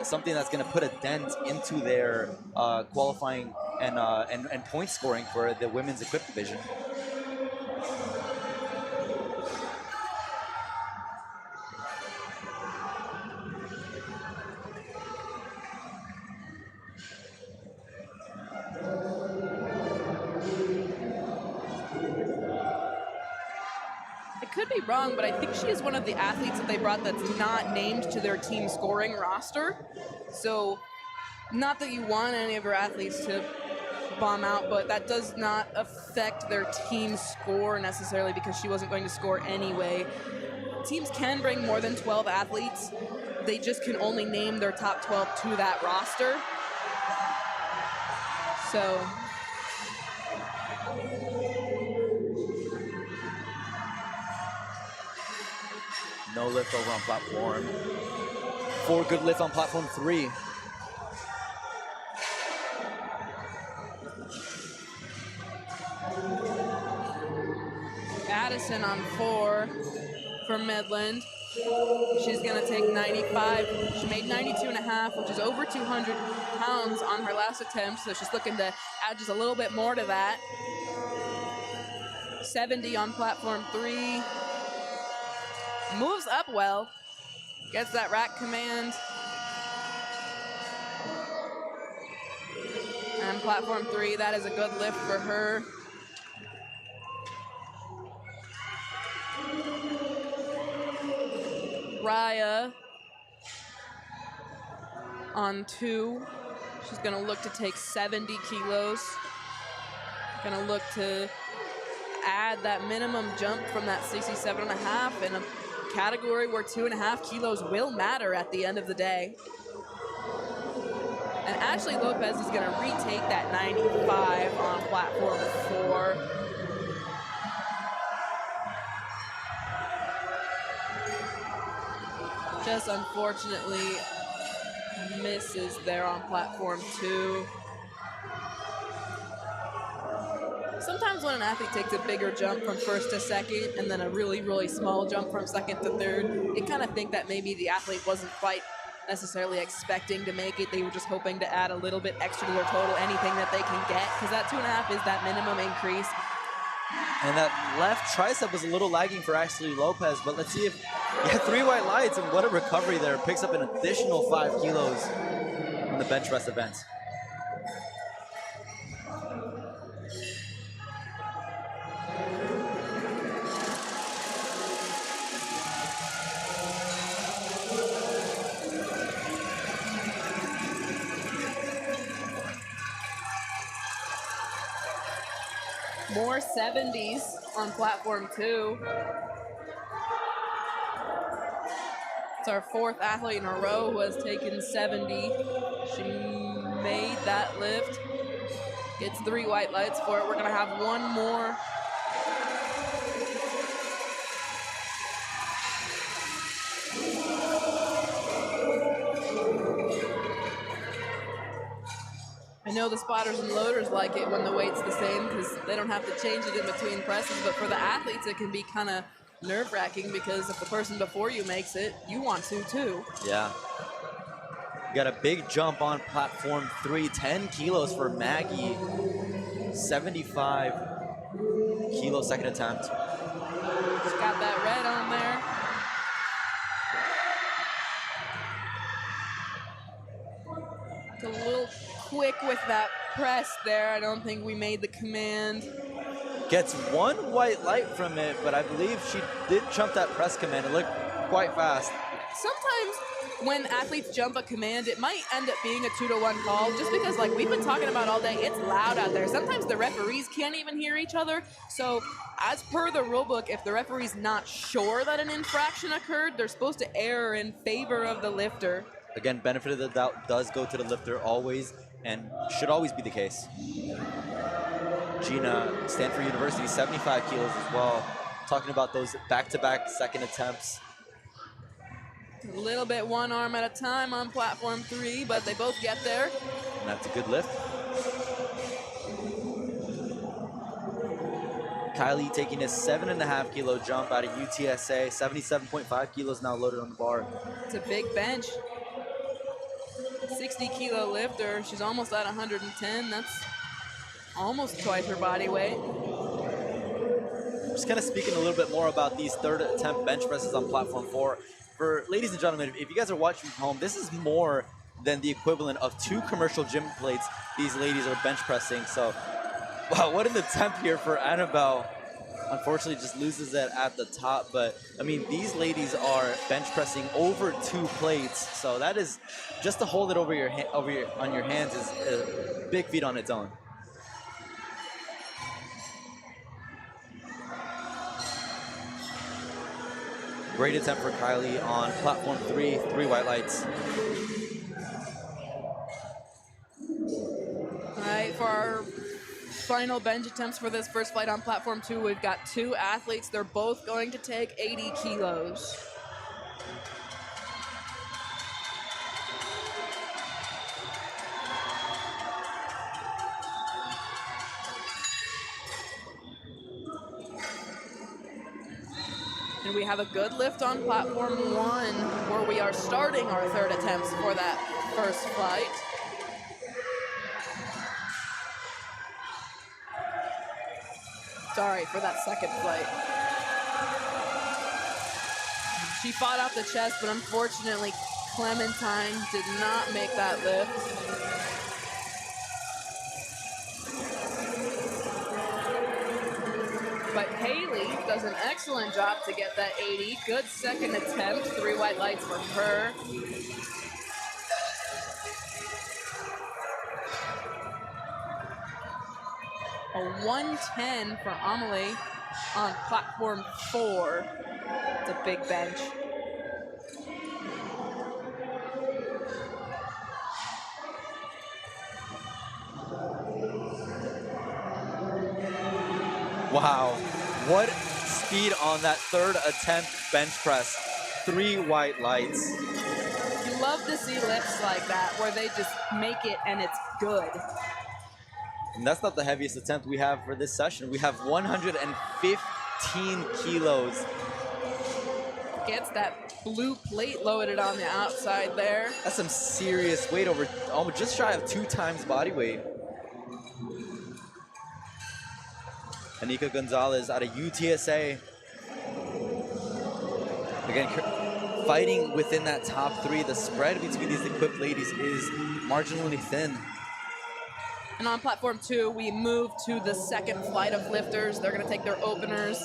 something that's going to put a dent into their qualifying and point scoring for the women's equipped division. Could be wrong, but I think she is one of the athletes that they brought that's not named to their team scoring roster. So not that you want any of her athletes to bomb out, but that does not affect their team score necessarily because she wasn't going to score anyway. Teams can bring more than 12 athletes. They just can only name their top 12 to that roster. So no lift over on platform 4, good lift on platform 3. Addison on 4 for Midland. She's gonna take 95. She made 92.5, which is over 200 pounds on her last attempt, so she's looking to add just a little bit more to that. 70 on platform 3. Moves up well. Gets that rack command. And platform 3, that is a good lift for her. Raya on 2. She's gonna look to take 70 kilos. Gonna look to add that minimum jump from that 67.5 in a category where 2.5 kilos will matter at the end of the day. And Ashley Lopez is gonna retake that 95 on platform 4. Just unfortunately misses there on platform 2. Sometimes when an athlete takes a bigger jump from first to second and then a really, really small jump from second to third, you kind of think that maybe the athlete wasn't quite necessarily expecting to make it. They were just hoping to add a little bit extra to their total, anything that they can get, because that 2.5 is that minimum increase. And that left tricep was a little lagging for Ashley Lopez, but let's see if, yeah, 3 white lights, and what a recovery there. Picks up an additional 5 kilos in the bench press event. More 70s on platform 2. It's our 4th athlete in a row who has taken 70. She made that lift. Gets 3 white lights for it. We're gonna have one more. I know the spotters and loaders like it when the weight's the same because they don't have to change it in between presses, but for the athletes it can be kind of nerve-wracking because if the person before you makes it, you want to too. Yeah. You got a big jump on platform 3, 10 kilos for Maggie. 75 kilo second attempt. She's got that red on there. It's a little quick with that press there. I don't think we made the command. Gets 1 white light from it, but I believe she did jump that press command. It looked quite fast. Sometimes when athletes jump a command, it might end up being a 2-to-1 call just because, like we've been talking about all day, it's loud out there. Sometimes the referees can't even hear each other. So as per the rule book, if the referee's not sure that an infraction occurred, they're supposed to err in favor of the lifter. Again, benefit of the doubt does go to the lifter always, and should always be the case. Gina, Stanford University, 75 kilos as well. Talking about those back-to-back second attempts. A little bit one arm at a time on platform 3, but they both get there. And that's a good lift. Kylie taking a 7.5 kilo jump out of UTSA. 77.5 kilos now loaded on the bar. It's a big bench. 60 kilo lifter. She's almost at 110. That's almost twice her body weight. Just kind of speaking a little bit more about these third attempt bench presses on platform 4. For ladies and gentlemen, if you guys are watching from home, this is more than the equivalent of 2 commercial gym plates these ladies are bench pressing. So, wow, what an attempt here for Annabelle. Unfortunately, just loses it at the top. But, I mean, these ladies are bench pressing over 2 plates. So that is, just to hold it over on your hands is a big feat on its own. Great attempt for Kylie on platform 3, 3 white lights. All right, for our final bench attempts for this first flight on platform 2, we've got 2 athletes. They're both going to take 80 kilos. And we have a good lift on platform 1, where we are starting our third attempts for that first flight. Sorry, for that second flight. She fought out the chest, but unfortunately, Clementine did not make that lift. But Haley does an excellent job to get that 80. Good second attempt, 3 white lights for her. A 110 for Amelie on platform 4. It's a big bench. Wow, what speed on that third attempt bench press. 3 white lights. You love to see lifts like that, where they just make it and it's good. And that's not the heaviest attempt we have for this session. We have 115 kilos. Gets that blue plate loaded on the outside there. That's some serious weight, over almost just shy of 2 times body weight. Anika Gonzalez out of UTSA. Again, fighting within that top 3. The spread between these equipped ladies is marginally thin. And on platform 2, we move to the second flight of lifters. They're going to take their openers.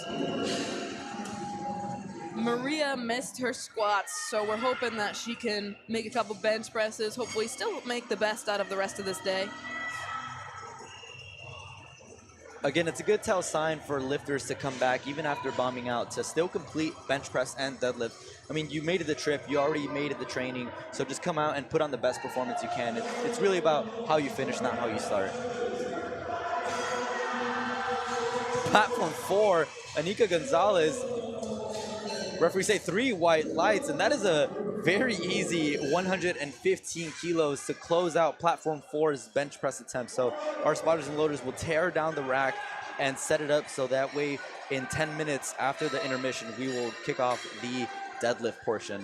Maria missed her squats, so we're hoping that she can make a couple bench presses, hopefully still make the best out of the rest of this day. Again, it's a good tell sign for lifters to come back, even after bombing out, to still complete bench press and deadlift. I mean, you made it the trip, you already made it the training, so just come out and put on the best performance you can. It's really about how you finish, not how you start. Platform 4, Anika Gonzalez. Referees say 3 white lights, and that is a very easy 115 kilos to close out platform 4's bench press attempt. So our spotters and loaders will tear down the rack and set it up so that way in 10 minutes after the intermission, we will kick off the deadlift portion.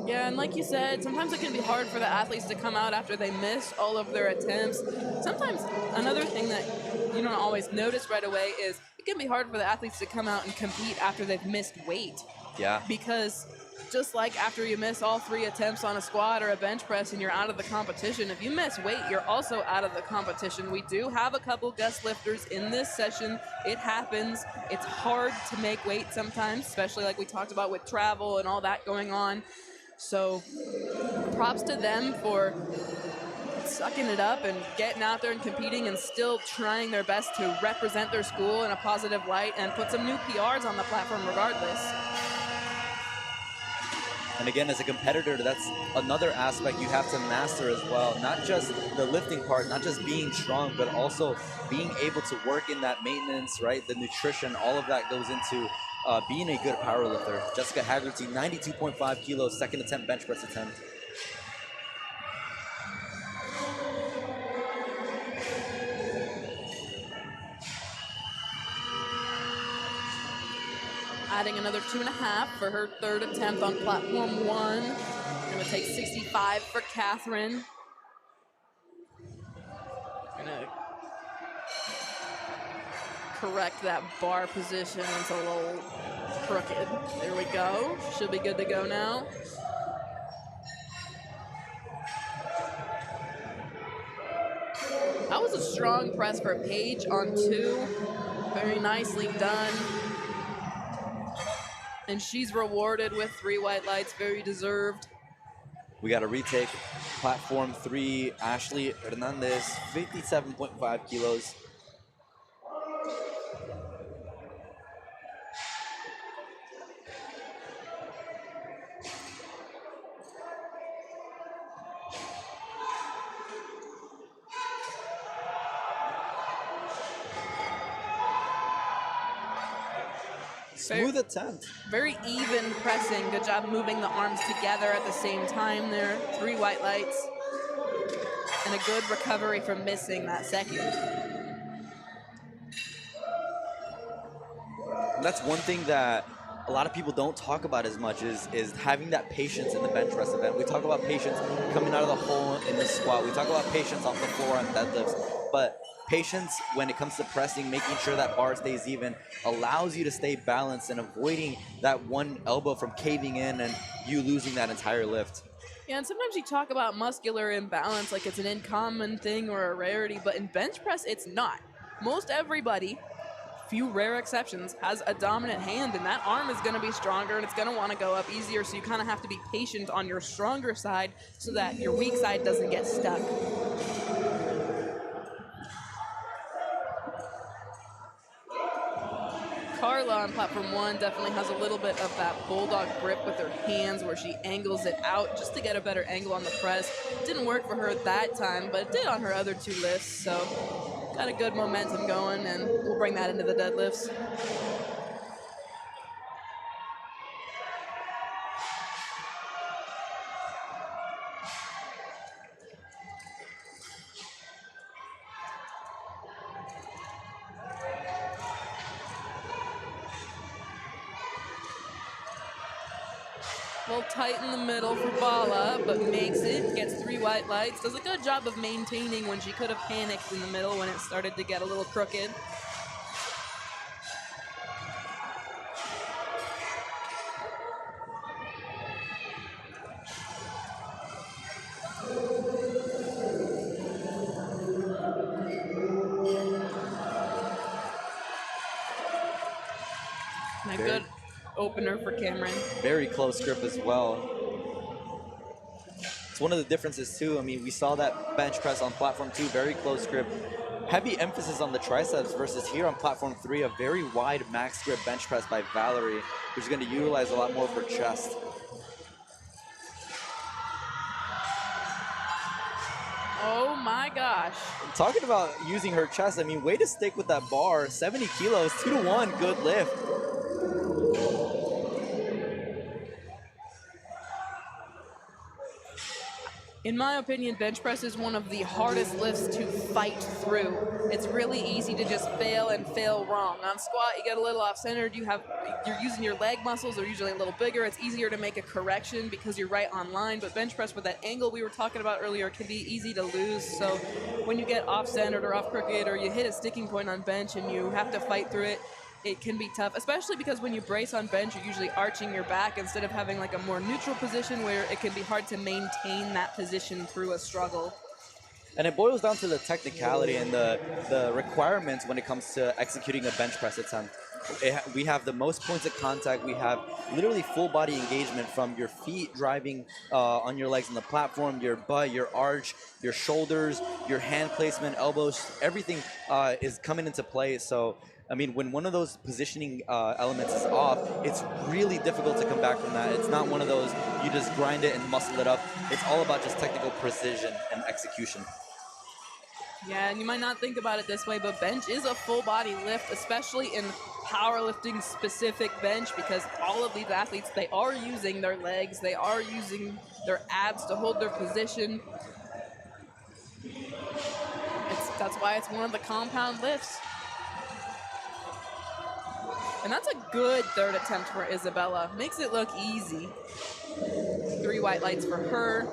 Yeah, and like you said, sometimes it can be hard for the athletes to come out after they miss all of their attempts. Sometimes another thing that you don't always notice right away is it can be hard for the athletes to come out and compete after they've missed weight. Yeah. Because just like after you miss all 3 attempts on a squat or a bench press and you're out of the competition, if you miss weight, you're also out of the competition. We do have a couple guest lifters in this session. It happens. It's hard to make weight sometimes, especially like we talked about with travel and all that going on. So props to them for sucking it up and getting out there and competing and still trying their best to represent their school in a positive light and put some new PRs on the platform regardless. And again, as a competitor, that's another aspect you have to master as well. Not just the lifting part, not just being strong, but also being able to work in that maintenance, right? The nutrition, all of that goes into being a good power lifter. Jessica Haggerty, 92.5 kilos, second attempt bench press attempt. Adding another 2.5 for her third attempt on platform 1. Gonna take 65 for Catherine. Gonna correct that bar position. It's a little crooked. There we go. She'll be good to go now. That was a strong press for Paige on 2. Very nicely done. And she's rewarded with 3 white lights, very deserved. We got a retake. Platform 3, Ashley Hernandez, 57.5 kilos. Smooth attempt. Very even pressing. Good job moving the arms together at the same time there. 3 white lights. And a good recovery from missing that second. And that's one thing that a lot of people don't talk about as much is having that patience in the bench press event. We talk about patience coming out of the hole in the squat. We talk about patience off the floor on deadlifts. But patience when it comes to pressing, making sure that bar stays even, allows you to stay balanced and avoiding that one elbow from caving in and you losing that entire lift. Yeah, and sometimes you talk about muscular imbalance like it's an uncommon thing or a rarity, but in bench press, it's not. Most everybody, few rare exceptions, has a dominant hand, and that arm is going to be stronger and it's going to want to go up easier, so you kind of have to be patient on your stronger side so that your weak side doesn't get stuck. Carla on platform 1 definitely has a little bit of that bulldog grip with her hands where she angles it out just to get a better angle on the press. Didn't work for her that time, but it did on her other 2 lifts, so got a good momentum going, and we'll bring that into the deadlifts. A little tight in the middle for Bala, but makes it, gets 3 white lights. Does a good job of maintaining when she could have panicked in the middle when it started to get a little crooked. And a good opener for Cameron. Very close grip as well. It's one of the differences too. I mean, we saw that bench press on platform 2, very close grip. Heavy emphasis on the triceps versus here on platform 3, a very wide max grip bench press by Valerie, who's going to utilize a lot more of her chest. Oh my gosh. Talking about using her chest, I mean, way to stick with that bar. 70 kilos, 2-to-1, good lift. In my opinion, bench press is one of the hardest lifts to fight through. It's really easy to just fail and fail wrong. On squat, you get a little off-centered. You're using your leg muscles, they're usually a little bigger. It's easier to make a correction because you're right on line. But bench press with that angle we were talking about earlier can be easy to lose. So when you get off-centered or off-crooked, or you hit a sticking point on bench and you have to fight through it, it can be tough, especially because when you brace on bench, you're usually arching your back instead of having like a more neutral position where it can be hard to maintain that position through a struggle. And it boils down to the technicality and the requirements when it comes to executing a bench press attempt. We have the most points of contact. We have literally full body engagement from your feet driving on your legs on the platform, your butt, your arch, your shoulders, your hand placement, elbows, everything is coming into play. So I mean, when one of those positioning elements is off, it's really difficult to come back from that. It's not one of those, you just grind it and muscle it up. It's all about just technical precision and execution. Yeah, and you might not think about it this way, but bench is a full body lift, especially in powerlifting specific bench, because all of these athletes, they are using their legs, they are using their abs to hold their position. That's why it's one of the compound lifts. And that's a good third attempt for Isabella. Makes it look easy. 3 white lights for her.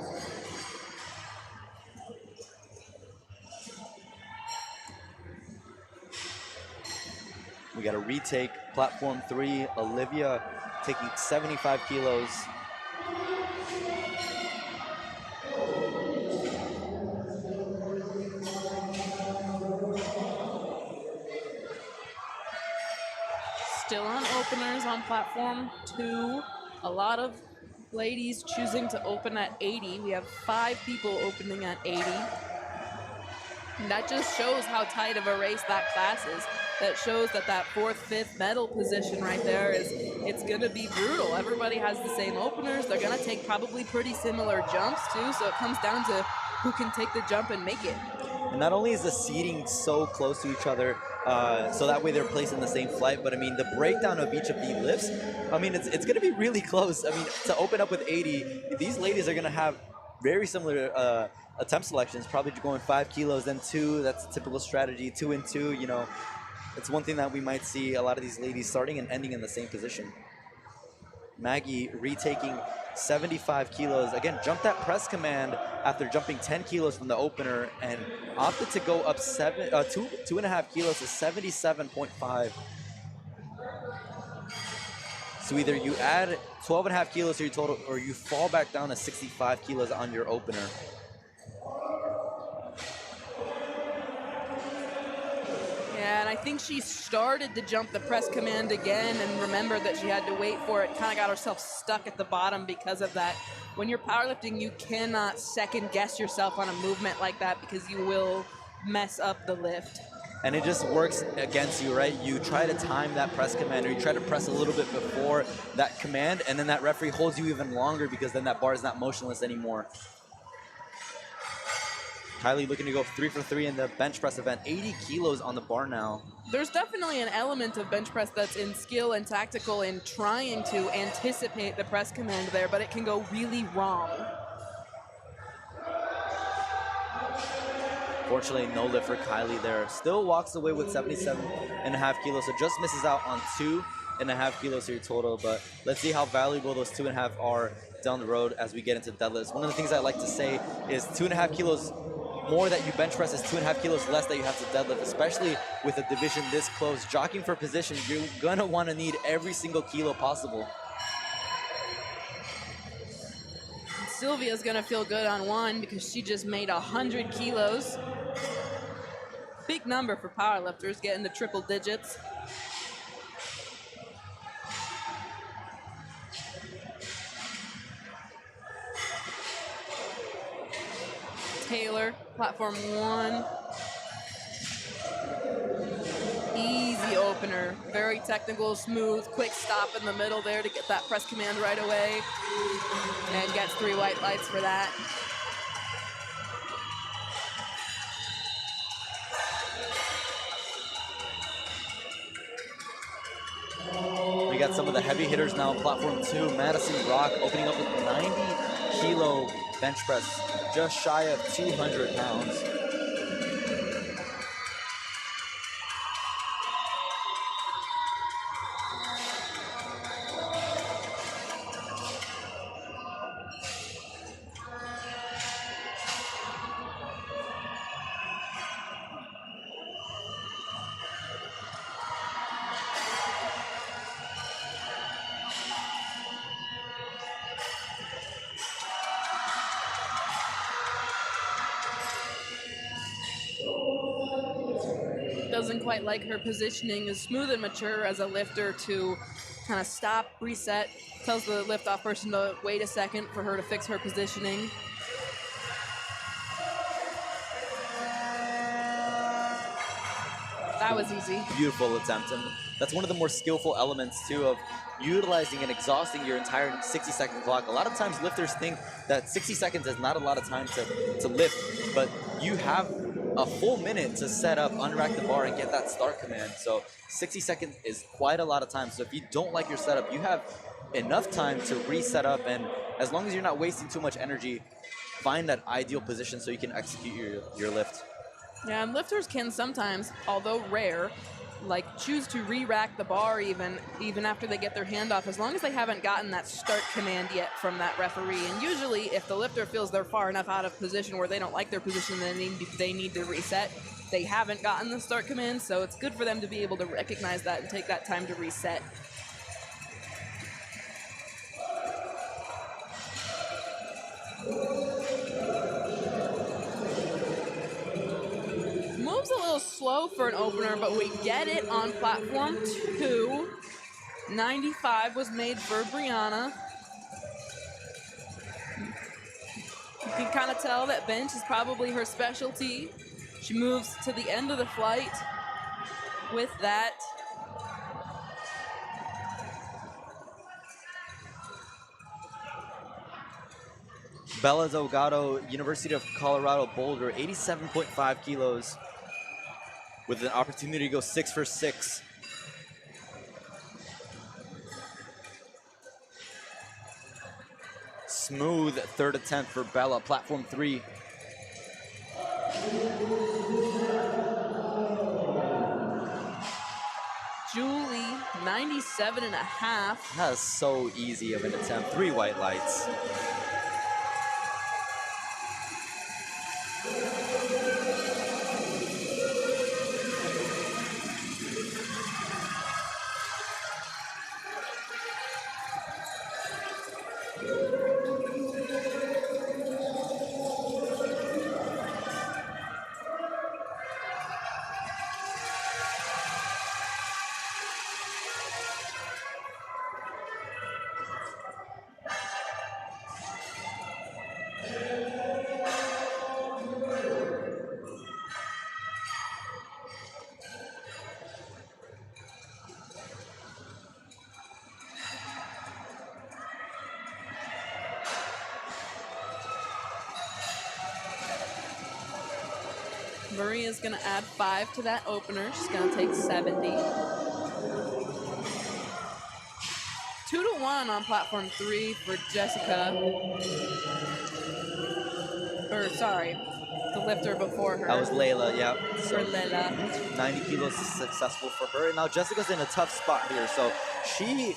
We got a retake, platform 3, Olivia taking 75 kilos. Still on openers on platform 2. A lot of ladies choosing to open at 80. We have 5 people opening at 80. And that just shows how tight of a race that class is. That shows that 4th, 5th medal position right there it's going to be brutal. Everybody has the same openers. They're going to take probably pretty similar jumps too, so it comes down to who can take the jump and make it. And not only is the seating so close to each other, so that way they're placed in the same flight, but I mean, the breakdown of each of the lifts, I mean, it's going to be really close. I mean, to open up with 80, these ladies are going to have very similar attempt selections, probably going 5 kilos, then 2. That's a typical strategy, 2 and 2, you know. It's one thing that we might see a lot of these ladies starting and ending in the same position. Maggie retaking 75 kilos. Again, jumped that press command after jumping 10 kilos from the opener and opted to go up 2.5 kilos to 77.5. So either you add 12.5 kilos to your total or you fall back down to 65 kilos on your opener. Yeah, and I think she started to jump the press command again and remembered that she had to wait for it. Kind of got herself stuck at the bottom because of that. When you're powerlifting, you cannot second guess yourself on a movement like that because you will mess up the lift. And it just works against you, right? You try to time that press command, or you try to press a little bit before that command, and then that referee holds you even longer because then that bar is not motionless anymore. Kylie looking to go 3 for 3 in the bench press event. 80 kilos on the bar now. There's definitely an element of bench press that's in skill and tactical in trying to anticipate the press command there, but it can go really wrong. Fortunately, no lift for Kylie there. Still walks away with 77.5 kilos, so just misses out on 2.5 kilos here total, but let's see how valuable those 2.5 are down the road as we get into deadlifts. One of the things I like to say is 2.5 kilos more that you bench press is 2.5 kilos less that you have to deadlift, especially with a division this close. Jockeying for position, you're gonna wanna need every single kilo possible. Sylvia's gonna feel good on one because she just made 100 kilos. Big number for powerlifters, getting to triple digits. Taylor, platform 1. Easy opener, very technical, smooth, quick stop in the middle there to get that press command right away. And gets 3 white lights for that. We got some of the heavy hitters now on platform 2. Madison Rock opening up with 90 kilo bench press, just shy of 200 pounds. Doesn't quite like her positioning, is smooth and mature as a lifter to kind of stop, reset, tells the lift-off person to wait a second for her to fix her positioning. That was easy. Beautiful attempt, and that's one of the more skillful elements too of utilizing and exhausting your entire 60-second clock. A lot of times lifters think that 60 seconds is not a lot of time to lift, but you have a full minute to set up, unrack the bar, and get that start command. So 60 seconds is quite a lot of time. So if you don't like your setup, you have enough time to reset up, and as long as you're not wasting too much energy, find that ideal position so you can execute your lift. Yeah, and lifters can sometimes, although rare, like choose to re-rack the bar even after they get their hand off, as long as they haven't gotten that start command yet from that referee. And usually if the lifter feels they're far enough out of position where they don't like their position, then they need to reset. They haven't gotten the start command, so it's good for them to be able to recognize that and take that time to reset. Moves a little slow for an opener, but we get it on platform 2. 95 was made for Brianna. You can kind of tell that bench is probably her specialty. She moves to the end of the flight with that. Bella Delgado, University of Colorado Boulder, 87.5 kilos with an opportunity to go 6 for 6. Smooth third attempt for Bella, platform 3. Julie, 97.5. That is so easy of an attempt. 3 white lights. Maria's going to add 5 to that opener. She's going to take 70. 2-1 on platform 3 for Jessica. Or, sorry, the lifter before her. That was Layla, yeah. For Layla. 90 kilos is successful for her. And now Jessica's in a tough spot here. So she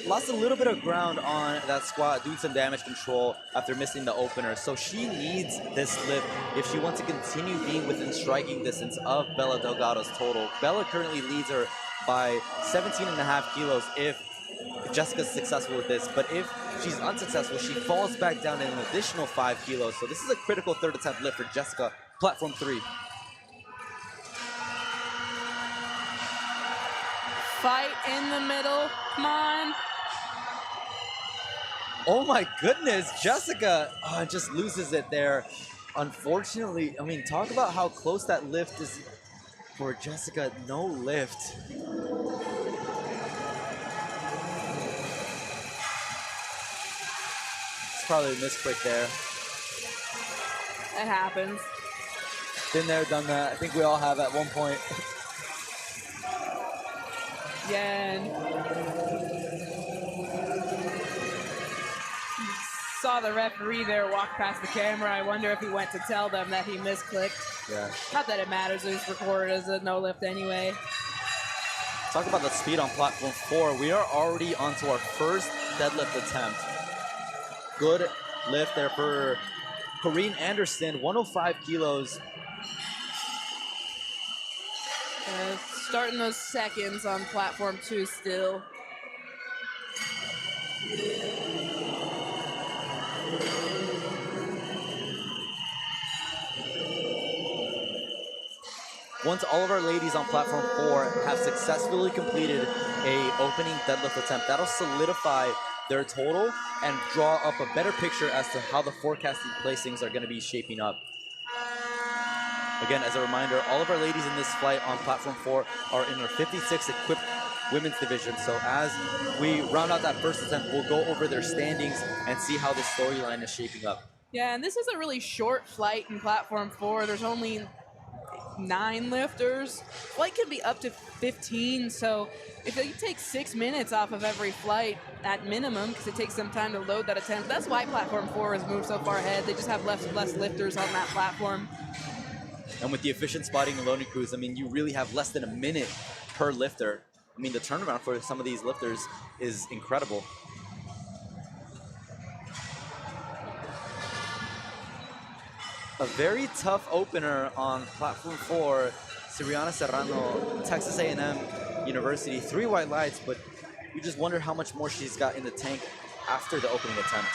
lost a little bit of ground on that squat, doing some damage control after missing the opener. So she needs this lift if she wants to continue being within striking distance of Bella Delgado's total. Bella currently leads her by 17.5 kilos if Jessica's successful with this. But if she's unsuccessful, she falls back down an additional 5 kilos. So this is a critical third attempt lift for Jessica, platform 3. Fight in the middle. Come on. Oh my goodness, Jessica just loses it there. Unfortunately, I mean, talk about how close that lift is for Jessica. No lift. It's probably a misclick there. It happens. Been there, done that. I think we all have at one point. Yeah, and saw the referee there walk past the camera. I wonder if he went to tell them that he misclicked. Yeah. Not that it matters, it was recorded as a no lift anyway. Talk about the speed on platform 4. We are already onto our first deadlift attempt. Good lift there for Corrine Anderson, 105 kilos. Starting those seconds on platform 2 still. Once all of our ladies on platform 4 have successfully completed a opening deadlift attempt, that'll solidify their total and draw up a better picture as to how the forecasted placings are going to be shaping up. Again, as a reminder, all of our ladies in this flight on platform 4 are in our 56 equipped women's division. So as we round out that first attempt, we'll go over their standings and see how the storyline is shaping up. Yeah, and this is a really short flight in platform 4. There's only 9 lifters. Flight can be up to 15, so if you take 6 minutes off of every flight at minimum, because it takes some time to load that attempt, that's why platform 4 has moved so far ahead. They just have less lifters on that platform. And with the efficient spotting and loading crews, I mean, you really have less than a minute per lifter. I mean, the turnaround for some of these lifters is incredible. A very tough opener on platform 4, Siriana Serrano, Texas A&M University. 3 white lights, but you just wonder how much more she's got in the tank after the opening attempt.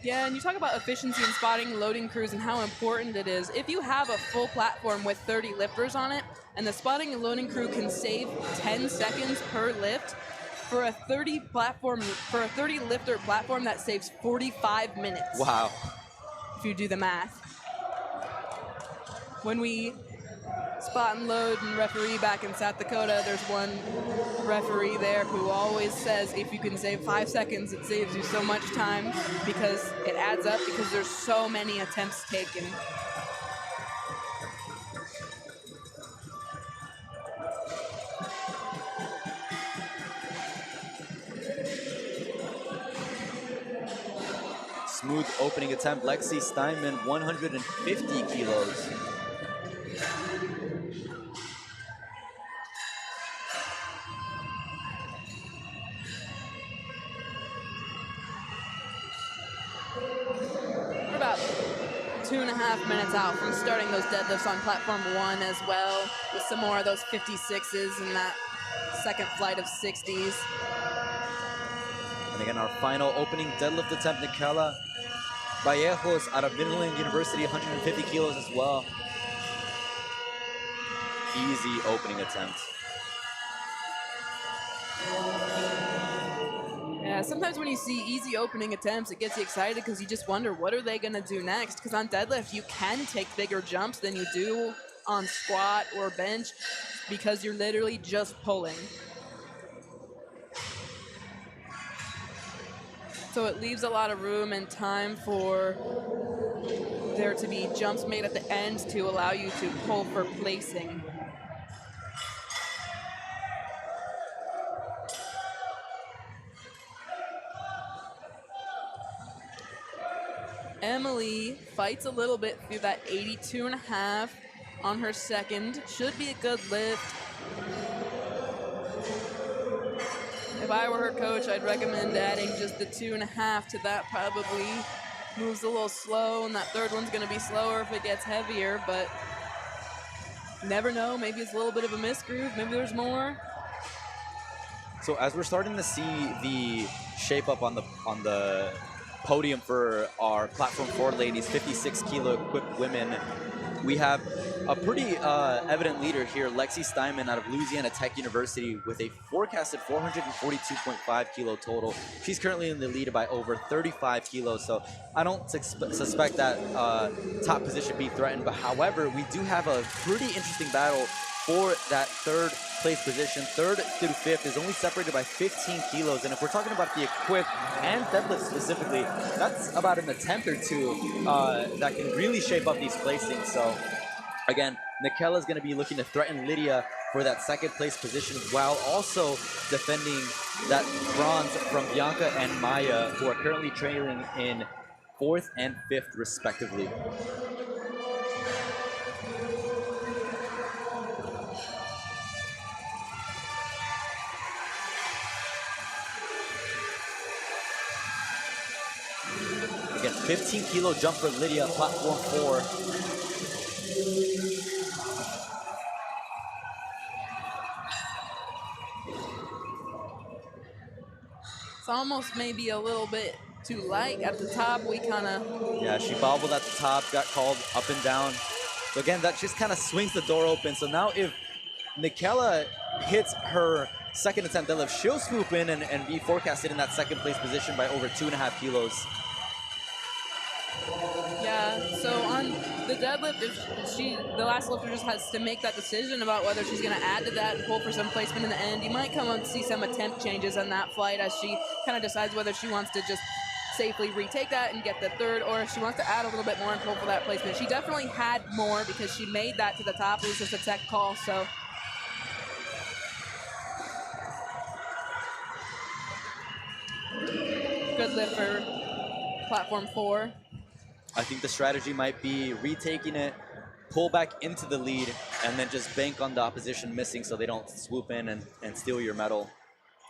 Yeah, and you talk about efficiency in spotting, loading crews, and how important it is. If you have a full platform with 30 lifters on it, and the spotting and loading crew can save 10 seconds per lift, for a 30 lifter platform, that saves 45 minutes. Wow. If you do the math. when we spot and load and referee back in South Dakota, there's one referee there who always says if you can save 5 seconds, it saves you so much time because it adds up because there's so many attempts taken. Smooth opening attempt. Lexi Steinman, 150 kilos. We're about 2.5 minutes out from starting those deadlifts on platform 1 as well, with some more of those 56s and that second flight of 60s. And again, our final opening deadlift attempt, Nicola Vallejos out of Midland University, 150 kilos as well. Easy opening attempt. Yeah, sometimes when you see easy opening attempts, it gets you excited because you just wonder, what are they going to do next? Because on deadlift, you can take bigger jumps than you do on squat or bench because you're literally just pulling. So it leaves a lot of room and time for there to be jumps made at the end to allow you to pull for placing. Emily fights a little bit through that 82.5 on her second. Should be a good lift. If I were her coach, I'd recommend adding just the 2.5 to that. Probably moves a little slow, and that third one's going to be slower if it gets heavier, but never know. Maybe it's a little bit of a misgroove. Maybe there's more. So as we're starting to see the shape up on the podium for our platform 4 ladies, 56 kilo equipped women, we have a pretty evident leader here, Lexi Steinman out of Louisiana Tech University with a forecasted 442.5 kilo total. She's currently in the lead by over 35 kilos, so I don't suspect that top position be threatened. But however, we do have a pretty interesting battle for that third place position. Third through fifth is only separated by 15 kilos. And if we're talking about the equipped and deadlift specifically, that's about an attempt or two that can really shape up these placings. So again, Nicola is going to be looking to threaten Lydia for that second place position while also defending that bronze from Bianca and Maya, who are currently trailing in 4th and 5th respectively. Again, 15 kilo jump for Lydia, platform 4. It's almost maybe a little bit too light at the top. We kind of... Yeah, she bobbled at the top, got called up and down. So again, that just kind of swings the door open. So now if Nicola hits her second attempt deadlift, she'll swoop in and be forecasted in that second place position by over 2.5 kilos. Yeah, so on the deadlift, if the last lifter just has to make that decision about whether she's going to add to that and pull for some placement in the end. You might come and see some attempt changes on that flight as she kind of decides whether she wants to just safely retake that and get the third, or if she wants to add a little bit more and pull for that placement. She definitely had more because she made that to the top. It was just a tech call, so... Good lift for platform 4. I think the strategy might be retaking it, pull back into the lead, and then just bank on the opposition missing so they don't swoop in and steal your medal.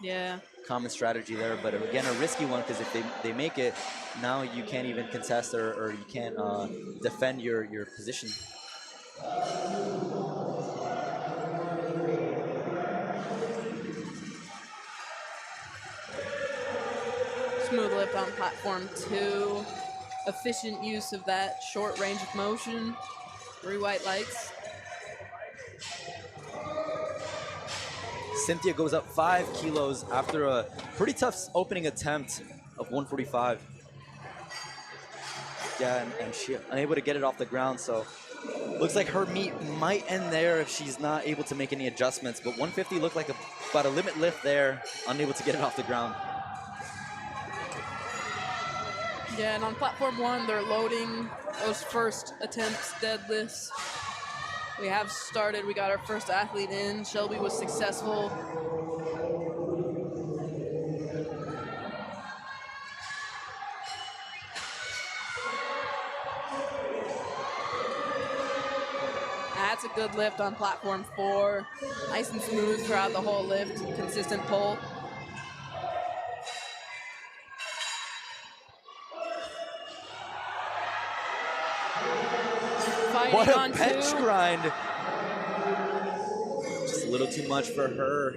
Yeah. Common strategy there, but again, a risky one because if they make it, now you can't even contest or you can't defend your position. Smooth lift on platform 2. Efficient use of that short range of motion. 3 white lights. Cynthia goes up 5 kilos after a pretty tough opening attempt of 145. Yeah, and she unable to get it off the ground, so Looks like her meet might end there if she's not able to make any adjustments, but 150 looked like about a limit lift there, unable to get it off the ground. Yeah, and on platform 1, they're loading those first attempts deadlifts. We have started. We got our first athlete in. Shelby was successful. That's a good lift on platform 4. Nice and smooth throughout the whole lift. Consistent pull. What a bench grind. Just a little too much for her.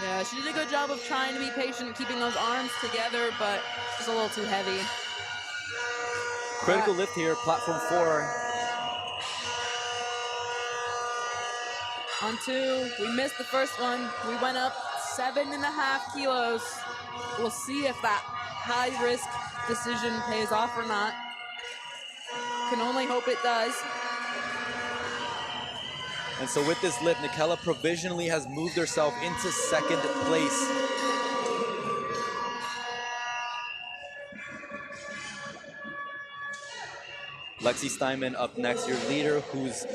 Yeah, she did a good job of trying to be patient, keeping those arms together, but just a little too heavy. Critical lift here, platform 4. On 2, we missed the first one. We went up 7.5 kilos. We'll see if that high-risk decision pays off or not. Can only hope it does. And so with this lift, Nikela provisionally has moved herself into second place. Lexi Steinman up next, your leader, whose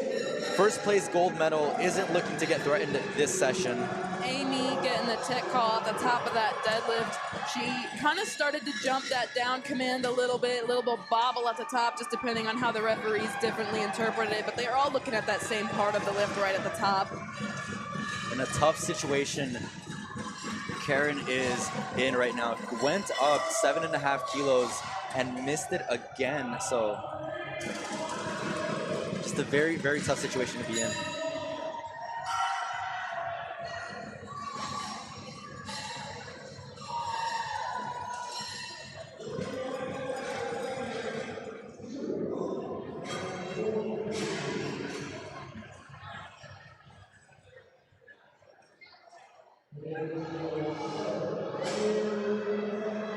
first place gold medal isn't looking to get threatened this session. Amy getting the tech call at the top of that deadlift. She kind of started to jump that down command a little bit bobble at the top, just depending on how the referees differently interpret it. But they are all looking at that same part of the lift right at the top. In a tough situation, Karen is in right now. Went up 7.5 kilos and missed it again. So just a very, very tough situation to be in.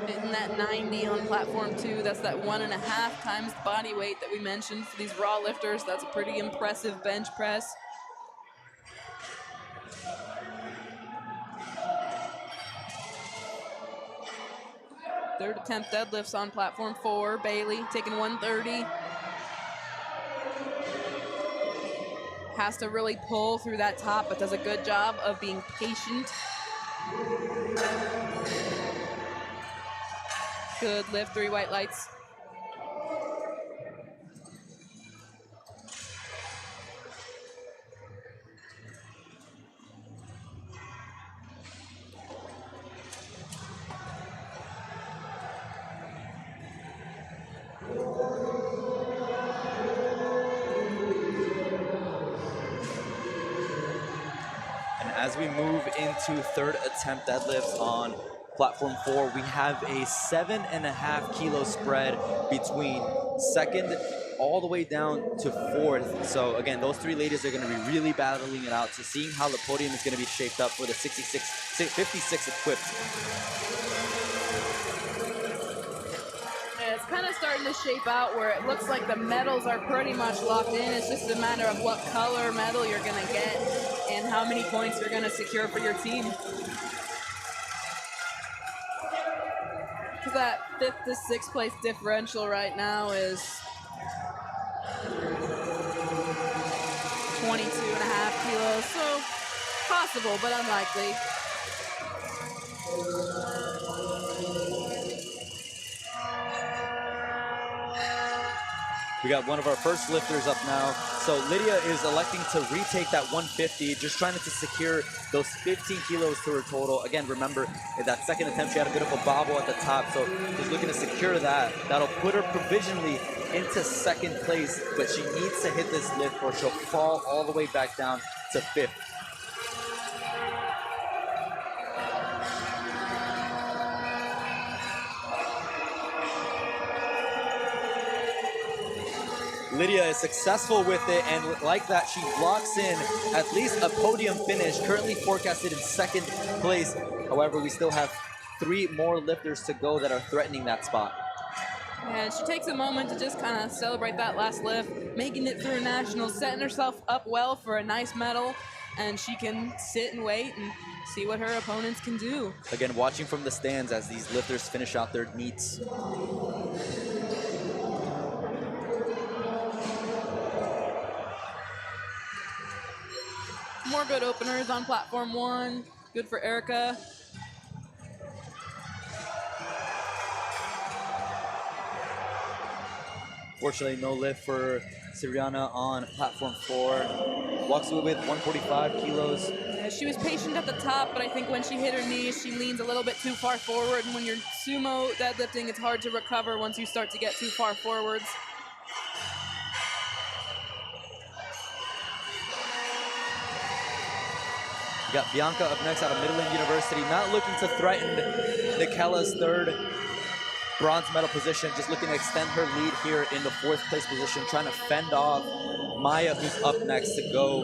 Hitting that 90 on platform 2. That's that 1.5 times body weight that we mentioned for these raw lifters. That's a pretty impressive bench press. Third attempt deadlifts on platform 4. Bailey taking 130. Has to really pull through that top, but does a good job of being patient. Good lift, 3 white lights. As we move into third attempt deadlifts on platform 4, we have a 7.5 kilo spread between second all the way down to fourth. So again, those 3 ladies are going to be really battling it out. So seeing how the podium is going to be shaped up for the 56 equipped. Yeah, it's kind of starting to shape out where it looks like the medals are pretty much locked in. It's just a matter of what color medal you're going to get and how many points you're going to secure for your team. Because that 5th to 6th place differential right now is 22.5 kilos, so possible, but unlikely. We got one of our first lifters up now. So Lydia is electing to retake that 150, just trying to secure those 15 kilos to her total. Again, remember, in that second attempt, she had a bit of a bobble at the top, so she's looking to secure that. That'll put her provisionally into second place, but she needs to hit this lift or she'll fall all the way back down to 5th. Lydia is successful with it, and like that, she locks in at least a podium finish, currently forecasted in second place. However, we still have 3 more lifters to go that are threatening that spot. And she takes a moment to just kind of celebrate that last lift, making it through nationals, setting herself up well for a nice medal, and she can sit and wait and see what her opponents can do. Again, watching from the stands as these lifters finish out their meets. More good openers on platform 1. Good for Erica. Fortunately, no lift for Siriana on platform 4. Walks away with 145 kilos. Yeah, she was patient at the top, but I think when she hit her knees, she leans a little bit too far forward. And when you're sumo deadlifting, it's hard to recover once you start to get too far forwards. We got Bianca up next out of Midland University, not looking to threaten Nikela's third bronze medal position, just looking to extend her lead here in the 4th place position, trying to fend off Maya, who's up next to go.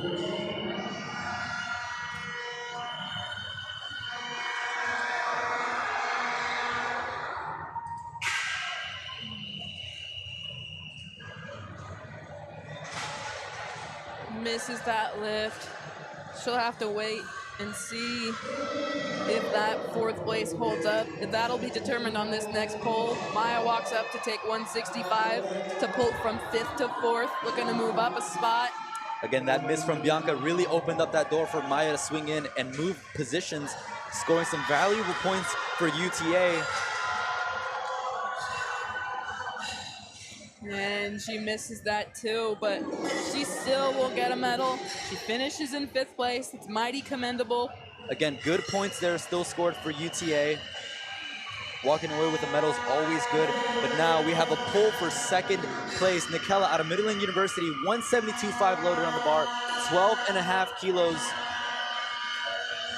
Misses that lift. She'll have to wait and see if that 4th place holds up. That'll be determined on this next poll. Maya walks up to take 165 to pull from 5th to 4th, looking to move up a spot. Again, that miss from Bianca really opened up that door for Maya to swing in and move positions, scoring some valuable points for UTA. And she misses that too, but she still will get a medal. She finishes in 5th place. It's mighty commendable. Again, good points there still scored for UTA. Walking away with the medal is always good, but now we have a pull for 2nd place. Nikela out of Midland University, 172.5 loaded on the bar, 12.5 kilos.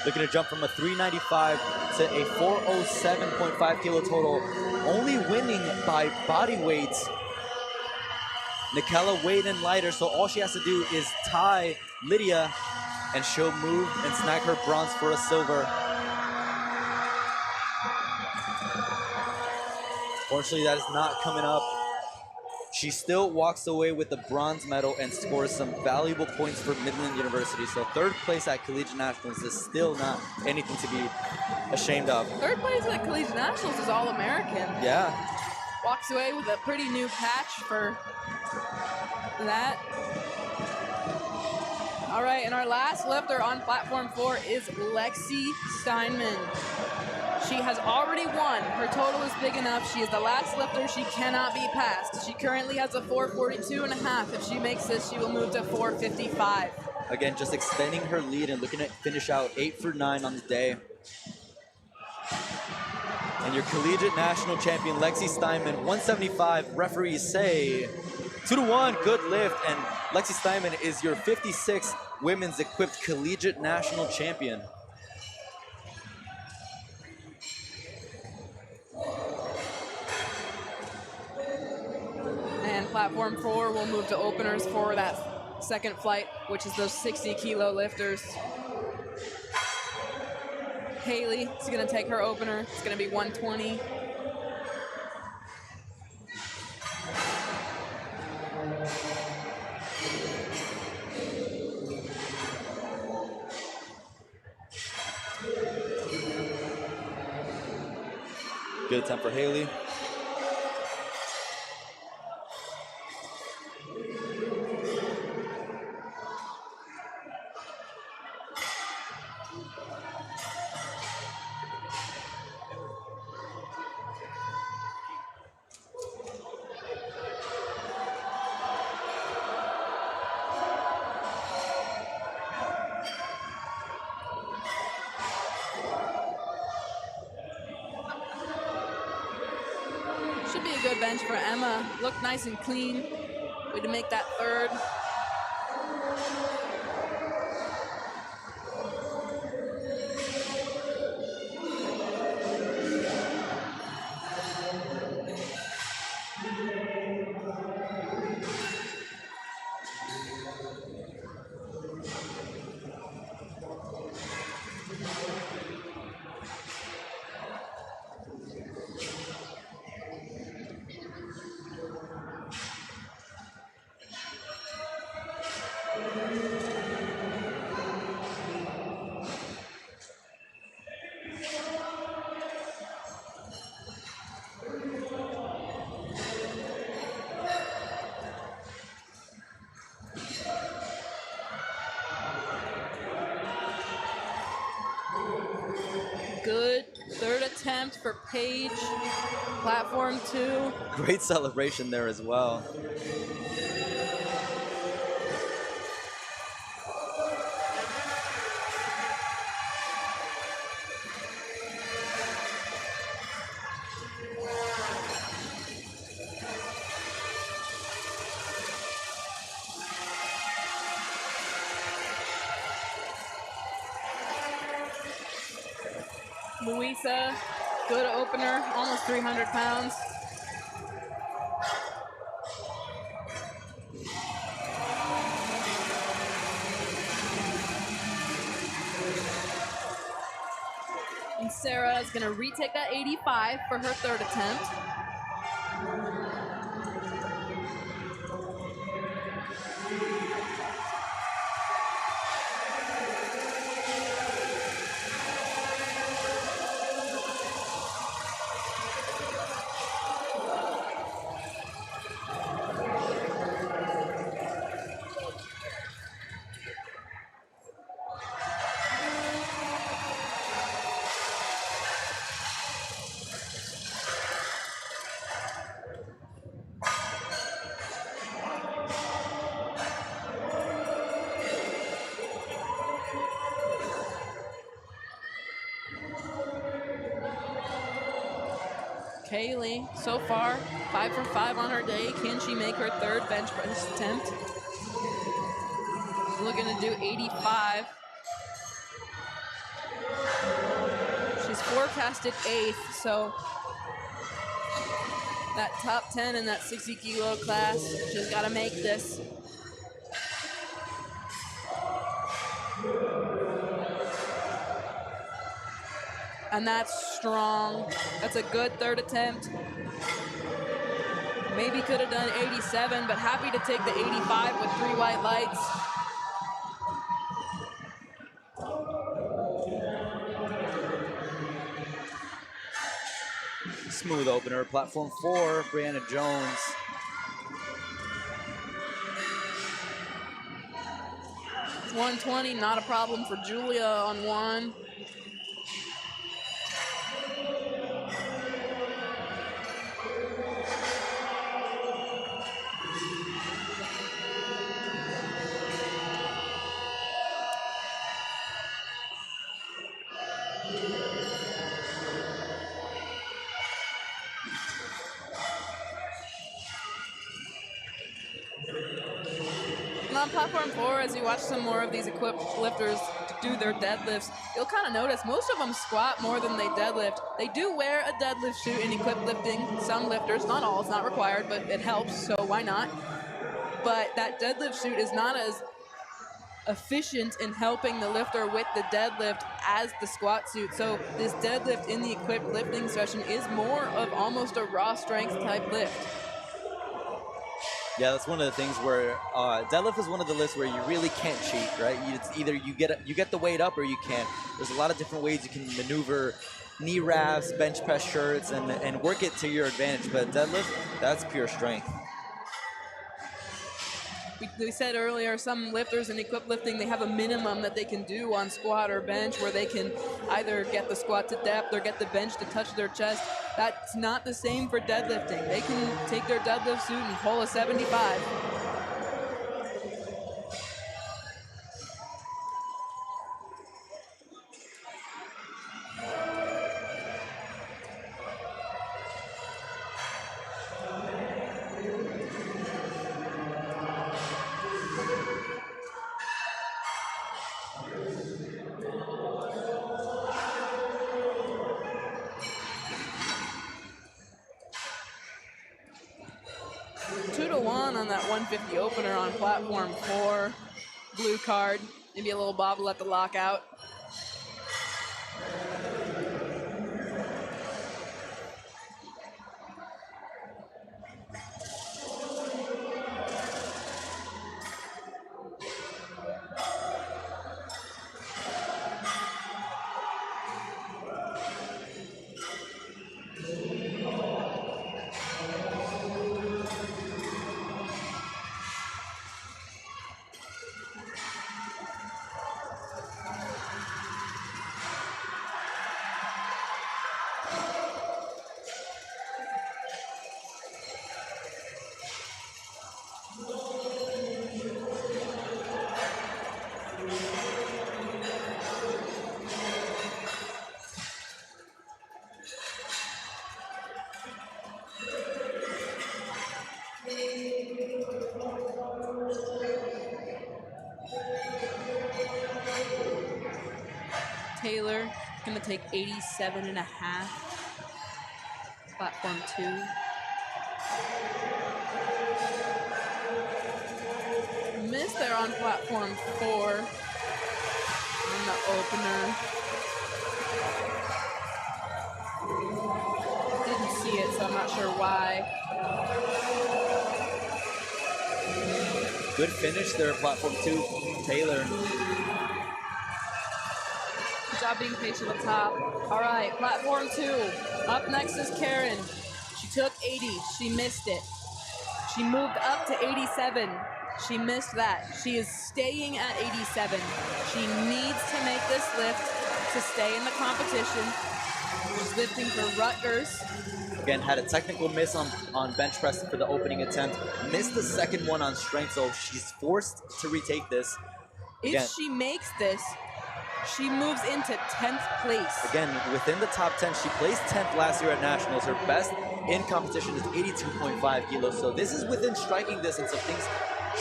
Looking to jump from a 395 to a 407.5 kilo total, only winning by body weight. Nikela weighed in lighter, so all she has to do is tie Lydia, and she'll move and snag her bronze for a silver. Fortunately, that is not coming up. She still walks away with the bronze medal and scores some valuable points for Midland University. So 3rd place at Collegiate Nationals is still not anything to be ashamed of. 3rd place at Collegiate Nationals is All-American. Yeah. Walks away with a pretty new patch for that. All right, and our last lifter on platform 4 is Lexi Steinman. She has already won. Her total is big enough. She is the last lifter. She cannot be passed. She currently has a 442.5. If she makes this, she will move to 455. Again, just extending her lead and looking to finish out 8 for 9 on the day. And your Collegiate National Champion, Lexi Steinman, 175. Referees say 2-1, good lift. And Lexi Steinman is your 56th Women's Equipped Collegiate National Champion. And platform 4 will move to openers for that 2nd flight, which is those 60-kilo lifters. Haley is going to take her opener. It's going to be 120. Good attempt for Haley. Should be a good bench for Emma. Looked nice and clean. Way to make that 3rd. good third attempt for Paige. Platform 2. Great celebration there as well. Luisa, good opener, almost 300 pounds. And Sarah is going to retake that 85 for her third attempt. Kaylee, so far, 5 for 5 on her day. Can she make her third bench press attempt? She's looking to do 85. She's forecasted 8th, so that top 10 in that 60 kilo class, she's got to make this. And that's strong. That's a good third attempt. Maybe could have done 87, but happy to take the 85 with 3 white lights. Smooth opener. Platform 4, Brianna Jones. It's 120, not a problem for Julia on 1. And on platform 4, as you watch some more of these equipped lifters do their deadlifts, you'll kind of notice most of them squat more than they deadlift. They do wear a deadlift suit in equipped lifting, some lifters, not all, it's not required, but it helps, so why not? But that deadlift suit is not as efficient in helping the lifter with the deadlift as the squat suit. So this deadlift in the equipped lifting session is more of almost a raw strength type lift. Yeah, that's one of the things where deadlift is one of the lifts where you really can't cheat, right? It's either you get the weight up or you can't. There's a lot of different ways you can maneuver knee wraps, bench press shirts, and work it to your advantage. But deadlift, that's pure strength. We said earlier, some lifters in equipped lifting, they have a minimum that they can do on squat or bench where they can either get the squat to depth or get the bench to touch their chest. That's not the same for deadlifting. They can take their deadlift suit and pull a 75. On that 150 opener on platform 4. Blue card, maybe a little bobble at the lockout. Taylor gonna take 87.5. Platform 2. Missed there on platform 4 on the opener. Didn't see it, so I'm not sure why. Good finish there, platform 2, Taylor. Good job being patient at the top. All right, platform 2. Up next is Karen. She took 80. She missed it. She moved up to 87. She missed that. She is staying at 87. She needs to make this lift to stay in the competition. She's lifting for Rutgers. Again, had a technical miss on bench press for the opening attempt. Missed the second one on strength, so she's forced to retake this. Again, if she makes this, she moves into 10th place. Again, within the top 10, she placed 10th last year at Nationals. Her best in competition is 82.5 kilos, so this is within striking distance of things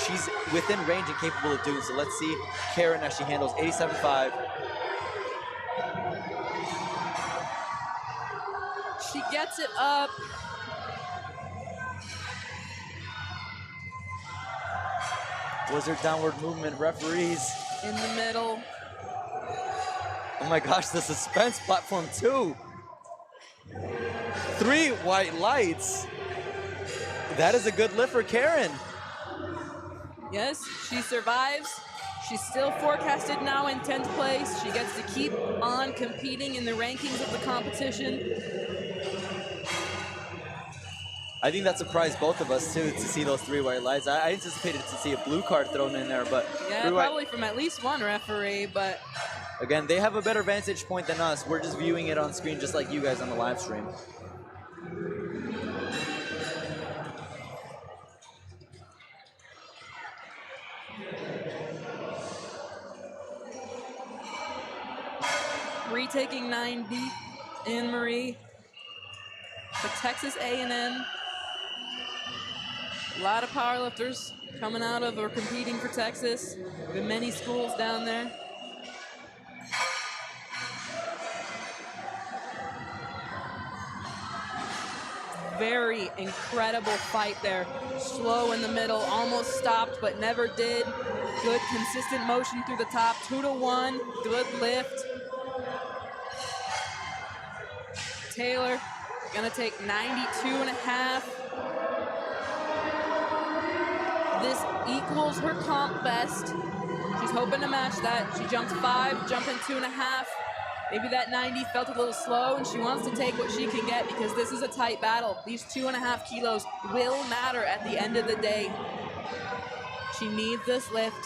she's within range and capable of doing. So let's see Karen as she handles 87.5. She gets it up. Was her downward movement, referees? In the middle. Oh my gosh, the suspense, platform 2. 3 white lights. That is a good lift for Karen. Yes, she survives. She's still forecasted now in 10th place. She gets to keep on competing in the rankings of the competition. I think that surprised both of us too, to see those 3 white lights. I anticipated to see a blue card thrown in there, but yeah, probably from at least one referee, but again, they have a better vantage point than us. We're just viewing it on screen just like you guys on the live stream. retaking 90, Anne Marie for Texas A&M. A lot of powerlifters coming out of or competing for Texas. There are many schools down there. Very incredible fight there. Slow in the middle, almost stopped, but never did. Good, consistent motion through the top. 2-1, good lift. Taylor gonna take 92.5. This equals her comp best. She's hoping to match that. She jumped 5, jumping 2.5. Maybe that 90 felt a little slow, and she wants to take what she can get because this is a tight battle. These 2.5 kilos will matter at the end of the day. She needs this lift.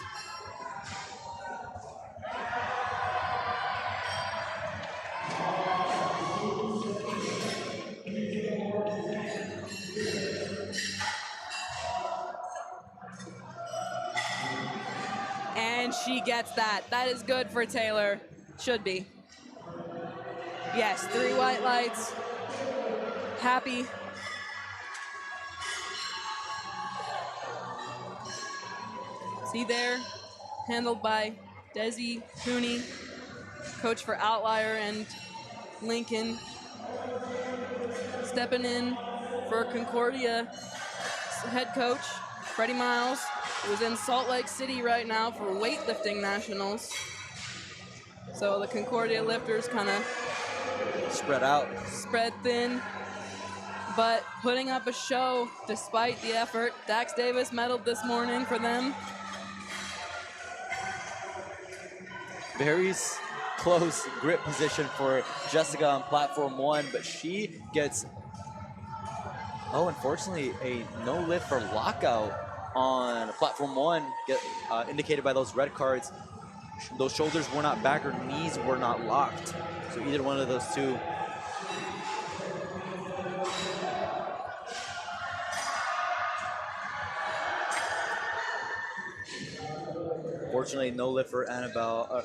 And she gets that. That is good for Taylor. Should be. Yes, 3 white lights. Happy. See there, handled by Desi Cooney, coach for Outlier and Lincoln. Stepping in for Concordia head coach, Freddie Miles, who's in Salt Lake City right now for weightlifting nationals. So the Concordia lifters kind of spread out, spread thin, but putting up a show despite the effort. Dax Davis medaled this morning for them. Very close grip position for Jessica on platform 1, but she gets, unfortunately, a no lift for lockout on platform 1, indicated by those red cards. Those shoulders were not back, her knees were not locked. So either one of those two. Fortunately, no lift for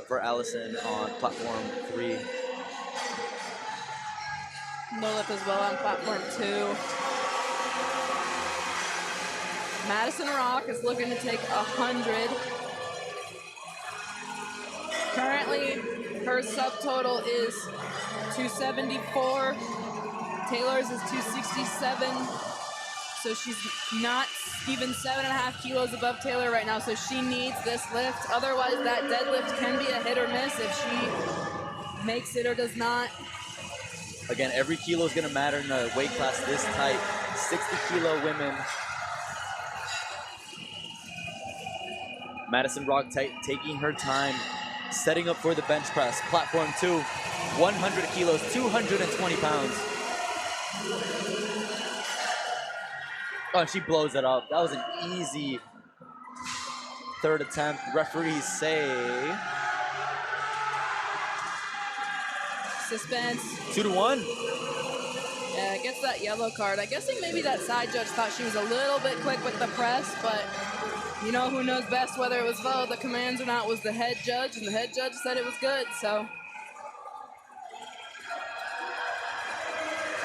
for Allison on platform 3. No lift as well on platform 2. Madison Rock is looking to take 100. Currently Her subtotal is 274. Taylor's is 267. So she's not even 7.5 kilos above Taylor right now. So she needs this lift. Otherwise, that deadlift can be a hit or miss if she makes it or does not. Again, every kilo is going to matter in a weight class this tight. 60-kilo women. Madison Rock taking her time, setting up for the bench press. Platform 2, 100 kilos, 220 pounds. Oh, and she blows it up. That was an easy third attempt. Referees say... Suspense. 2-1. Yeah, gets that yellow card. I'm guessing maybe that side judge thought she was a little bit quick with the press, but you know who knows best whether it was follow the commands or not was the head judge, and the head judge said it was good, so.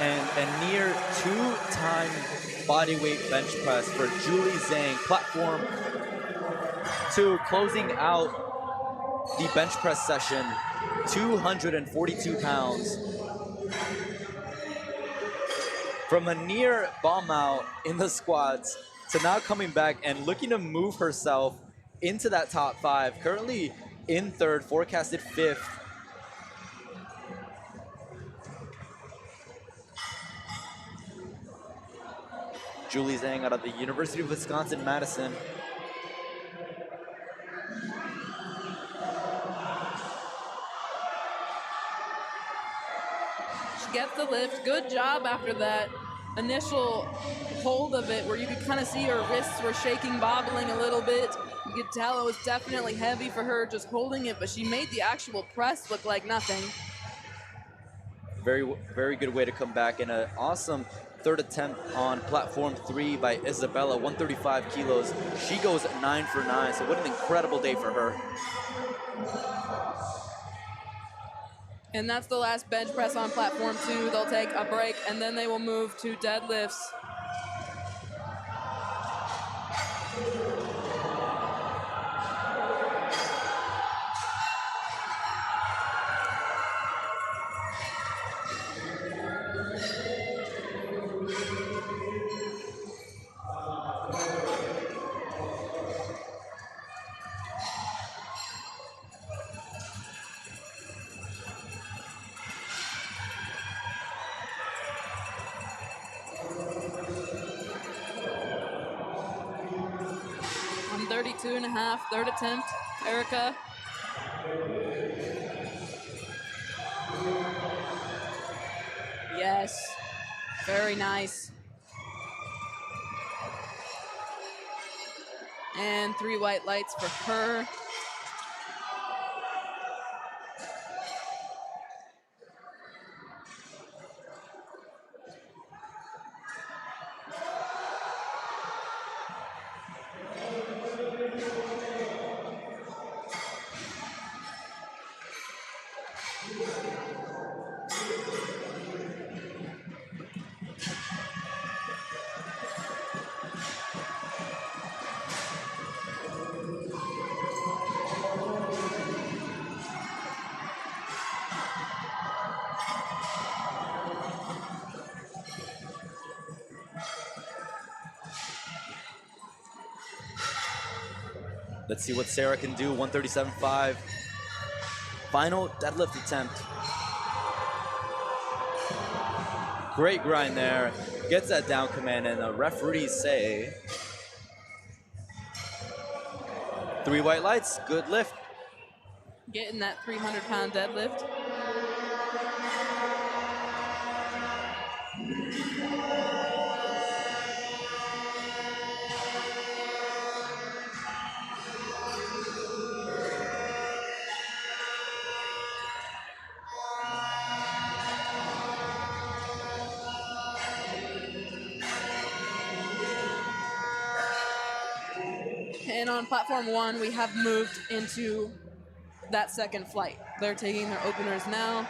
And a near two-time bodyweight bench press for Julie Zhang. Platform 2, closing out the bench press session, 242 pounds. From a near bomb out in the squats to now coming back and looking to move herself into that top 5. Currently in 3rd, forecasted 5th. Julie Zhang out of the University of Wisconsin-Madison. She gets the lift. Good job after that initial hold of it where you could kind of see her wrists were shaking, bobbling a little bit. You could tell it was definitely heavy for her just holding it, but she made the actual press look like nothing. Very, very good way to come back, and an awesome third attempt on platform 3 by Isabella, 135 kilos. She goes 9 for 9, so what an incredible day for her. And that's the last bench press on platform 2. They'll take a break, and then they will move to deadlifts. On 32.5, third attempt, Erica. Yes, very nice. And 3 white lights for her. Let's see what Sarah can do, 137.5. Final deadlift attempt. Great grind there. Gets that down command, and the referees say 3 white lights, good lift. Getting that 300-pound deadlift. And on platform 1, we have moved into that second flight. They're taking their openers now.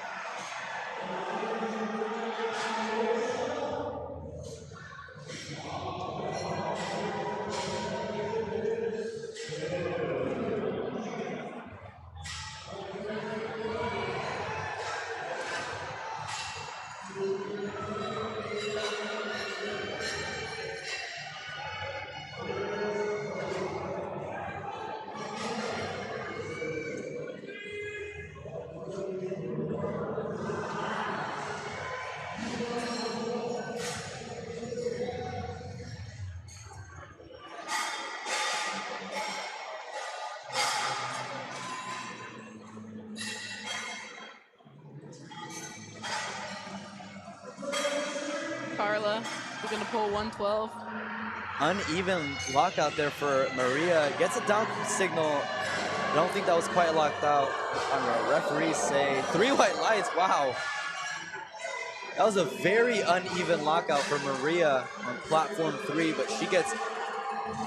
Carla. We're going to pull 112. Uneven lockout there for Maria. Gets a down signal. I don't think that was quite locked out. The referees say 3 white lights. Wow. That was a very uneven lockout for Maria on platform 3, but she gets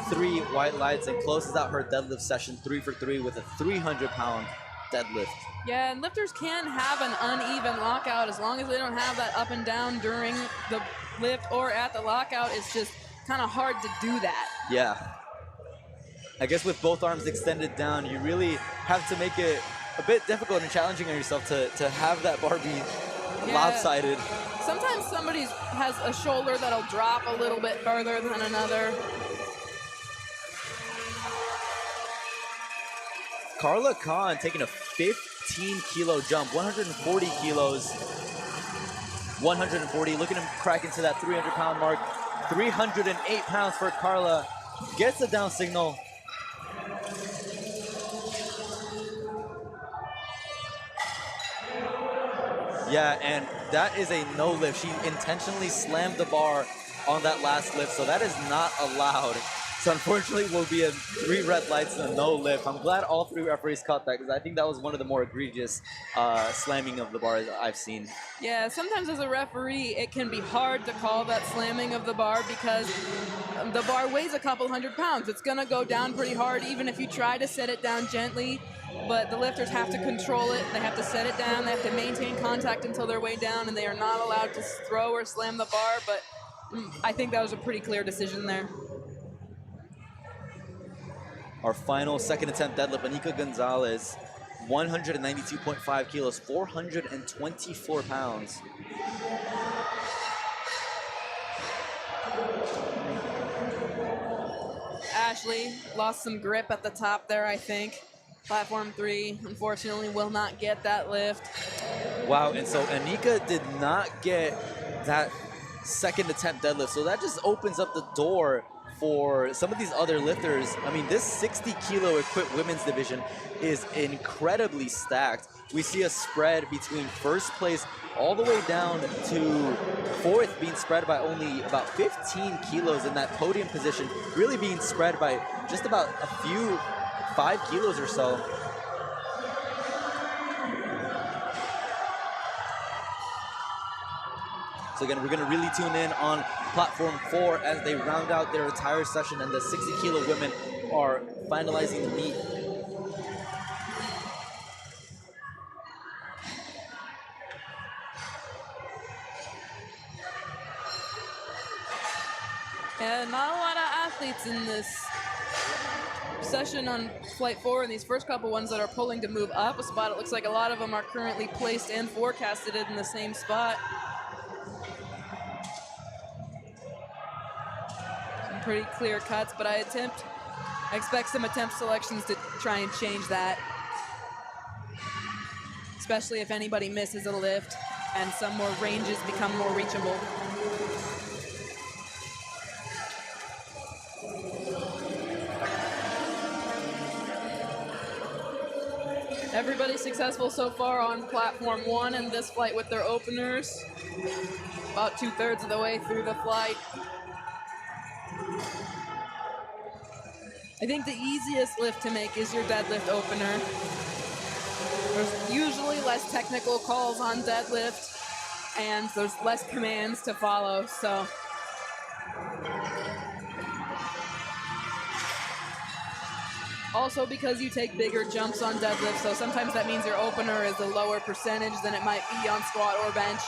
3 white lights and closes out her deadlift session 3 for 3 with a 300-pound deadlift. Yeah, and lifters can have an uneven lockout as long as they don't have that up and down during the lift or at the lockout. It's just kind of hard to do that. Yeah. I guess with both arms extended down, you really have to make it a bit difficult and challenging on yourself to have that bar be lopsided. Sometimes somebody has a shoulder that'll drop a little bit further than another. Carla Khan taking a 15-kilo jump, 140 kilos, 140, looking to crack into that 300-pound mark. 308 pounds for Carla. Gets the down signal. Yeah, and that is a no lift. She intentionally slammed the bar on that last lift, so that is not allowed. So unfortunately, will be a 3 red lights and a no lift. I'm glad all 3 referees caught that because I think that was one of the more egregious slamming of the bar that I've seen. Yeah, sometimes as a referee, it can be hard to call that slamming of the bar because the bar weighs a couple hundred pounds. It's going to go down pretty hard even if you try to set it down gently. But the lifters have to control it. They have to set it down. They have to maintain contact until they're way down, and they are not allowed to throw or slam the bar. But I think that was a pretty clear decision there. Our final second attempt deadlift, Anika Gonzalez, 192.5 kilos, 424 pounds. Ashley lost some grip at the top there, I think. Platform 3, unfortunately, will not get that lift. Wow, and so Anika did not get that second attempt deadlift, so that just opens up the door for some of these other lifters. I mean, this 60-kilo equipped women's division is incredibly stacked. We see a spread between first place all the way down to fourth being spread by only about 15 kilos, in that podium position really being spread by just about a few 5 kilos or so. So again, we're going to really tune in on platform 4 as they round out their entire session, and the 60-kilo women are finalizing the meet. And not a lot of athletes in this session on flight 4, and these first couple ones that are pulling to move up a spot. It looks like a lot of them are currently placed and forecasted in the same spot. Some pretty clear cuts, but I expect some attempt selections to try and change that, especially if anybody misses a lift and some more ranges become more reachable. Everybody successful so far on platform 1 in this flight with their openers. About 2/3 of the way through the flight. I think the easiest lift to make is your deadlift opener. There's usually less technical calls on deadlift, and there's less commands to follow, so. Also because you take bigger jumps on deadlift, so sometimes that means your opener is a lower percentage than it might be on squat or bench.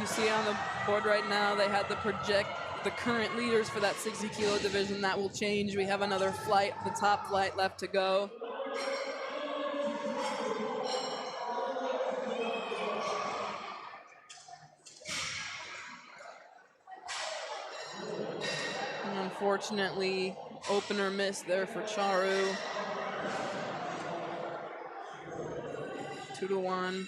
You see on the board right now, they had the current leaders for that 60-kilo division. That will change. We have another flight, the top flight left to go. And unfortunately, Opener miss there for Charu. 2-1.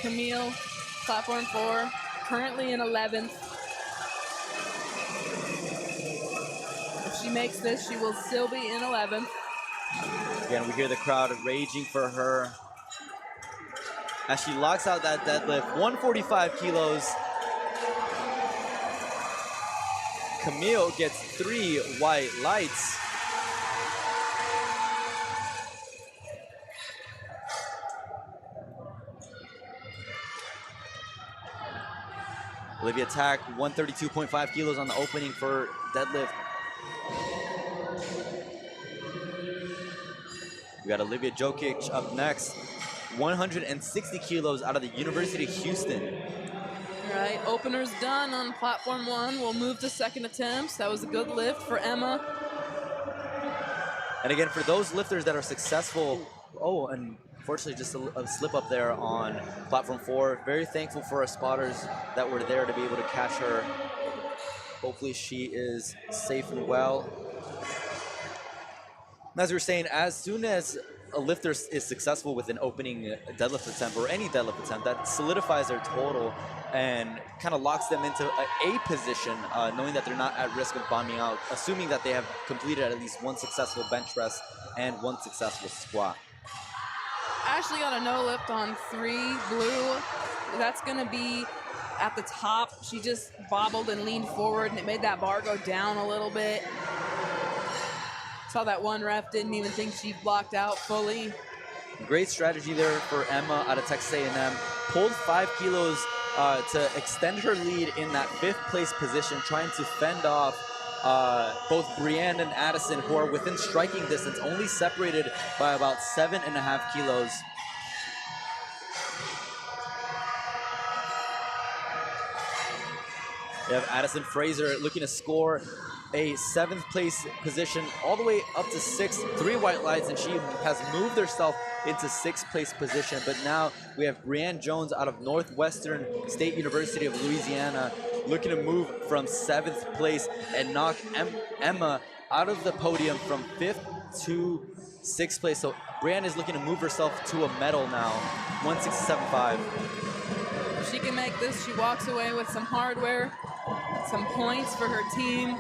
Camille, platform 4, currently in 11th. If she makes this, she will still be in 11th. Again, we hear the crowd raging for her as she locks out that deadlift, 145 kilos. Camille gets 3 white lights. Olivia Tack, 132.5 kilos on the opening for deadlift. We got Olivia Jokic up next, 160 kilos out of the University of Houston. All right, opener's done on platform 1. We'll move to second attempts. That was a good lift for Emma. And again, for those lifters that are successful, oh, and unfortunately just a slip up there on platform 4. Very thankful for our spotters that were there to be able to catch her. Hopefully she is safe and well. And as we were saying, as soon as a lifter is successful with an opening deadlift attempt or any deadlift attempt, that solidifies their total and kind of locks them into a position, knowing that they're not at risk of bombing out, assuming that they have completed at least 1 successful bench press and 1 successful squat. Ashley got a no lift on 3, blue. That's gonna be at the top. She just bobbled and leaned forward and it made that bar go down a little bit. Saw that one ref didn't even think she blocked out fully. Great strategy there for Emma out of Texas A&M. Pulled 5 kilos to extend her lead in that 5th place position, trying to fend off both Brienne and Addison, who are within striking distance, only separated by about 7.5 kilos. We have Addison Fraser looking to score a 7th place position all the way up to 6th, 3 white lights, and she has moved herself into 6th place position. But now we have Brianne Jones out of Northwestern State University of Louisiana looking to move from 7th place and knock Emma out of the podium from 5th to 6th place. So Brianne is looking to move herself to a medal now, 167.5. If she can make this, she walks away with some hardware, some points for her team.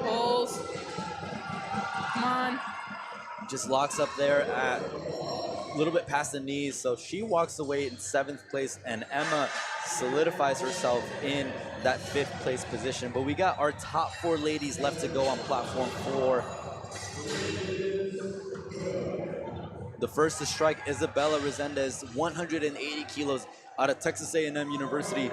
Pulls. Come on. Just locks up there at a little bit past the knees, so she walks away in 7th place, and Emma solidifies herself in that 5th place position. But we got our top 4 ladies left to go on platform 4. The first to strike, Isabella Resendez, 180 kilos out of Texas A&M University.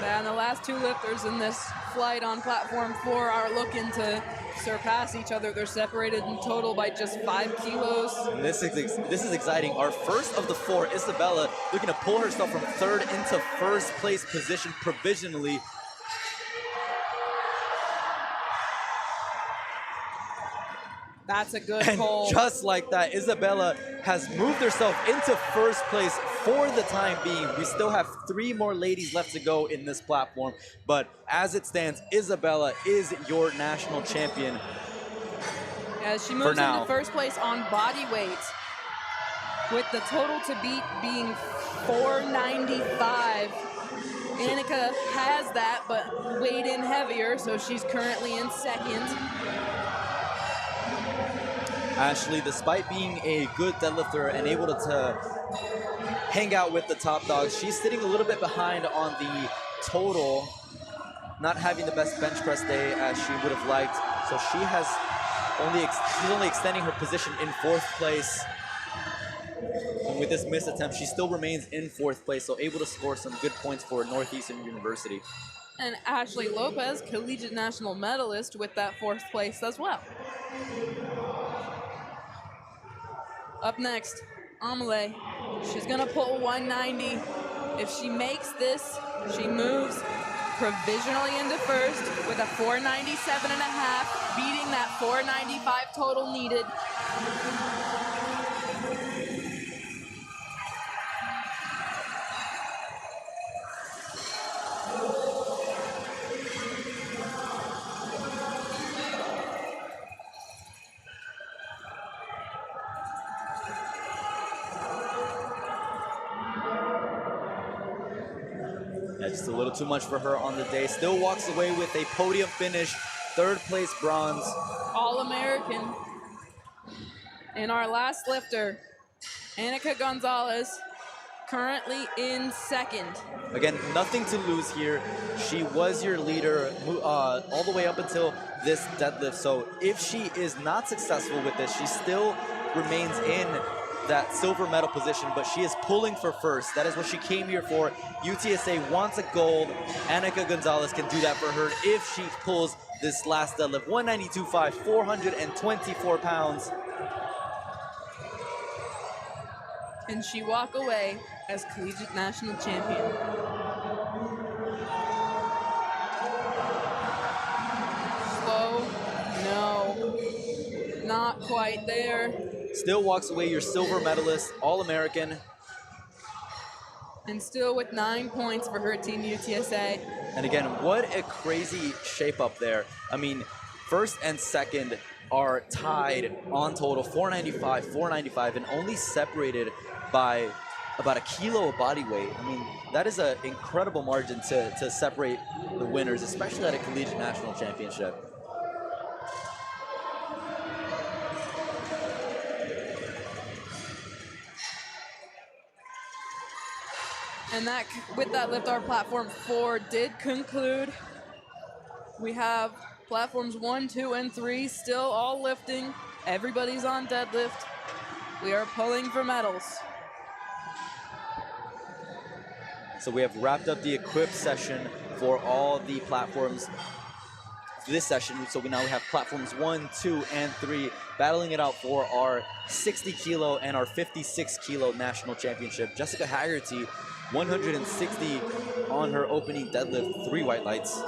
And the last 2 lifters in this flight on platform 4 are looking to surpass each other. They're separated in total by just 5 kilos. And this is exciting. Our first of the 4, Isabella, looking to pull herself from 3rd into 1st place position provisionally. That's a good And pull. just like that, Isabella has moved herself into 1st place for the time being. We still have 3 more ladies left to go in this platform, but as it stands, Isabella is your national champion. As she moves into 1st place on body weight, with the total to beat being 495. Annika has that, but weighed in heavier, so she's currently in 2nd. Ashley, despite being a good deadlifter and able to hang out with the top dogs, she's sitting a little bit behind on the total, not having the best bench press day as she would have liked. So she has she's only extending her position in 4th place. And with this missed attempt, she still remains in 4th place, so able to score some good points for Northeastern University. And Ashley Lopez, Collegiate National medalist, with that 4th place as well. Up next, Amelie. She's gonna pull 190. If she makes this, she moves provisionally into first with a 497.5, beating that 495 total needed. Yeah, just a little too much for her on the day. Still walks away with a podium finish, 3rd place bronze. All-American. And our last lifter, Annika Gonzalez, currently in 2nd. Again, nothing to lose here. She was your leader all the way up until this deadlift. So if she is not successful with this, she still remains in that silver medal position, but she is pulling for first. That is what she came here for. UTSA wants a gold. Annika Gonzalez can do that for her if she pulls this last deadlift. 192.5, 424 pounds. And she walk away as Collegiate National Champion. Slow, no, not quite there. Still walks away your silver medalist, All-American. And still with 9 points for her team, UTSA. And again, what a crazy shape up there. I mean, 1st and 2nd are tied on total, 495, 495, and only separated by about a kilo of body weight. I mean, that is an incredible margin to separate the winners, especially at a Collegiate National Championship. And that, with that lift, our platform 4 did conclude. We have platforms 1, 2, and 3 still all lifting. Everybody's on deadlift. We are pulling for medals. So we have wrapped up the equip session for all the platforms this session. So we now have platforms 1, 2, and 3 battling it out for our 60 kilo and our 56 kilo national championship. Jessica Haggerty, 160 on her opening deadlift, 3 white lights.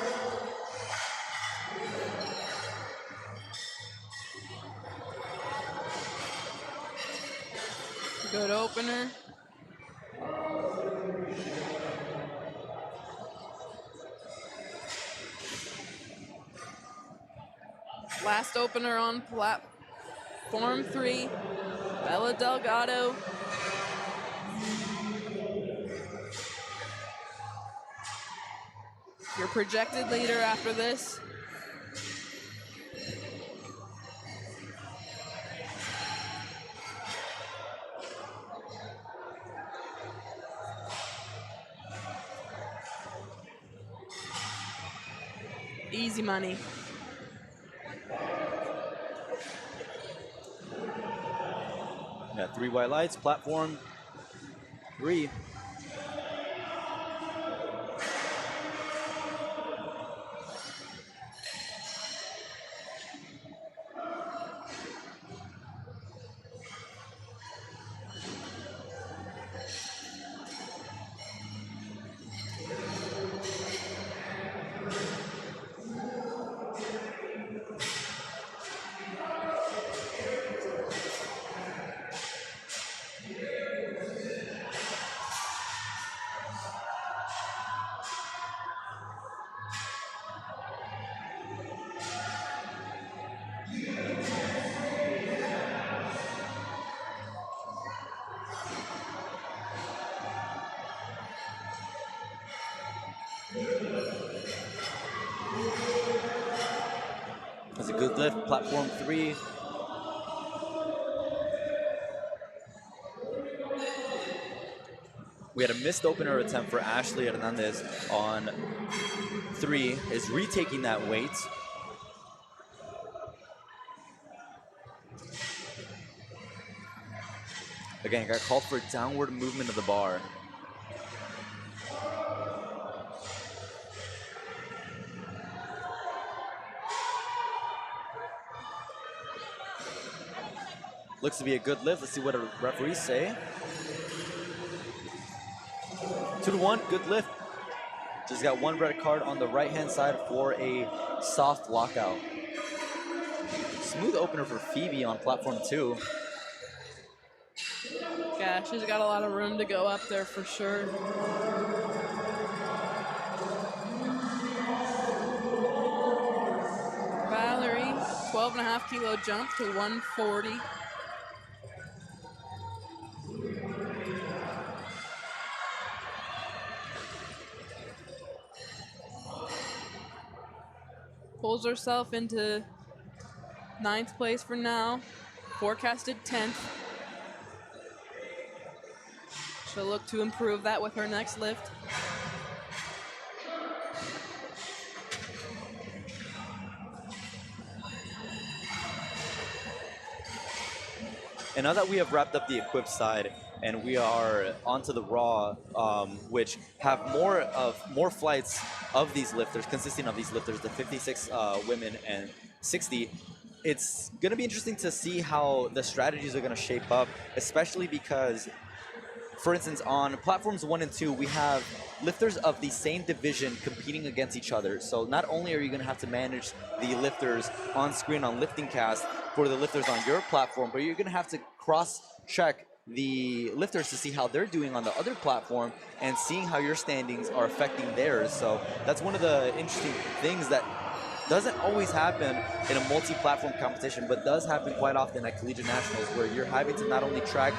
Good opener. Last opener on platform 3, Bella Delgado. Your projected leader after this. Easy money. Yeah, 3 white lights, platform 3. That's a good lift, platform 3. We had a missed opener attempt for Ashley Hernandez on 3, is retaking that weight. Again, got called for downward movement of the bar. Looks to be a good lift. Let's see what the referees say. 2-1, good lift. Just got one red card on the right-hand side for a soft lockout. Smooth opener for Phoebe on platform 2. Yeah, she's got a lot of room to go up there for sure. Valerie, 12.5 kilo jump to 140. Pulls herself into 9th place for now. Forecasted 10th. She'll look to improve that with her next lift. And now that we have wrapped up the equipped side and we are onto the raw, which have more flights of these lifters, consisting of these lifters, the 56 women and 60. It's going to be interesting to see how the strategies are going to shape up, especially because, for instance, on platforms 1 and 2, we have lifters of the same division competing against each other. So not only are you going to have to manage the lifters on screen on LiftingCast for the lifters on your platform, but you're going to have to cross-check the lifters to see how they're doing on the other platform and seeing how your standings are affecting theirs. So that's one of the interesting things that doesn't always happen in a multi-platform competition, but does happen quite often at Collegiate Nationals, where you're having to not only track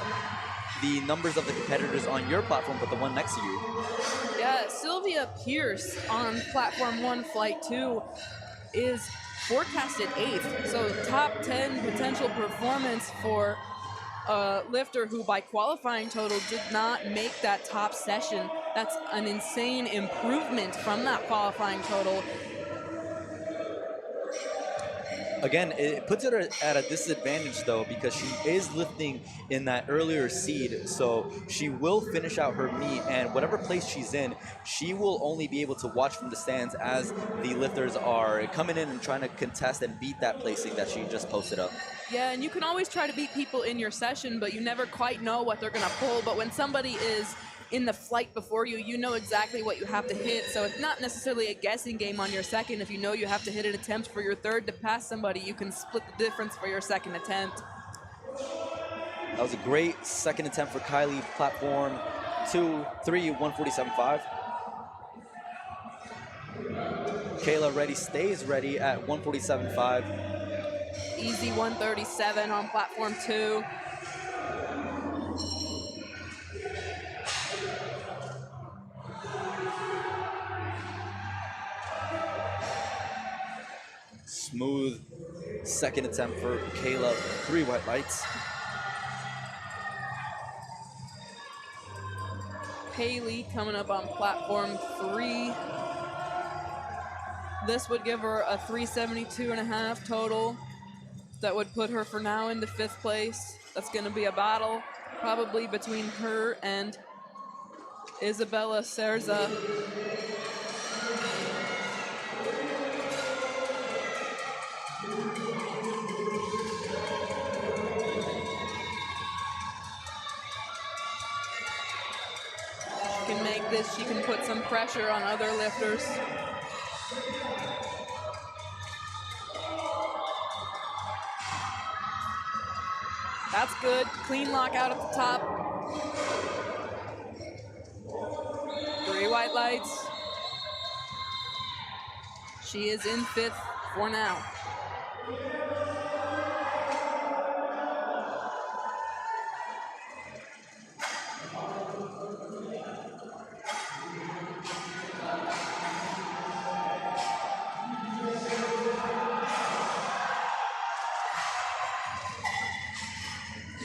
the numbers of the competitors on your platform, but the one next to you. Yeah, Sylvia Pierce on platform 1, flight 2 is forecasted 8th. So top 10 potential performance for a lifter who by qualifying total did not make that top session. That's an insane improvement from that qualifying total. Again, it puts her at a disadvantage, though, because she is lifting in that earlier seed, so she will finish out her meet, and whatever place she's in, she will only be able to watch from the stands as the lifters are coming in and trying to contest and beat that placing that she just posted up. Yeah, and you can always try to beat people in your session, but you never quite know what they're going to pull. But when somebody is in the flight before you, you know exactly what you have to hit. So it's not necessarily a guessing game on your second. If you know you have to hit an attempt for your third to pass somebody, you can split the difference for your second attempt. That was a great second attempt for Kylie. Platform 2, 3, 147.5. Kayla ready, stays ready at 147.5. Easy 137 on platform 2. Smooth second attempt for Kayla. 3 white lights. Haley coming up on platform 3. This would give her a 372.5 total. That would put her for now into 5th place. That's going to be a battle probably between her and Isabella Cerza. She can make this, she can put some pressure on other lifters. That's good. Clean lockout at the top. 3 white lights. She is in 5th for now.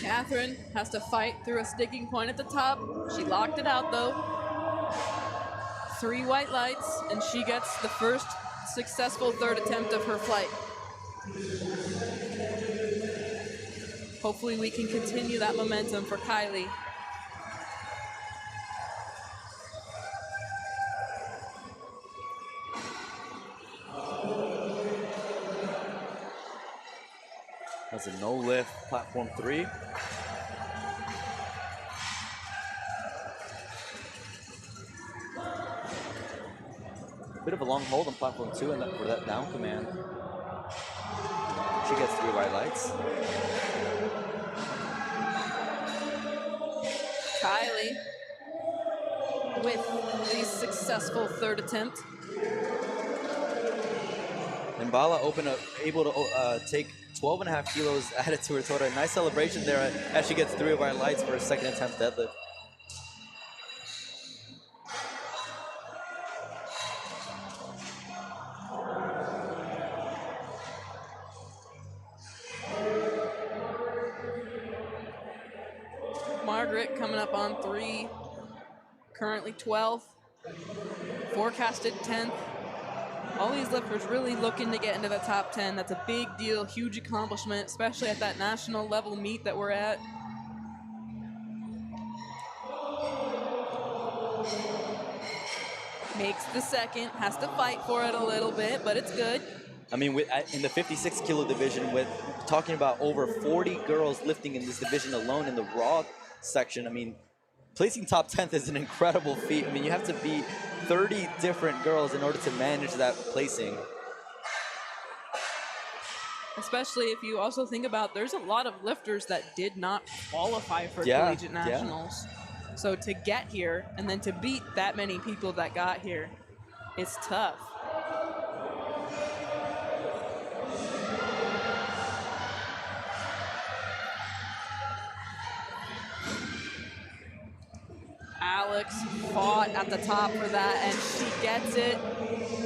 Catherine has to fight through a sticking point at the top. She locked it out though. 3 white lights, and she gets the first successful third attempt of her flight. Hopefully we can continue that momentum for Kylie. has a no lift platform 3. Bit of a long hold on platform 2 and for that down command. She gets 3 white lights. Kylie with the successful third attempt. And Bala able to take 12.5 kilos added to her total. Nice celebration there as she gets 3 white lights for her second attempt deadlift. Margaret coming up on 3, currently 12th, forecasted 10th. All these lifters really looking to get into the top 10. That's a big deal, huge accomplishment, especially at that national level meet that we're at. Makes the second, has to fight for it a little bit, but it's good. I mean, in the 56 kilo division, with talking about over 40 girls lifting in this division alone in the raw section, I mean, placing top 10th is an incredible feat. I mean, you have to beat 30 different girls in order to manage that placing. Especially if you also think about, there's a lot of lifters that did not qualify for Collegiate Nationals. Yeah. So to get here and then to beat that many people that got here, it's tough. Alex fought at the top for that, and she gets it.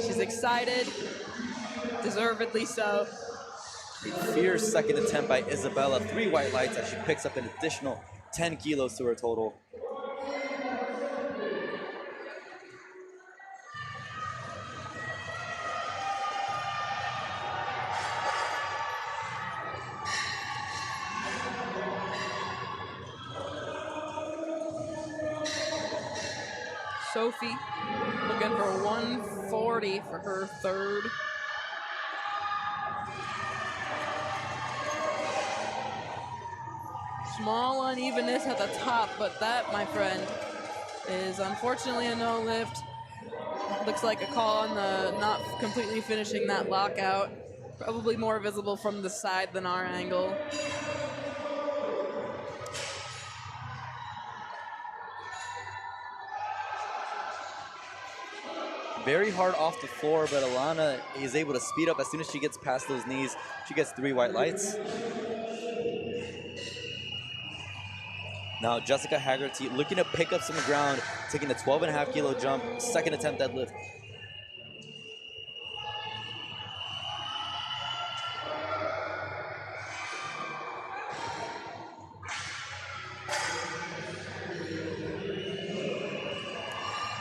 She's excited, deservedly so. Fierce second attempt by Isabella. 3 white lights as she picks up an additional 10 kilos to her total. Sophie looking for 140 for her third. Small unevenness at the top, but that, my friend, is unfortunately a no lift. Looks like a call on the not completely finishing that lockout. Probably more visible from the side than our angle. Very hard off the floor, but Alana is able to speed up as soon as she gets past those knees. She gets 3 white lights. Now Jessica Haggerty looking to pick up some ground, taking a 12.5 kilo jump, second attempt deadlift.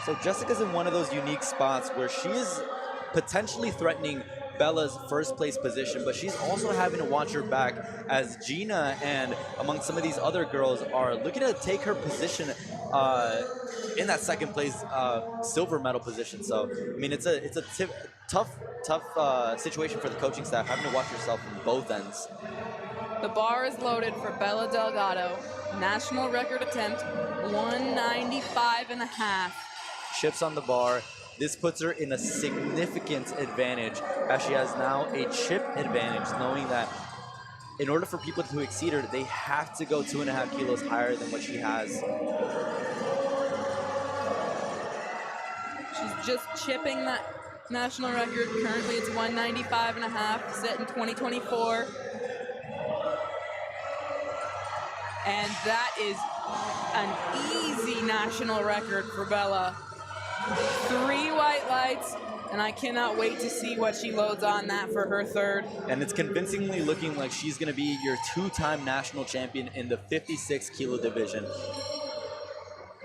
So Jessica's in one of those unique spots where she is potentially threatening Bella's first place position, but she's also having to watch her back as Gina and among some of these other girls are looking to take her position in that second place silver medal position. So, I mean, it's a tough situation for the coaching staff, having to watch herself from both ends. The bar is loaded for Bella Delgado. National record attempt, 195.5. Chips on the bar. This puts her in a significant advantage as she has now a chip advantage, knowing that in order for people to exceed her, they have to go 2.5 kilos higher than what she has. She's just chipping that national record. Currently it's 195.5, set in 2024. And that is an easy national record for Bella. 3 white lights, and I cannot wait to see what she loads on that for her third. And it's convincingly looking like she's going to be your 2-time national champion in the 56 kilo division.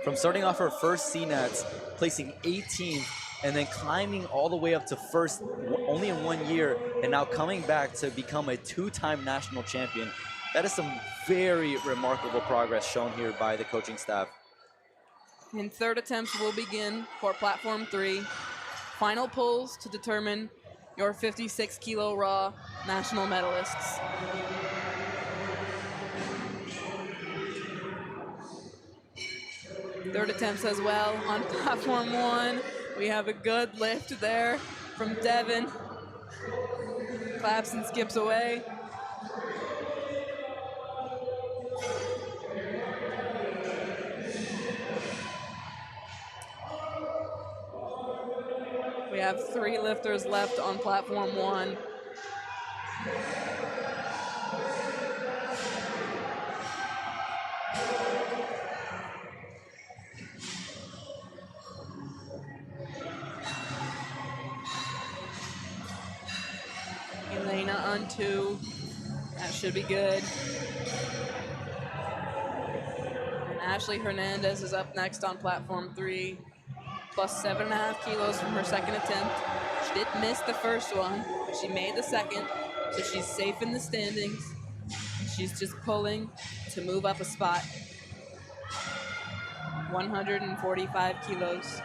From starting off her first CNATs, placing 18th, and then climbing all the way up to first only in 1 year, and now coming back to become a 2-time national champion. That is some very remarkable progress shown here by the coaching staff. And third attempts will begin for platform 3. Final pulls to determine your 56 kilo raw national medalists. Third attempts as well on platform 1. We have a good lift there from Devin. Claps and skips away. We have 3 lifters left on platform 1. Elena on 2. That should be good. And Ashley Hernandez is up next on platform 3. Plus 7.5 kilos from her second attempt. She did miss the first one, but she made the second, so she's safe in the standings. She's just pulling to move up a spot. 145 kilos.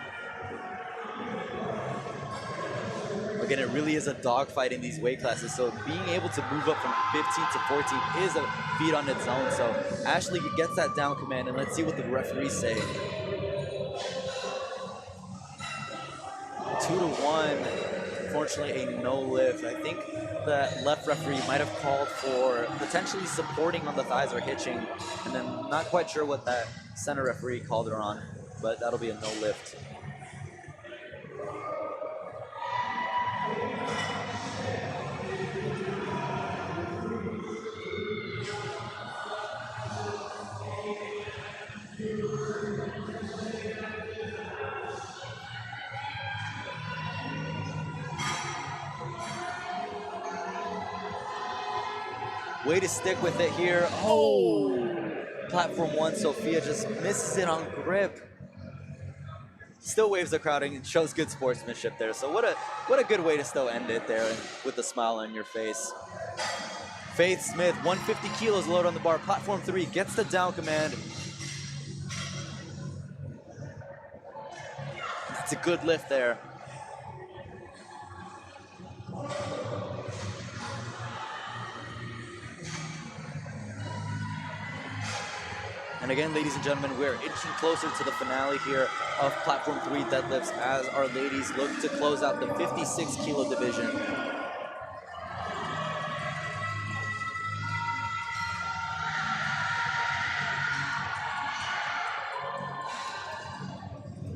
Again, it really is a dogfight in these weight classes, so being able to move up from 15 to 14 is a feat on its own. So Ashley gets that down command, and let's see what the referees say. 2-1, unfortunately a no lift. I think the left referee might have called for potentially supporting on the thighs or hitching, and then not quite sure what that center referee called her on, but that'll be a no lift. Way to stick with it here. Oh! Platform 1, Sophia just misses it on grip. Still waves the crowd and shows good sportsmanship there. So what a good way to still end it there with a smile on your face. Faith Smith, 150 kilos load on the bar. Platform 3 gets the down command. That's a good lift there. And again, ladies and gentlemen, we're inching closer to the finale here of Platform 3 deadlifts as our ladies look to close out the 56 kilo division.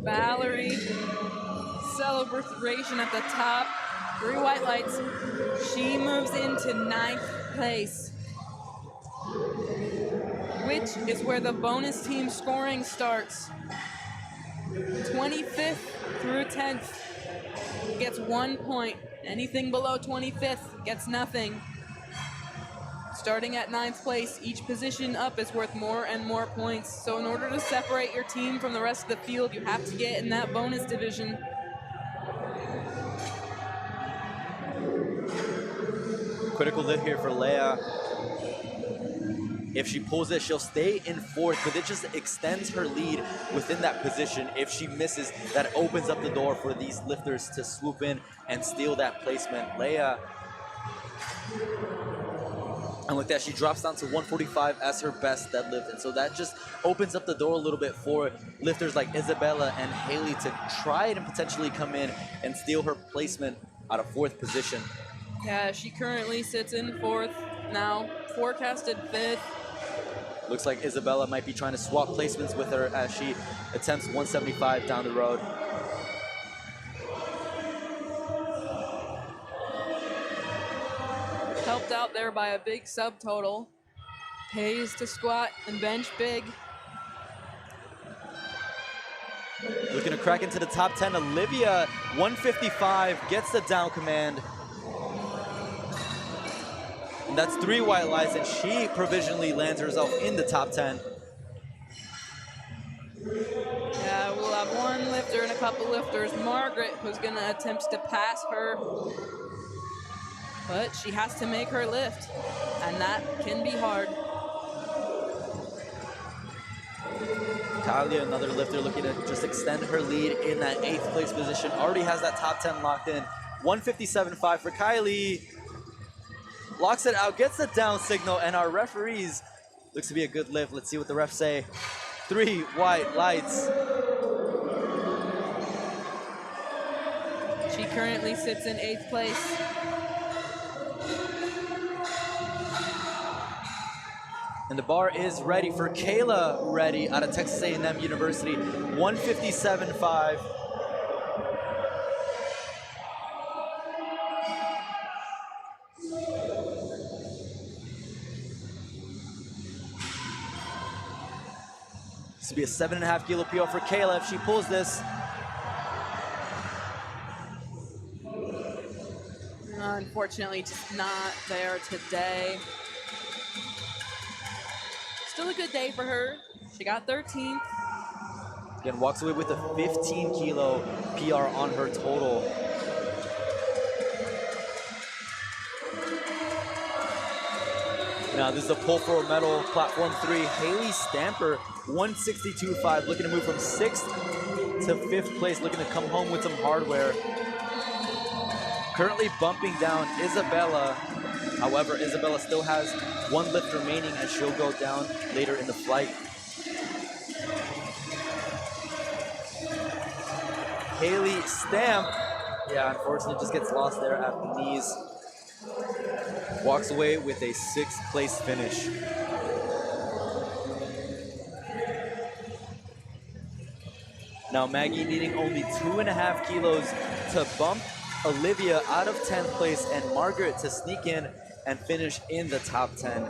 Valerie, celebration at the top. 3 white lights. She moves into 9th place, which is where the bonus team scoring starts. 25th through 10th gets 1 point. Anything below 25th gets nothing. Starting at 9th place, each position up is worth more and more points. So in order to separate your team from the rest of the field, you have to get in that bonus division. Critical lift here for Leia. If she pulls it, she'll stay in 4th, but it just extends her lead within that position. If she misses, that opens up the door for these lifters to swoop in and steal that placement. Leia, and with that, she drops down to 145 as her best deadlift, and so that just opens up the door a little bit for lifters like Isabella and Haley to try and potentially come in and steal her placement out of 4th position. Yeah, she currently sits in 4th now, forecasted 5th. Looks like Isabella might be trying to swap placements with her as she attempts 175 down the road. Helped out there by a big subtotal. Pays to squat and bench big. Looking to crack into the top 10. Olivia, 155, gets the down command. And that's 3 white lights, and she provisionally lands herself in the top 10. Yeah, we'll have 1 lifter and a couple lifters. Margaret, who's going to attempt to pass her, but she has to make her lift, and that can be hard. Talia, another lifter, looking to just extend her lead in that 8th place position. Already has that top 10 locked in. 157.5 for Kylie. Locks it out, gets the down signal, and our referees, looks to be a good lift. Let's see what the refs say. 3 white lights. She currently sits in 8th place. And the bar is ready for Kayla Reddy out of Texas A&M University, 157.5. This will be a 7.5 kilo PO for Kayla if she pulls this. Unfortunately, just not there today. Still a good day for her. She got 13th. Again, walks away with a 15 kilo PR on her total. Now this is a pull for a medal, platform 3. Haley Stamper, 162.5, looking to move from 6th to 5th place, looking to come home with some hardware. Currently bumping down Isabella. However, Isabella still has 1 lift remaining and she'll go down later in the flight. Haley Stamp, yeah, unfortunately just gets lost there at the knees. Walks away with a 6th place finish. Now Maggie needing only 2.5 kilos to bump Olivia out of 10th place and Margaret to sneak in and finish in the top 10.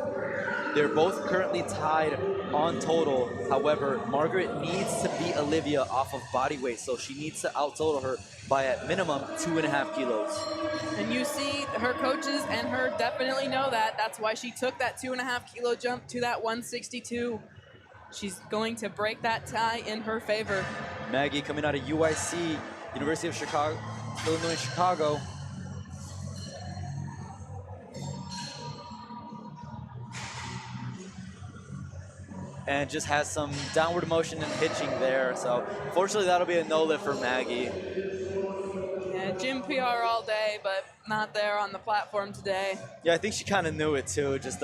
They're both currently tied on total. However, Margaret needs to beat Olivia off of body weight, so she needs to out-total her by at minimum 2.5 kilos. And you see her coaches and her definitely know that. That's why she took that 2.5 kilo jump to that 162. She's going to break that tie in her favor. Maggie coming out of UIC, University of Chicago, Illinois, Chicago. And just has some downward motion and pitching there. So fortunately that'll be a no lift for Maggie. Yeah, gym PR all day, but not there on the platform today. Yeah, I think she kind of knew it too. Just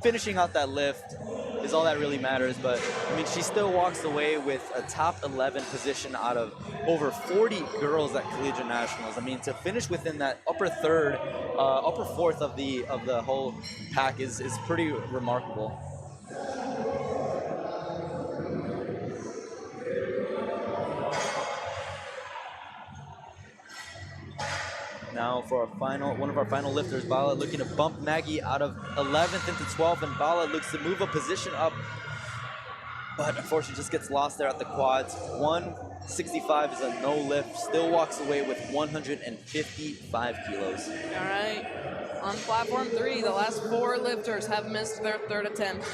finishing out that lift is all that really matters. But I mean, she still walks away with a top 11 position out of over 40 girls at Collegiate Nationals. I mean, to finish within that upper third, upper fourth of the whole pack is pretty remarkable. Now for one of our final lifters, Bala looking to bump Maggie out of 11th into 12th, and Bala looks to move a position up, but unfortunately just gets lost there at the quads. 165 is a no lift, still walks away with 155 kilos. All right, on platform 3, the last 4 lifters have missed their 3rd attempt.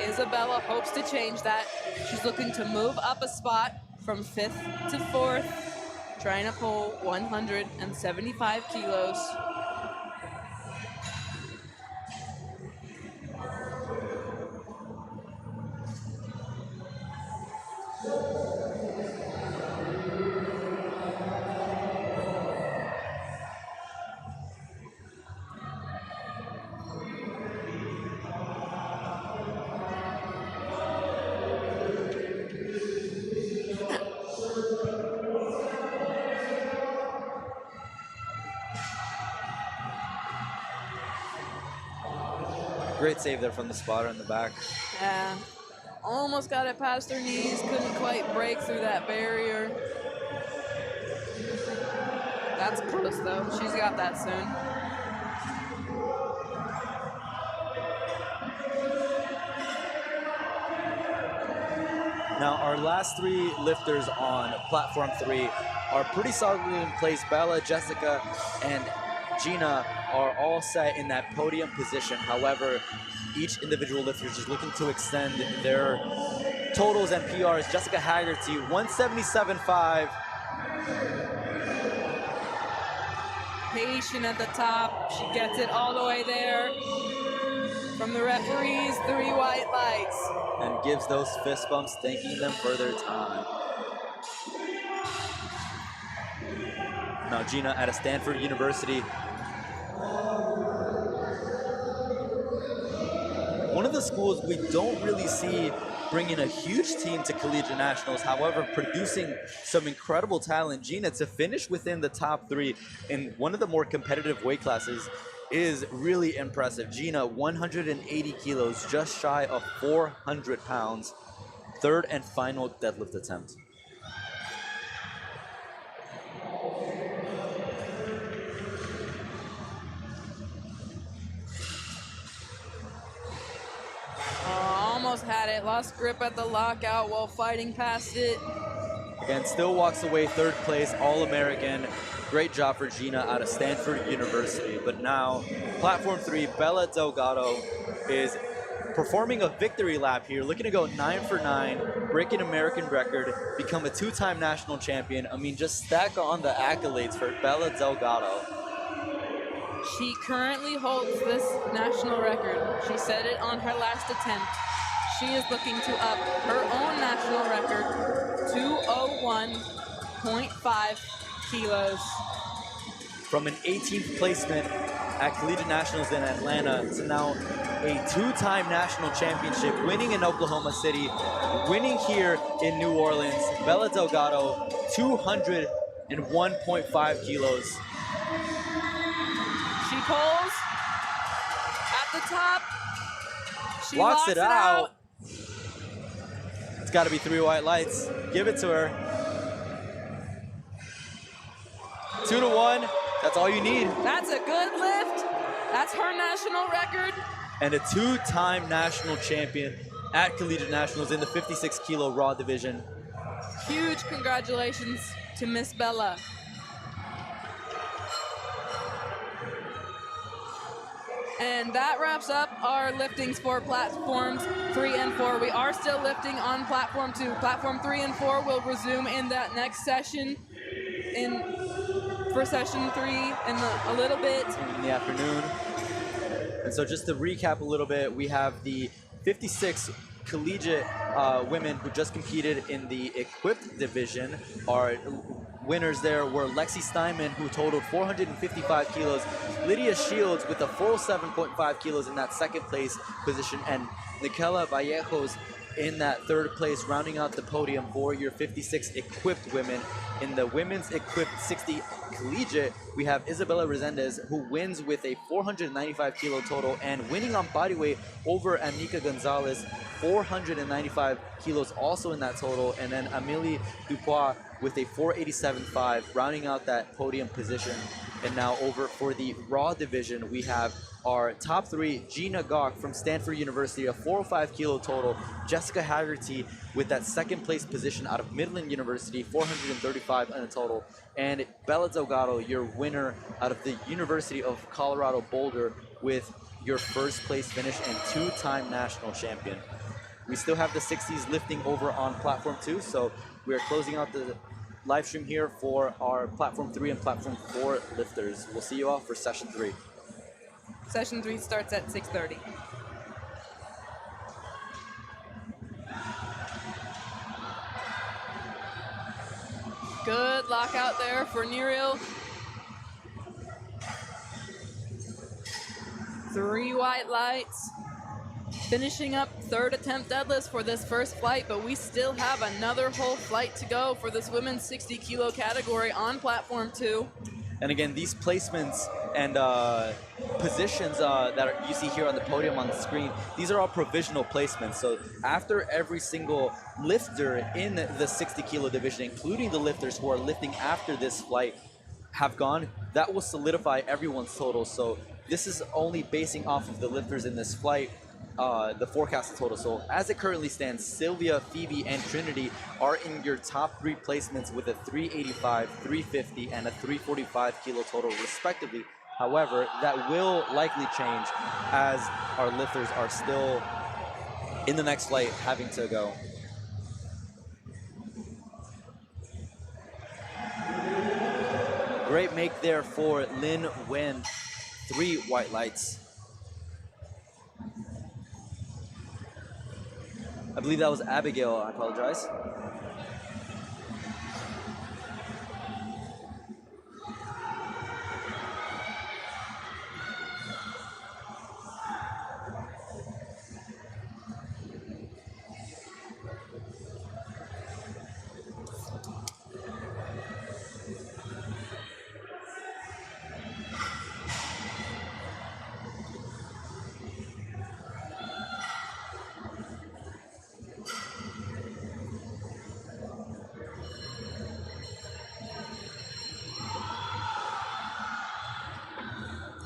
Isabella hopes to change that. She's looking to move up a spot from 5th to 4th. Trying to pull 175 kilos. Great save there from the spotter in the back. Yeah, almost got it past her knees, couldn't quite break through that barrier. That's close though, she's got that soon. Now our last 3 lifters on platform 3 are pretty solidly in place. Bella, Jessica, and Gina are all set in that podium position. However, each individual lifter is just looking to extend their totals and PRs. Jessica Haggerty, 177.5. Patient at the top, she gets it all the way there. From the referees, 3 white lights. And gives those fist bumps, thanking them for their time. Now Gina at a Stanford University. One of the schools we don't really see bringing a huge team to Collegiate Nationals, however, producing some incredible talent. Gina, to finish within the top 3 in one of the more competitive weight classes is really impressive. Gina, 180 kilos, just shy of 400 pounds. Third and final deadlift attempt. Almost had it, lost grip at the lockout while fighting past it. Again, still walks away third place, All-American. Great job for Gina out of Stanford University. But now, platform 3, Bella Delgado is performing a victory lap here, looking to go 9 for 9, break an American record, become a 2-time national champion. I mean, just stack on the accolades for Bella Delgado. She currently holds this national record. She set it on her last attempt. She is looking to up her own national record, 201.5 kilos. From an 18th placement at Collegiate Nationals in Atlanta to now a 2-time national championship, winning in Oklahoma City, winning here in New Orleans. Bella Delgado, 201.5 kilos. She pulls at the top. She locks it out. out. It's got to be 3 white lights. Give it to her. 2-1. That's all you need. That's a good lift. That's her national record. And a 2-time national champion at Collegiate Nationals in the 56 kilo raw division. Huge congratulations to Miss Bella. And that wraps up our lifting for platforms 3 and 4. We are still lifting on platform 2. Platform 3 and 4 will resume in that next session for session 3 in a little bit. In the afternoon. And so just to recap a little bit, we have the 56 collegiate women who just competed in the equipped division. Our winners there were Lexi Steinman, who totaled 455 kilos, Lydia Shields with a 407.5 kilos in that second place position, and Nikela Vallejos in that third place, rounding out the podium for your 56 equipped women. In the women's equipped 60 collegiate, we have Isabella Resendez, who wins with a 495 kilo total and winning on body weight over Anika Gonzalez, 495 kilos also in that total, and then Amelie Dupois with a 487.5, rounding out that podium position. And now over for the raw division, we have our top 3, Gina Gok from Stanford University, a 405 kilo total, Jessica Haggerty with that second place position out of Midland University, 435 in a total, and Bella Delgado, your winner out of the University of Colorado Boulder with your first place finish and 2-time national champion. We still have the 60s lifting over on platform 2, so we are closing out the live stream here for our platform 3 and platform 4 lifters. We'll see you all for session 3. Session 3 starts at 6:30. Good lockout there for Nuriel. 3 white lights. Finishing up third attempt deadlifts for this first flight, but we still have another whole flight to go for this women's 60 kilo category on platform 2. And again, these placements and positions you see here on the podium on the screen, these are all provisional placements. So after every single lifter in the 60 kilo division, including the lifters who are lifting after this flight, have gone, that will solidify everyone's total. So this is only basing off of the lifters in this flight, the forecasted total. So as it currently stands, Sylvia, Phoebe, and Trinity are in your top 3 placements with a 385, 350, and a 345 kilo total respectively. However, that will likely change as our lifters are still in the next flight having to go. Great make there for Lin Wen, 3 white lights. I believe that was Abigail, I apologize.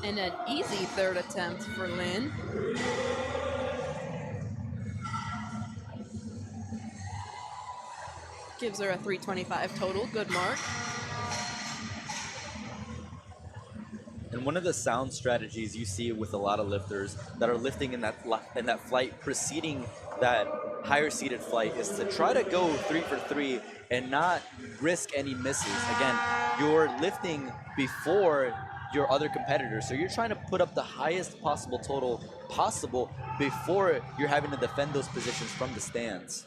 And an easy third attempt for Lynn. Gives her a 325 total, good mark. And one of the sound strategies you see with a lot of lifters that are lifting in that flight preceding that higher seated flight is to try to go 3 for 3 and not risk any misses. Again, you're lifting before your other competitors, so you're trying to put up the highest possible total possible before you're having to defend those positions from the stands.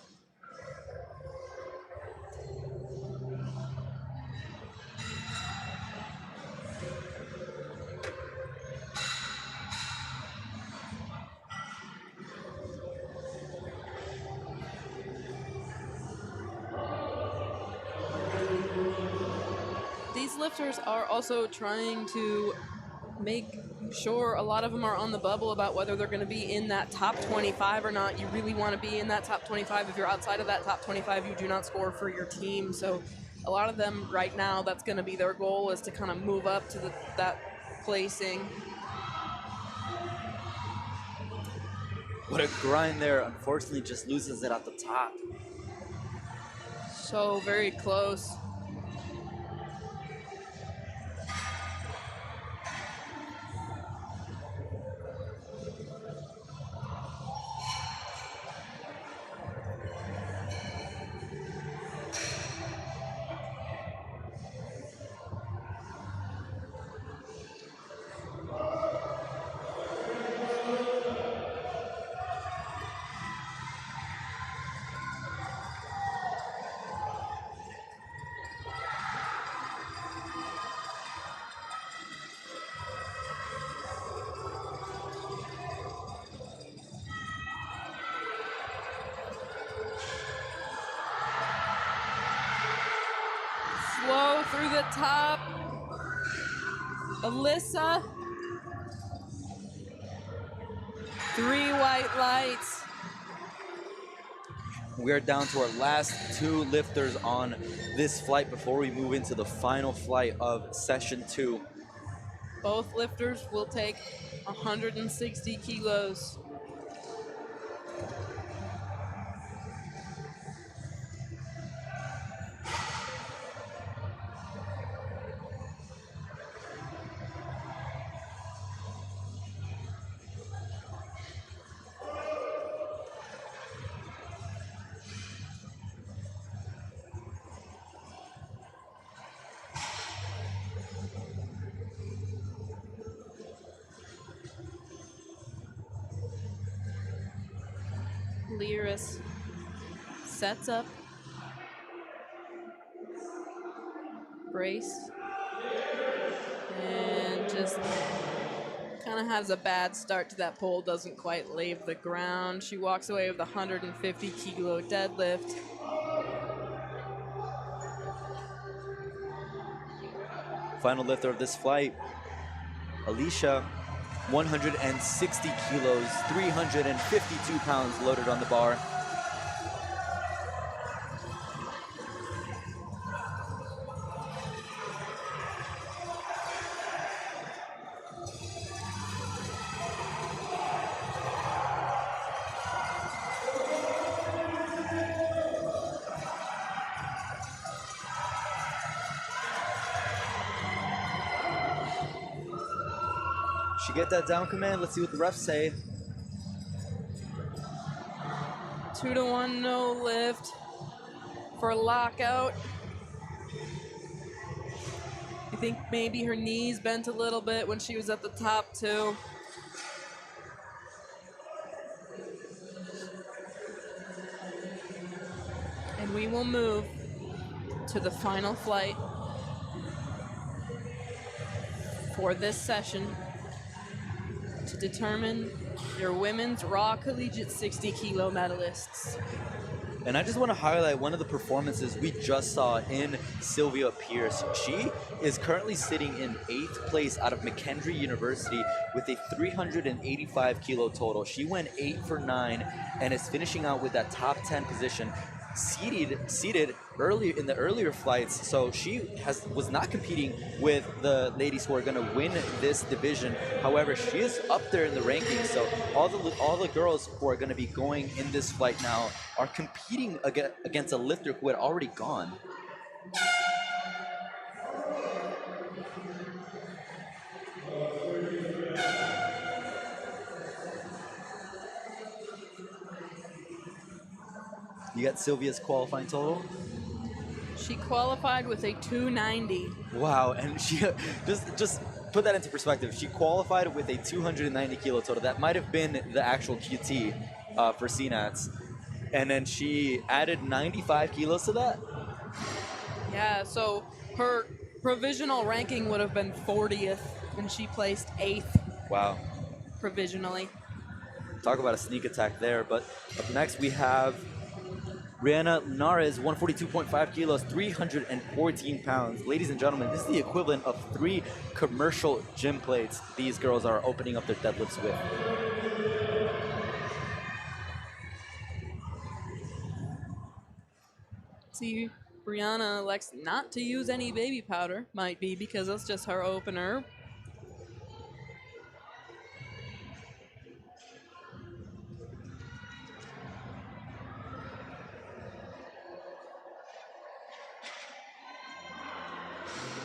These lifters are also trying to make sure, a lot of them are on the bubble about whether they're going to be in that top 25 or not. You really want to be in that top 25. If you're outside of that top 25, you do not score for your team. So a lot of them right now, that's going to be their goal, is to kind of move up to that placing. What a grind there. Unfortunately, just loses it at the top. So very close. Slow through the top. Alyssa. 3 white lights. We are down to our last 2 lifters on this flight before we move into the final flight of session 2. Both lifters will take 160 kilos. Lyris sets up, brace, and just kind of has a bad start to that pole, doesn't quite leave the ground. She walks away with a 150 kilo deadlift. Final lifter of this flight, Alicia, 160 kilos, 352 pounds loaded on the bar. She get that down command? Let's see what the refs say. 2-to-1 no lift for lockout. I think maybe her knees bent a little bit when she was at the top too. And we will move to the final flight for this session to determine your women's raw collegiate 60 kilo medalists. And I just want to highlight one of the performances we just saw in Sylvia Pierce. She is currently sitting in 8th place out of McKendree University with a 385 kilo total. She went 8 for 9 and is finishing out with that top 10 position. seated early in the earlier flights, so she was not competing with the ladies who are going to win this division. However, she is up there in the rankings, so all the girls who are going to be going in this flight now are competing against a lifter who had already gone. You got Sylvia's qualifying total? She qualified with a 290. Wow, and she just put that into perspective. She qualified with a 290 kilo total. That might have been the actual QT for CNATs. And then she added 95 kilos to that? Yeah, so her provisional ranking would have been 40th, and she placed 8th Wow. provisionally. Talk about a sneak attack there. But up next we have Rihanna Nares, 142.5 kilos, 314 pounds. Ladies and gentlemen, this is the equivalent of 3 commercial gym plates these girls are opening up their deadlifts with. See, Brianna elects not to use any baby powder. Might be because it's just her opener.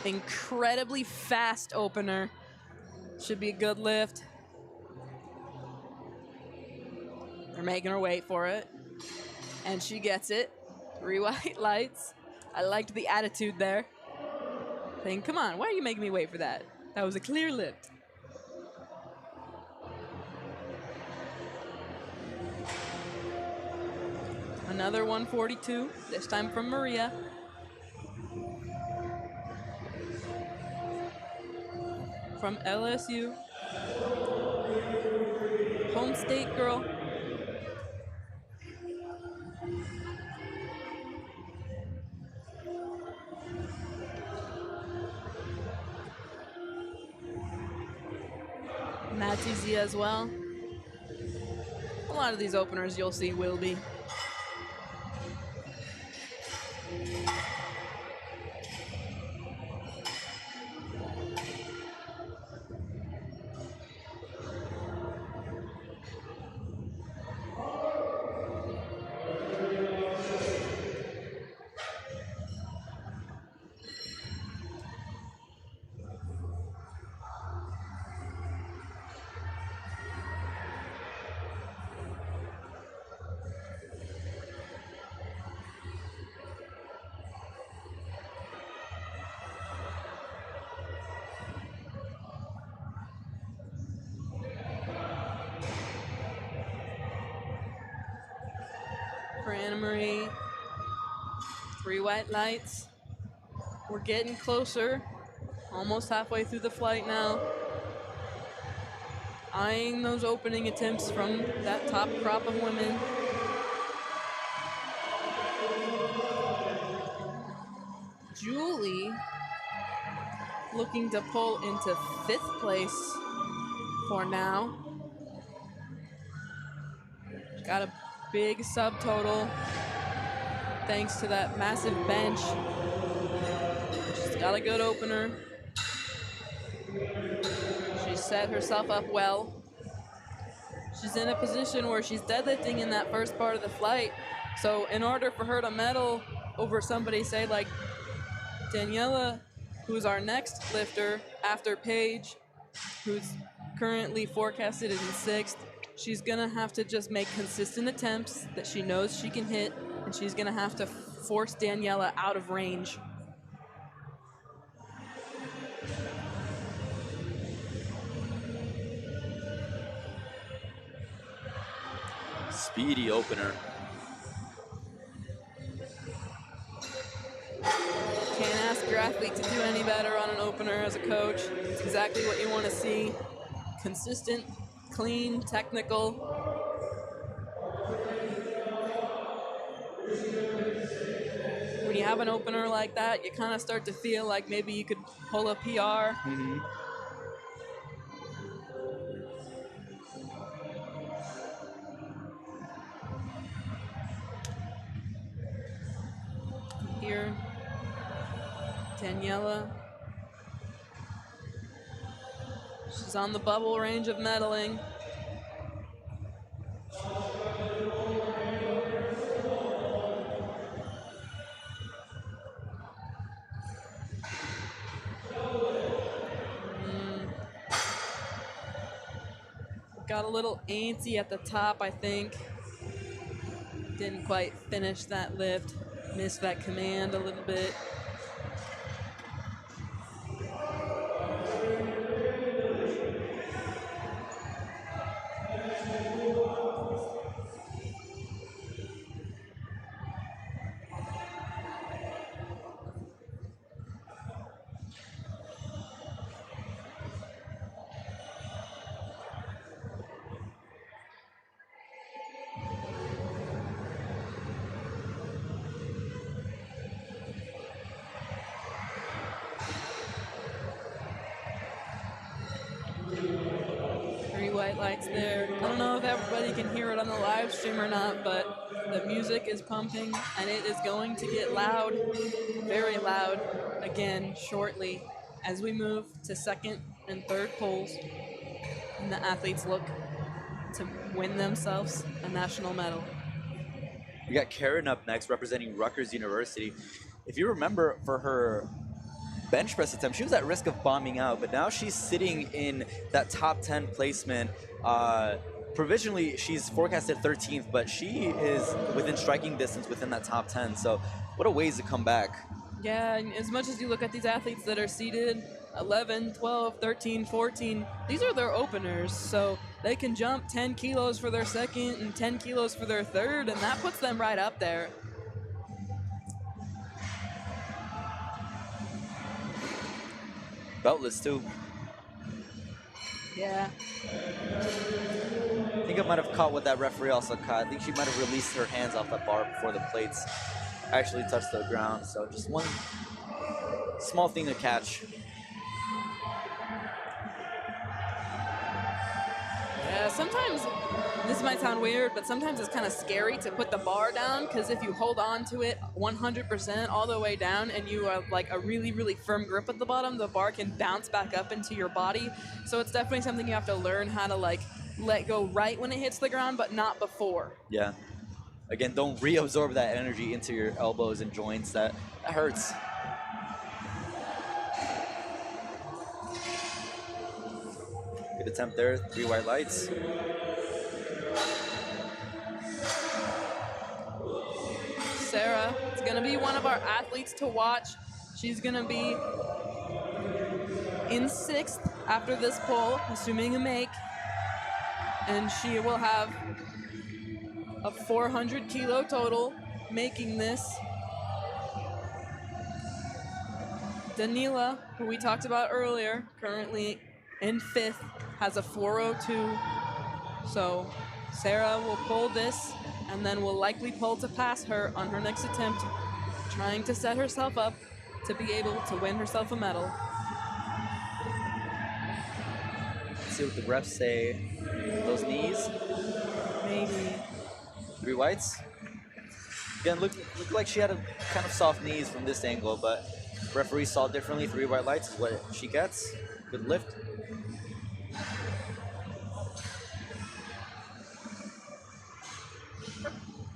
Incredibly fast opener. Should be a good lift. They're making her wait for it. And she gets it. 3 white lights. I liked the attitude there. Saying, come on, why are you making me wait for that? That was a clear lift. Another 142, this time from Maria. From LSU. Home state girl. And that's easy as well. A lot of these openers you'll see will be. For Anna Marie, 3 white lights. We're getting closer, almost halfway through the flight now. Eyeing those opening attempts from that top crop of women. Julie looking to pull into 5th place for now. Got a big subtotal thanks to that massive bench. She's got a good opener. She set herself up well. She's in a position where she's deadlifting in that first part of the flight. So in order for her to medal over somebody, say like Daniela, who's our next lifter after Paige, who's currently forecasted in 6th, she's gonna have to just make consistent attempts that she knows she can hit, and she's gonna have to force Daniela out of range. Speedy opener. Can't ask your athlete to do any better on an opener as a coach. It's exactly what you want to see. Consistent, clean, technical. When you have an opener like that, you kind of start to feel like maybe you could pull a PR. Mm-hmm. here. Daniela. She's on the bubble range of medaling. Got a little antsy at the top, I think. Didn't quite finish that lift. Missed that command a little bit. White lights there. I don't know if everybody can hear it on the live stream or not, but the music is pumping and it is going to get loud, very loud again shortly as we move to second and third poles and the athletes look to win themselves a national medal. We got Karen up next representing Rutgers University. If you remember, for her bench press attempt, she was at risk of bombing out, but now she's sitting in that top 10 placement. Provisionally, she's forecasted 13th, but she is within striking distance within that top 10. So what a ways to come back. Yeah, and as much as you look at these athletes that are seeded 11, 12, 13, 14, these are their openers. So they can jump 10 kilos for their second and 10 kilos for their third, and that puts them right up there. Beltless too. Yeah. I think I might have caught what that referee also caught. I think she might have released her hands off that bar before the plates actually touched the ground. So just one small thing to catch. Yeah, sometimes, this might sound weird, but sometimes it's kind of scary to put the bar down, because if you hold on to it 100% all the way down and you have like a really, really firm grip at the bottom, the bar can bounce back up into your body. So it's definitely something you have to learn how to like let go right when it hits the ground, but not before. Yeah. Again, don't reabsorb that energy into your elbows and joints. That hurts. Good attempt there, 3 white lights. Sarah is going to be one of our athletes to watch. She's going to be in 6th after this pole, assuming a make. And she will have a 400 kilo total, making this. Danila, who we talked about earlier, currently in 5th, has a 402. So Sarah will pull this and then will likely pull to pass her on her next attempt, trying to set herself up to be able to win herself a medal. Let's see what the refs say. Those knees. Maybe. 3 whites. Again, looked like she had a kind of soft knees from this angle, but referee saw differently. 3 white lights is what she gets. Good lift.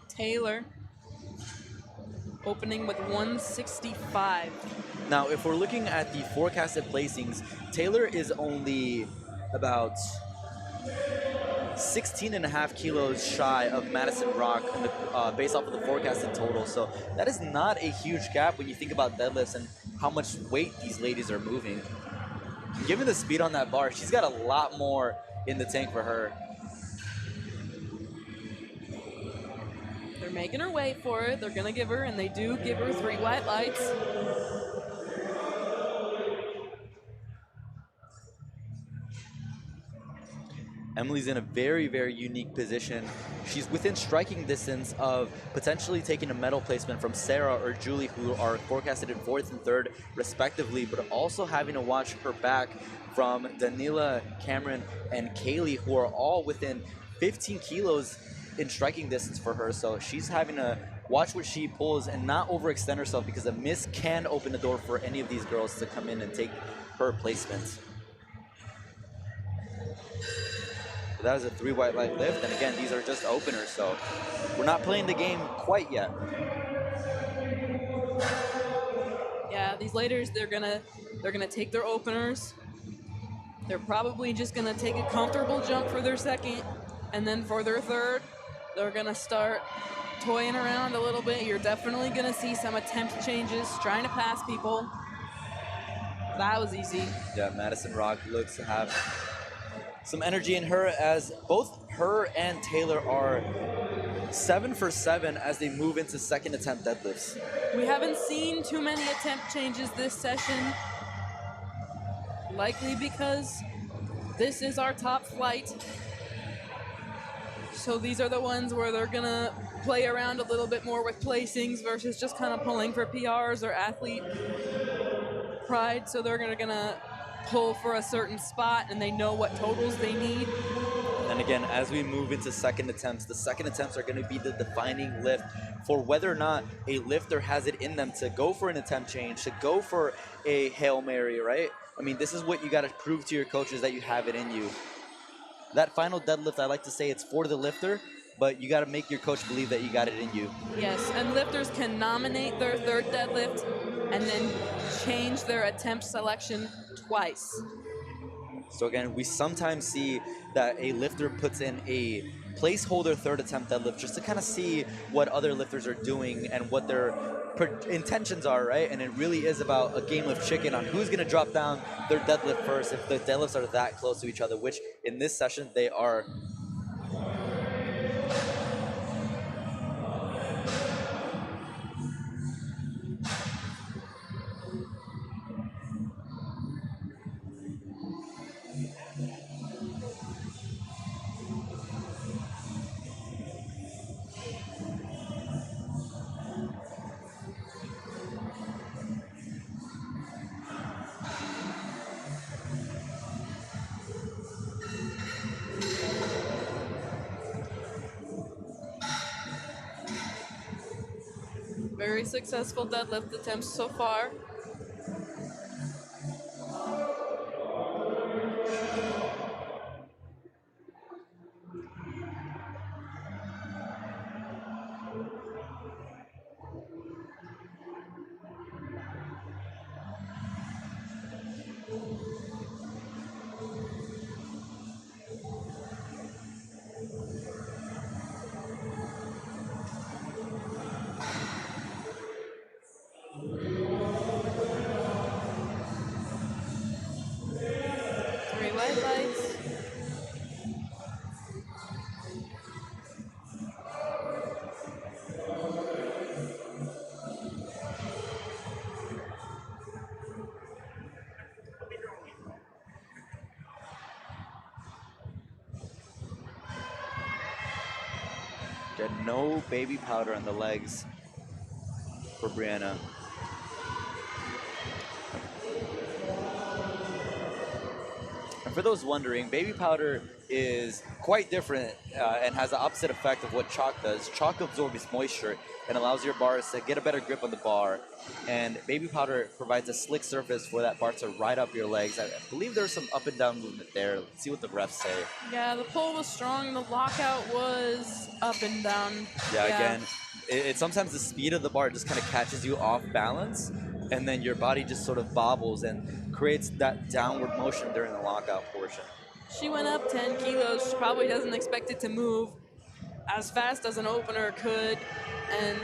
Taylor opening with 165. Now, if we're looking at the forecasted placings, Taylor is only about 16.5 kilos shy of Madison Rock based off of the forecasted total. So that is not a huge gap when you think about deadlifts and how much weight these ladies are moving. Given the speed on that bar, she's got a lot more in the tank for her. They're making her wait for it. They're going to give her, and they do give her 3 white lights. Emily's in a very, very unique position. She's within striking distance of potentially taking a medal placement from Sarah or Julie, who are forecasted in 4th and 3rd respectively, but also having to watch her back from Danila, Cameron, and Kaylee, who are all within 15 kilos in striking distance for her. So she's having to watch what she pulls and not overextend herself, because a miss can open the door for any of these girls to come in and take her placement. That was a 3 white light lift, and again, these are just openers, so we're not playing the game quite yet. Yeah, these laters, they're gonna take their openers. They're probably just gonna take a comfortable jump for their second, and then for their third, they're gonna start toying around a little bit. You're definitely gonna see some attempt changes, trying to pass people. That was easy. Yeah, Madison Rock looks to have some energy in her, as both her and Taylor are 7 for 7 as they move into second attempt deadlifts. We haven't seen too many attempt changes this session, likely because this is our top flight. So these are the ones where they're gonna play around a little bit more with placings versus just kind of pulling for PRs or athlete pride. So they're gonna pull for a certain spot, and they know what totals they need. And again, as we move into second attempts, the second attempts are going to be the defining lift for whether or not a lifter has it in them to go for an attempt change, to go for a Hail Mary, right? I mean, this is what you got to prove to your coaches, that you have it in you. That final deadlift, I like to say it's for the lifter, but you got to make your coach believe that you got it in you. Yes, and lifters can nominate their third deadlift and then change their attempt selection twice. So again, we sometimes see that a lifter puts in a placeholder third attempt deadlift just to kind of see what other lifters are doing and what their intentions are, right? And it really is about a game of chicken on who's going to drop down their deadlift first, if the deadlifts are that close to each other, which in this session they are. Very successful deadlift attempts so far. Three white lights. Get no baby powder on the legs for Brianna. And for those wondering, baby powder is quite different and has the opposite effect of what chalk does. Chalk absorbs moisture and allows your bars to get a better grip on the bar. And baby powder provides a slick surface for that bar to ride up your legs. I believe there's some up and down movement there. Let's see what the refs say. Yeah, the pull was strong. The lockout was up and down. Yeah. Again, it's sometimes the speed of the bar just kind of catches you off balance, and then your body just sort of bobbles and creates that downward motion during the lockout portion. She went up 10 kilos. She probably doesn't expect it to move as fast as an opener could. And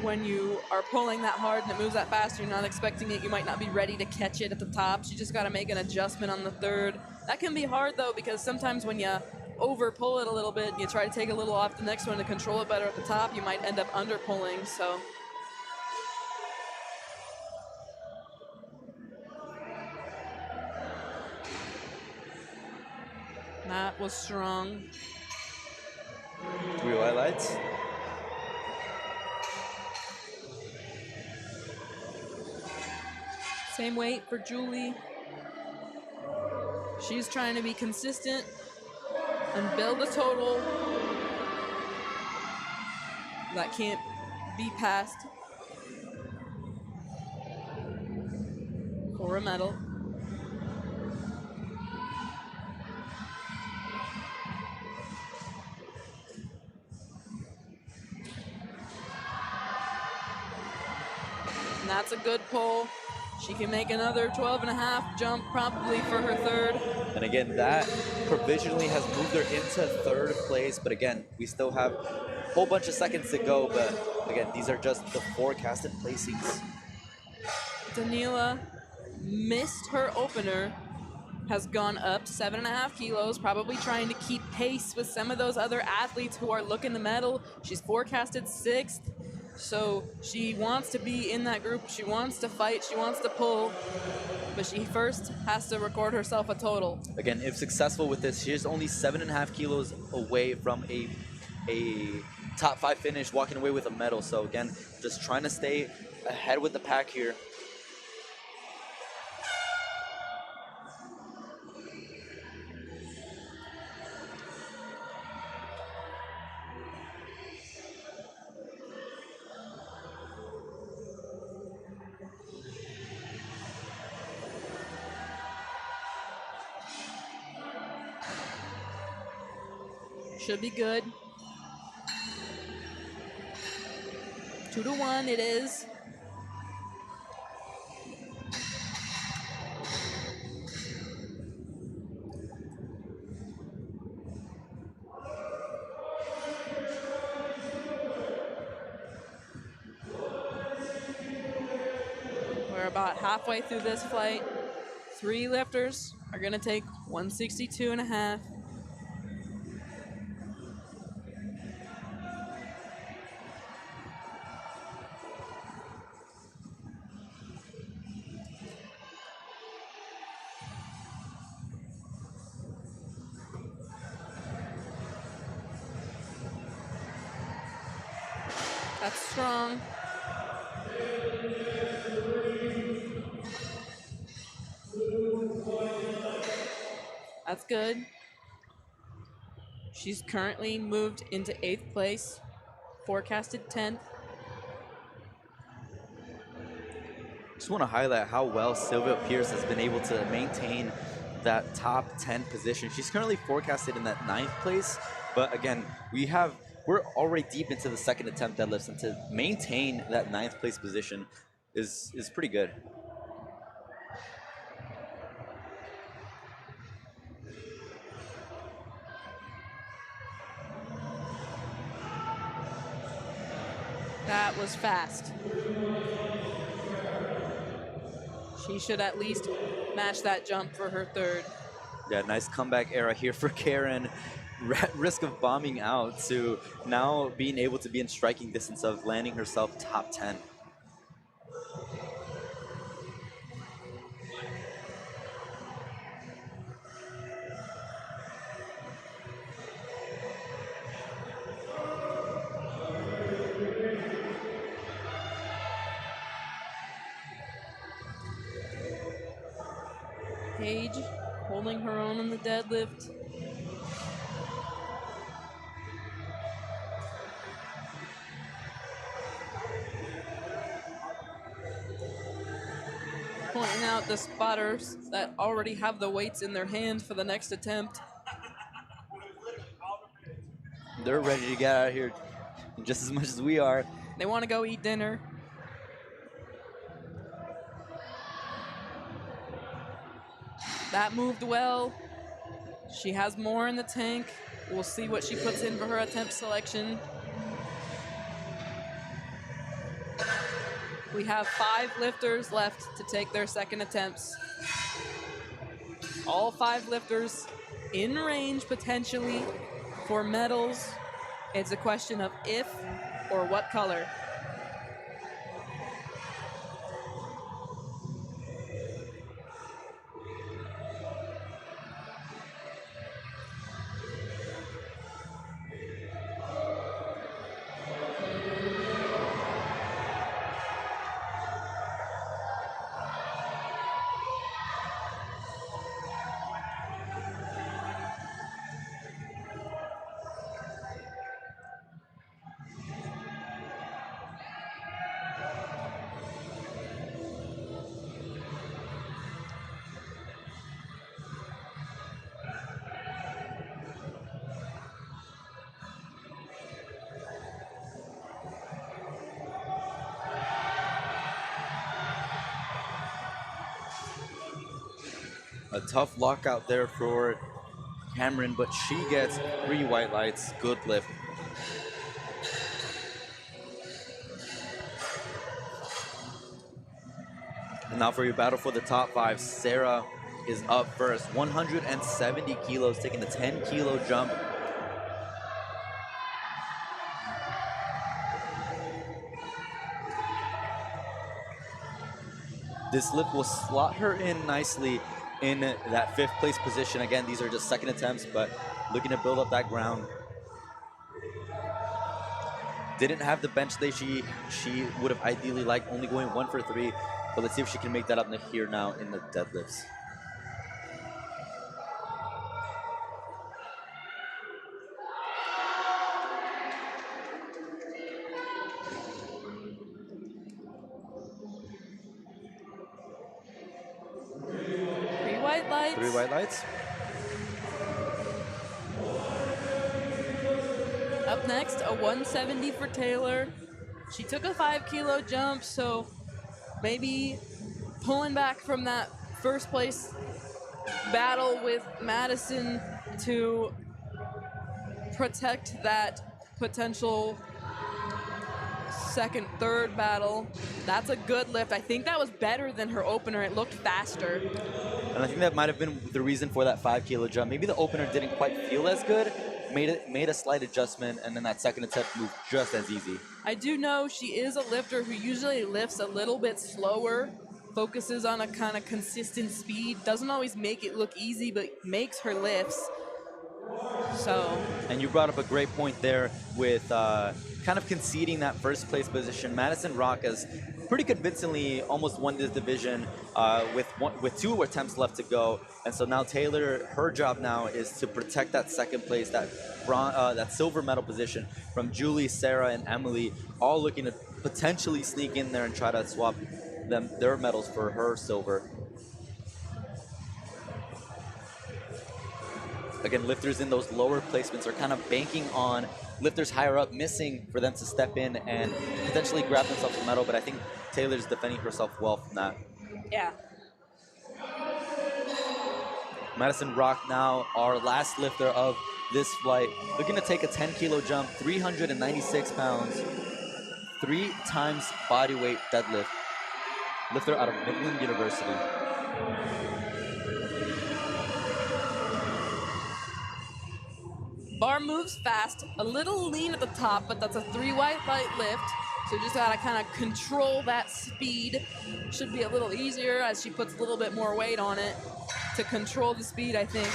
when you are pulling that hard and it moves that fast, you're not expecting it. You might not be ready to catch it at the top. She just got to make an adjustment on the third. That can be hard, though, because sometimes when you over pull it a little bit and you try to take a little off the next one to control it better at the top, you might end up under pulling. So that was strong. 3 white lights. Same weight for Julie. She's trying to be consistent and build a total that can't be passed for a medal. And that's a good pull. She can make another 12 and a half jump probably for her third. And again, that provisionally has moved her into third place. But again, we still have a whole bunch of seconds to go. But again, these are just the forecasted placings. Daniela missed her opener, has gone up 7.5 kilos, probably trying to keep pace with some of those other athletes who are looking to medal. She's forecasted 6th, so she wants to be in that group. She wants to fight, she wants to pull, but she first has to record herself a total. Again, if successful with this, she's only 7.5 kilos away from a top 5 finish, walking away with a medal. So again, just trying to stay ahead with the pack here. Should be good. 2-1 it is. We're about halfway through this flight. 3 lifters are gonna take 162 and a half. That's strong. That's good. She's currently moved into 8th place, forecasted 10th. Just want to highlight how well Sylvia Pierce has been able to maintain that top 10 position. She's currently forecasted in that 9th place, but again, we're already deep into the second attempt deadlifts, and to maintain that 9th place position is pretty good. That was fast. She should at least match that jump for her third. Yeah, nice comeback era here for Karen. Risk of bombing out to now being able to be in striking distance of landing herself top 10. Paige holding her own on the deadlift. Pointing out the spotters that already have the weights in their hands for the next attempt. They're ready to get out of here just as much as we are. They want to go eat dinner. That moved well. She has more in the tank. We'll see what she puts in for her attempt selection. We have 5 lifters left to take their second attempts. All 5 lifters in range potentially for medals. It's a question of if or what color. A tough lockout there for Cameron, but she gets 3 white lights. Good lift. And now for your battle for the top 5, Sarah is up first. 170 kilos, taking the 10-kilo jump. This lift will slot her in nicely in that 5th place position. Again, these are just second attempts, but looking to build up that ground. Didn't have the bench day she would have ideally liked, only going 1 for 3. But let's see if she can make that up here now in the deadlifts. Three white lights. 3 white lights. Up next, a 170 for Taylor. She took a 5-kilo jump, so maybe pulling back from that first place battle with Madison to protect that potential second, third battle. That's a good lift. I think that was better than her opener. It looked faster. And I think that might have been the reason for that 5-kilo jump. Maybe the opener didn't quite feel as good. Made a slight adjustment, and then that second attempt moved just as easy. I do know she is a lifter who usually lifts a little bit slower, focuses on a kind of consistent speed, doesn't always make it look easy, but makes her lifts. So. And you brought up a great point there with kind of conceding that first place position. Madison Rock has pretty convincingly almost won this division with 2 attempts left to go. And so now Taylor, her job now is to protect that second place, that silver medal position from Julie, Sarah, and Emily, all looking to potentially sneak in there and try to swap their medals for her silver. Again, lifters in those lower placements are kind of banking on lifters higher up missing for them to step in and potentially grab themselves a medal, but I think Taylor's defending herself well from that. Yeah. Madison Rock now, our last lifter of this flight, looking to take a 10-kilo jump, 396 pounds, 3 times body weight deadlift. Lifter out of Midland University. Bar moves fast, a little lean at the top, but that's a 3 white light lift. So just gotta kind of control that speed. Should be a little easier as she puts a little bit more weight on it to control the speed, I think.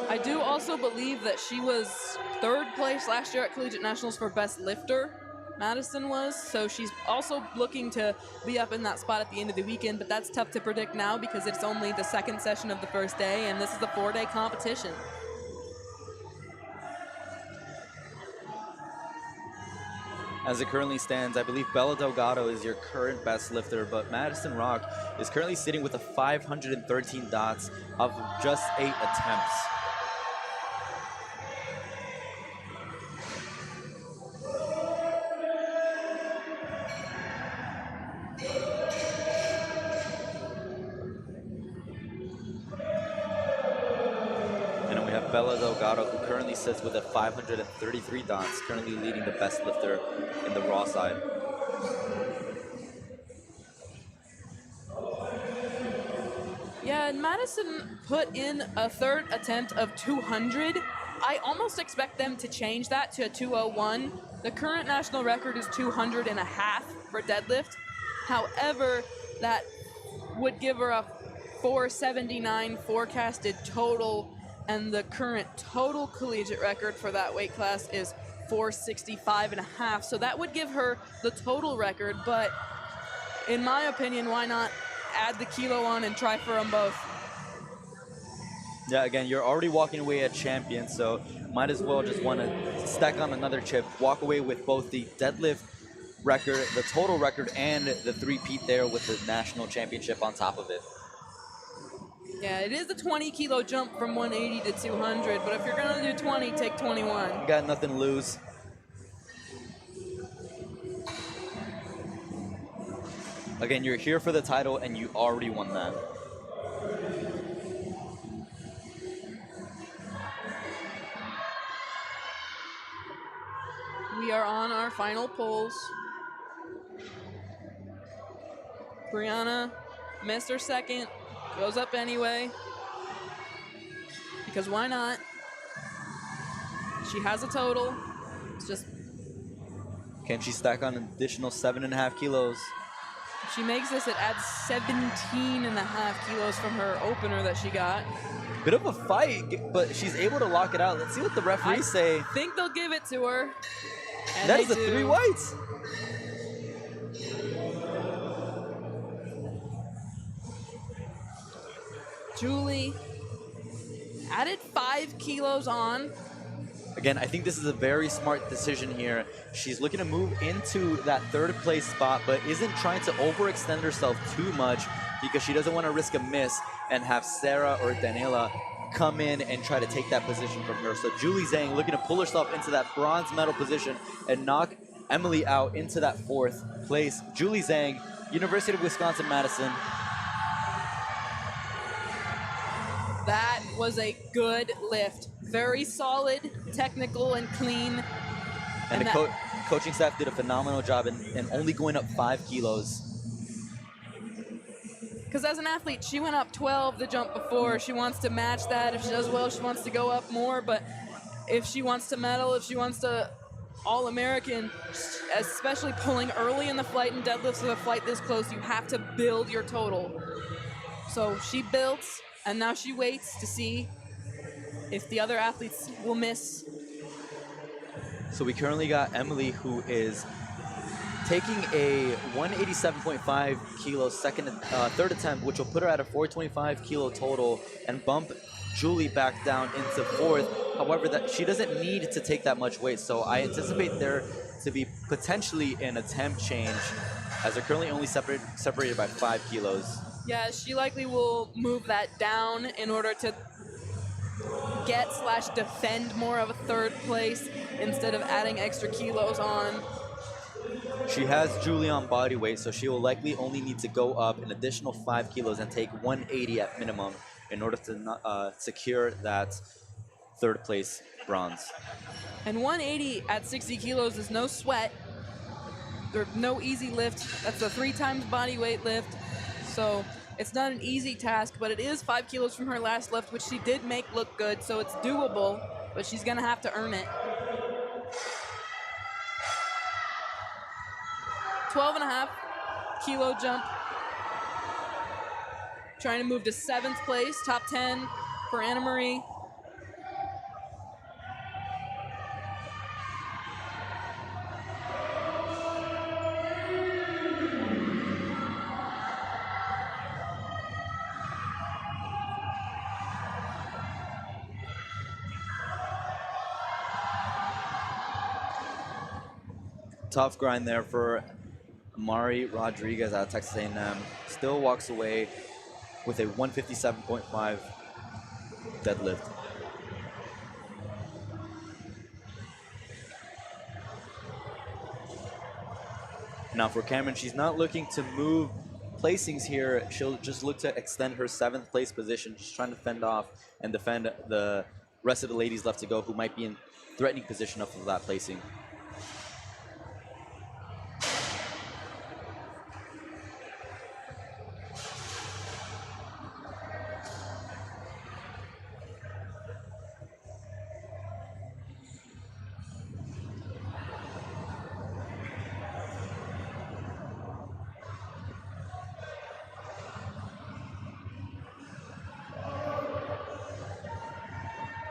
I do also believe that she was 3rd place last year at Collegiate Nationals for best lifter. Madison was, so she's also looking to be up in that spot at the end of the weekend, but that's tough to predict now because it's only the 2nd session of the first day, and this is a 4-day competition. As it currently stands, I believe Bella Delgado is your current best lifter, but Madison Rock is currently sitting with a 513 dots of just 8 attempts. Bella Delgado, who currently sits with a 533 dots, currently leading the best lifter in the raw side. Yeah, and Madison put in a 3rd attempt of 200. I almost expect them to change that to a 201. The current national record is 200 and a half for deadlift. However, that would give her a 479 forecasted total, and the current total collegiate record for that weight class is 465 and a half. So that would give her the total record, but in my opinion, why not add the kilo on and try for them both? Yeah, again, you're already walking away a champion, so might as well just want to stack on another chip, walk away with both the deadlift record, the total record, and the 3-peat there with the national championship on top of it. Yeah, it is a 20-kilo jump from 180 to 200, but if you're going to do 20, take 21. You got nothing to lose. Again, you're here for the title, and you already won that. We are on our final pulls. Brianna missed her second, goes up anyway, because why not? She has a total. It's just, Can she stack on an additional 7.5 kilos? if she makes this, it adds 17.5 kilos from her opener that she got. Bit of a fight, but she's able to lock it out. Let's see what the referees say. I think they'll give it to her. And That is they the do. 3 whites. Julie added 5 kilos on. Again, I think this is a very smart decision here. She's looking to move into that 3rd place spot, but isn't trying to overextend herself too much because she doesn't want to risk a miss and have Sarah or Daniela come in and try to take that position from her. So Julie Zhang looking to pull herself into that bronze medal position and knock Emily out into that 4th place. Julie Zhang, University of Wisconsin-Madison. That was a good lift. Very solid, technical, and clean. And the coaching staff did a phenomenal job in only going up 5 kilos. Because as an athlete, she went up 12 the jump before. She wants to match that. If she does well, she wants to go up more. But if she wants to medal, if she wants to All-American, especially pulling early in the flight and deadlifts with a flight this close, you have to build your total. So she builds, and now she waits to see if the other athletes will miss. So we currently got Emily, who is taking a 187.5 kilo third attempt, which will put her at a 425 kilo total and bump Julie back down into 4th. However, that she doesn't need to take that much weight, so I anticipate there to be potentially an attempt change, as they're currently only separated by 5 kilos. Yeah, she likely will move that down in order to get/defend more of a 3rd place instead of adding extra kilos on. She has Julie on body weight, so she will likely only need to go up an additional 5 kilos and take 180 at minimum in order to secure that 3rd place bronze. And 180 at 60 kilos is no sweat. There's no easy lift. That's a 3 times body weight lift. So it's not an easy task, but it is 5 kilos from her last lift, which she did make look good, so it's doable, but she's gonna have to earn it. 12.5 kilo jump. Trying to move to 7th place, top 10 for Anna Marie. Tough grind there for Mari Rodriguez out of Texas A&M. Still walks away with a 157.5 deadlift. Now for Cameron, she's not looking to move placings here. She'll just look to extend her 7th place position. She's trying to fend off and defend the rest of the ladies left to go who might be in threatening position of that placing.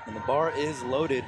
And the bar is loaded.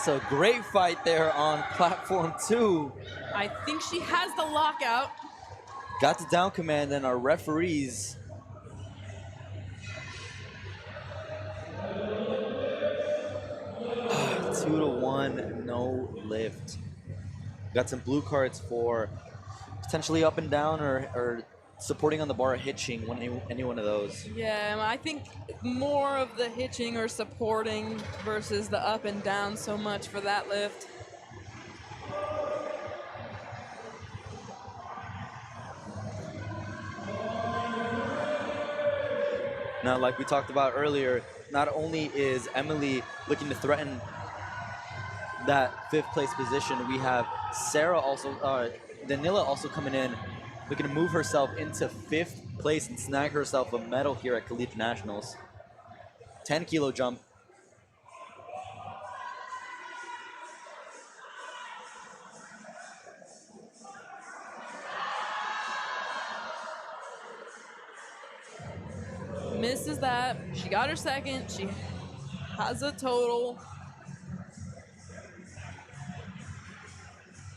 It's a great fight there on platform 2. I think she has the lockout. Got the down command, and our referees two to one, no lift. Got some blue cards for potentially up and down or supporting on the bar, hitching, any one of those. Yeah, I think more of the hitching or supporting versus the up and down so much for that lift. Now, like we talked about earlier, not only is Emily looking to threaten that 5th place position, we have Sarah also, Danila also coming in, looking to move herself into 5th place and snag herself a medal here at Collegiate Nationals. 10 kilo jump. Misses that. She got her 2nd. She has a total.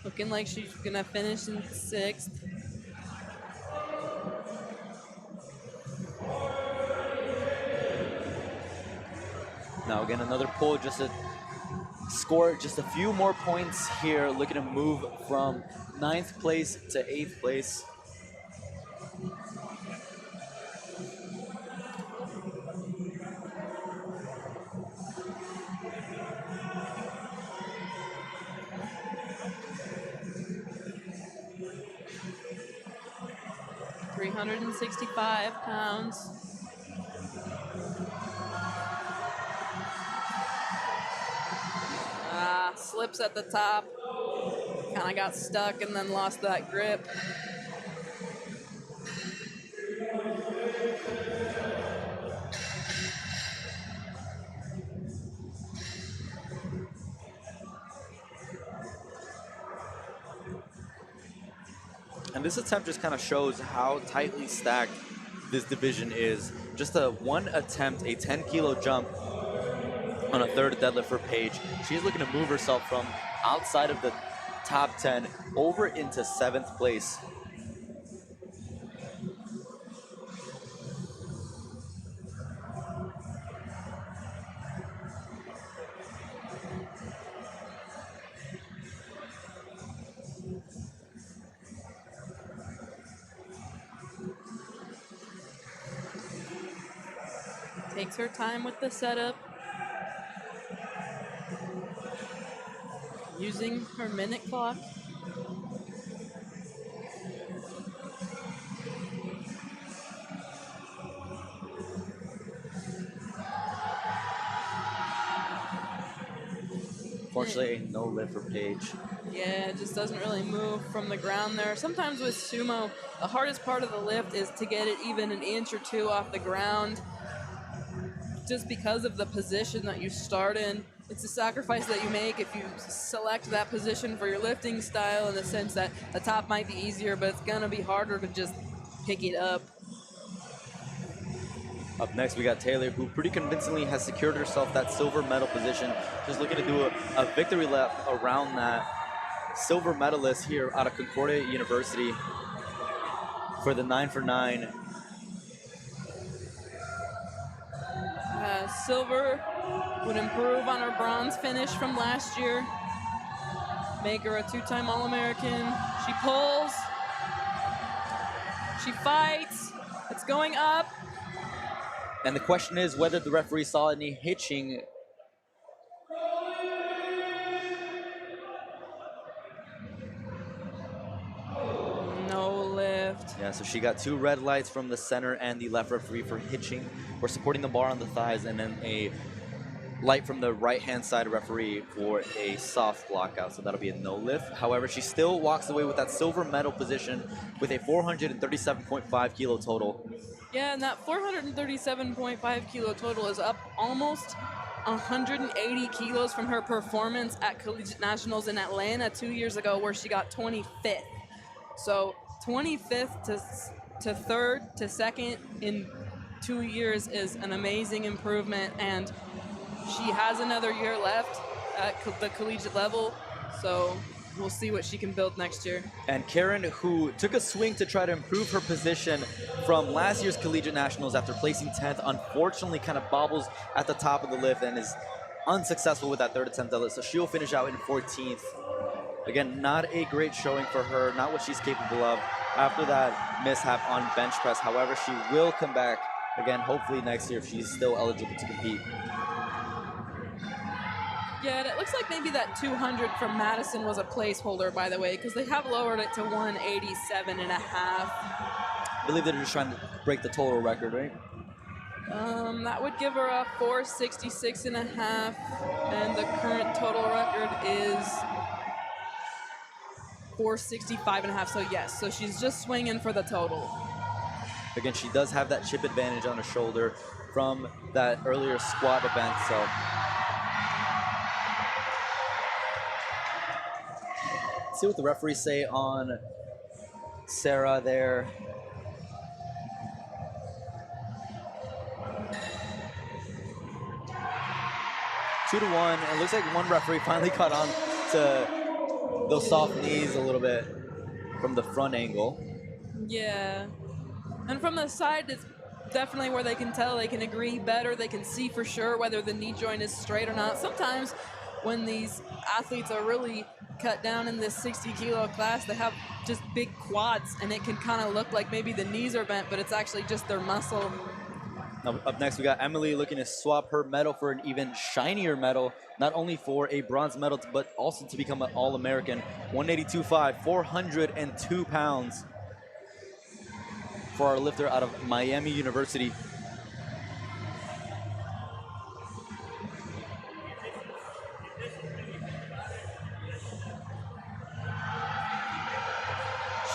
Looking like she's gonna finish in 6th. Now again, another pull just to score just a few more points here, looking to move from 9th place to 8th place. £365. Slips at the top. Kind of got stuck and then lost that grip. And this attempt just kind of shows how tightly stacked this division is. Just a one attempt, a 10 kilo jump on a 3rd deadlift for Paige. She's looking to move herself from outside of the top 10 over into 7th place. Takes her time with the setup. Using her minute clock. Fortunately, a no lift for Paige. Yeah, it just doesn't really move from the ground there. Sometimes with sumo, the hardest part of the lift is to get it even an inch or 2 off the ground. Just because of the position that you start in. It's a sacrifice that you make if you select that position for your lifting style, in the sense that the top might be easier, but it's gonna be harder to just pick it up. Up next, we got Taylor, who pretty convincingly has secured herself that silver medal position. Just looking to do a victory lap around that silver medalist here out of Concordia University for the 9 for 9. Silver would improve on her bronze finish from last year. Make her a 2-time All-American. She pulls. She fights. It's going up. And the question is whether the referee saw any hitching. No lift. Yeah, so she got 2 red lights from the center and the left referee for hitching or supporting the bar on the thighs, and then a light from the right-hand side referee for a soft lockout, so that'll be a no lift. However, she still walks away with that silver medal position with a 437.5 kilo total. Yeah, and that 437.5 kilo total is up almost 180 kilos from her performance at Collegiate Nationals in Atlanta 2 years ago, where she got 25th. So 25th to 3rd to 2nd in 2 years is an amazing improvement, and she has another year left at the collegiate level. So we'll see what she can build next year. And Karen, who took a swing to try to improve her position from last year's Collegiate Nationals after placing 10th, unfortunately kind of bobbles at the top of the lift and is unsuccessful with that third attempt deadlift. So she'll finish out in 14th. Again, not a great showing for her, not what she's capable of after that mishap on bench press. However, she will come back again, hopefully next year if she's still eligible to compete. Yeah, and it looks like maybe that 200 from Madison was a placeholder, by the way, because they have lowered it to 187 and a half. I believe they're just trying to break the total record, right? That would give her a 466 and a half, and the current total record is 465 and a half. So yes, so she's just swinging for the total. Again, she does have that chip advantage on her shoulder from that earlier squat event, so. See what the referees say on Sarah there. Two to one. It looks like one referee finally caught on to those soft knees a little bit from the front angle. Yeah. And from the side, it's definitely where they can tell, they can agree better, they can see for sure whether the knee joint is straight or not. Sometimes when these athletes are really cut down in this 60 kilo class, they have just big quads and it can kind of look like maybe the knees are bent, but it's actually just their muscle. Now, up next, we got Emily looking to swap her medal for an even shinier medal, not only for a bronze medal, but also to become an All-American. 182.5, 402 pounds for our lifter out of Miami University.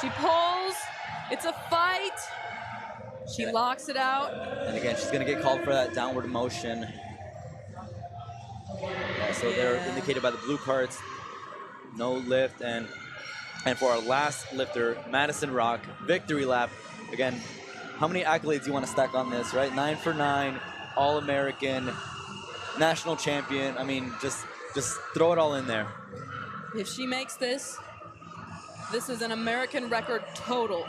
She pulls, it's a fight. She locks it out. And again, she's gonna get called for that downward motion. So they're indicated by the blue cards, no lift. And for our last lifter, Madison Rock, victory lap. Again, how many accolades do you want to stack on this, right? 9 for 9, All-American, national champion. I mean, just throw it all in there. If she makes this, this is an American record total.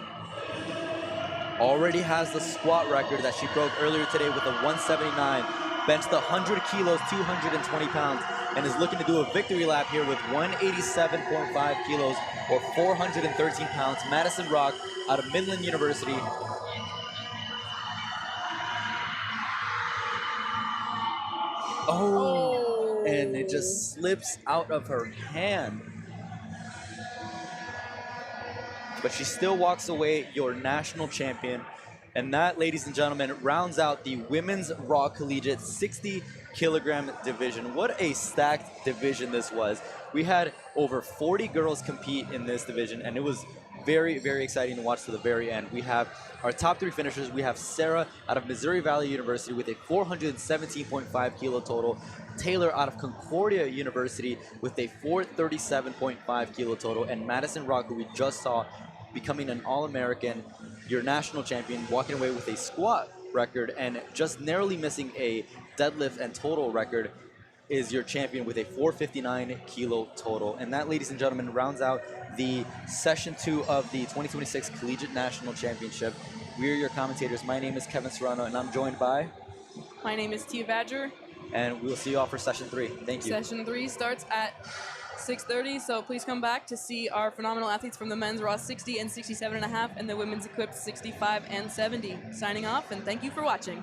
Already has the squat record that she broke earlier today with a 179. Benched 100 kilos, 220 pounds, and is looking to do a victory lap here with 187.5 kilos or 413 pounds. Madison Rock out of Midland University. Oh, and it just slips out of her hand. But she still walks away your national champion. And that, ladies and gentlemen, rounds out the women's raw collegiate 60 kilogram division. What a stacked division this was. We had over 40 girls compete in this division, and it was very, very exciting to watch to the very end. We have our top three finishers. We have Sarah out of Missouri Valley University with a 417.5 kilo total. Taylor out of Concordia University with a 437.5 kilo total. And Madison Rock, who we just saw, becoming an All-American, your national champion, walking away with a squat record and just narrowly missing a deadlift and total record, is your champion with a 459 kilo total. And that, ladies and gentlemen, rounds out the session 2 of the 2026 Collegiate National Championship. We're your commentators. My name is Kevin Serrano, and I'm joined by... My name is Tia Badger. And we'll see you all for session 3. Thank you. Session 3 starts at 6:30, so please come back to see our phenomenal athletes from the men's raw 60 and 67.5 and the women's equipped 65 and 70. Signing off, and thank you for watching.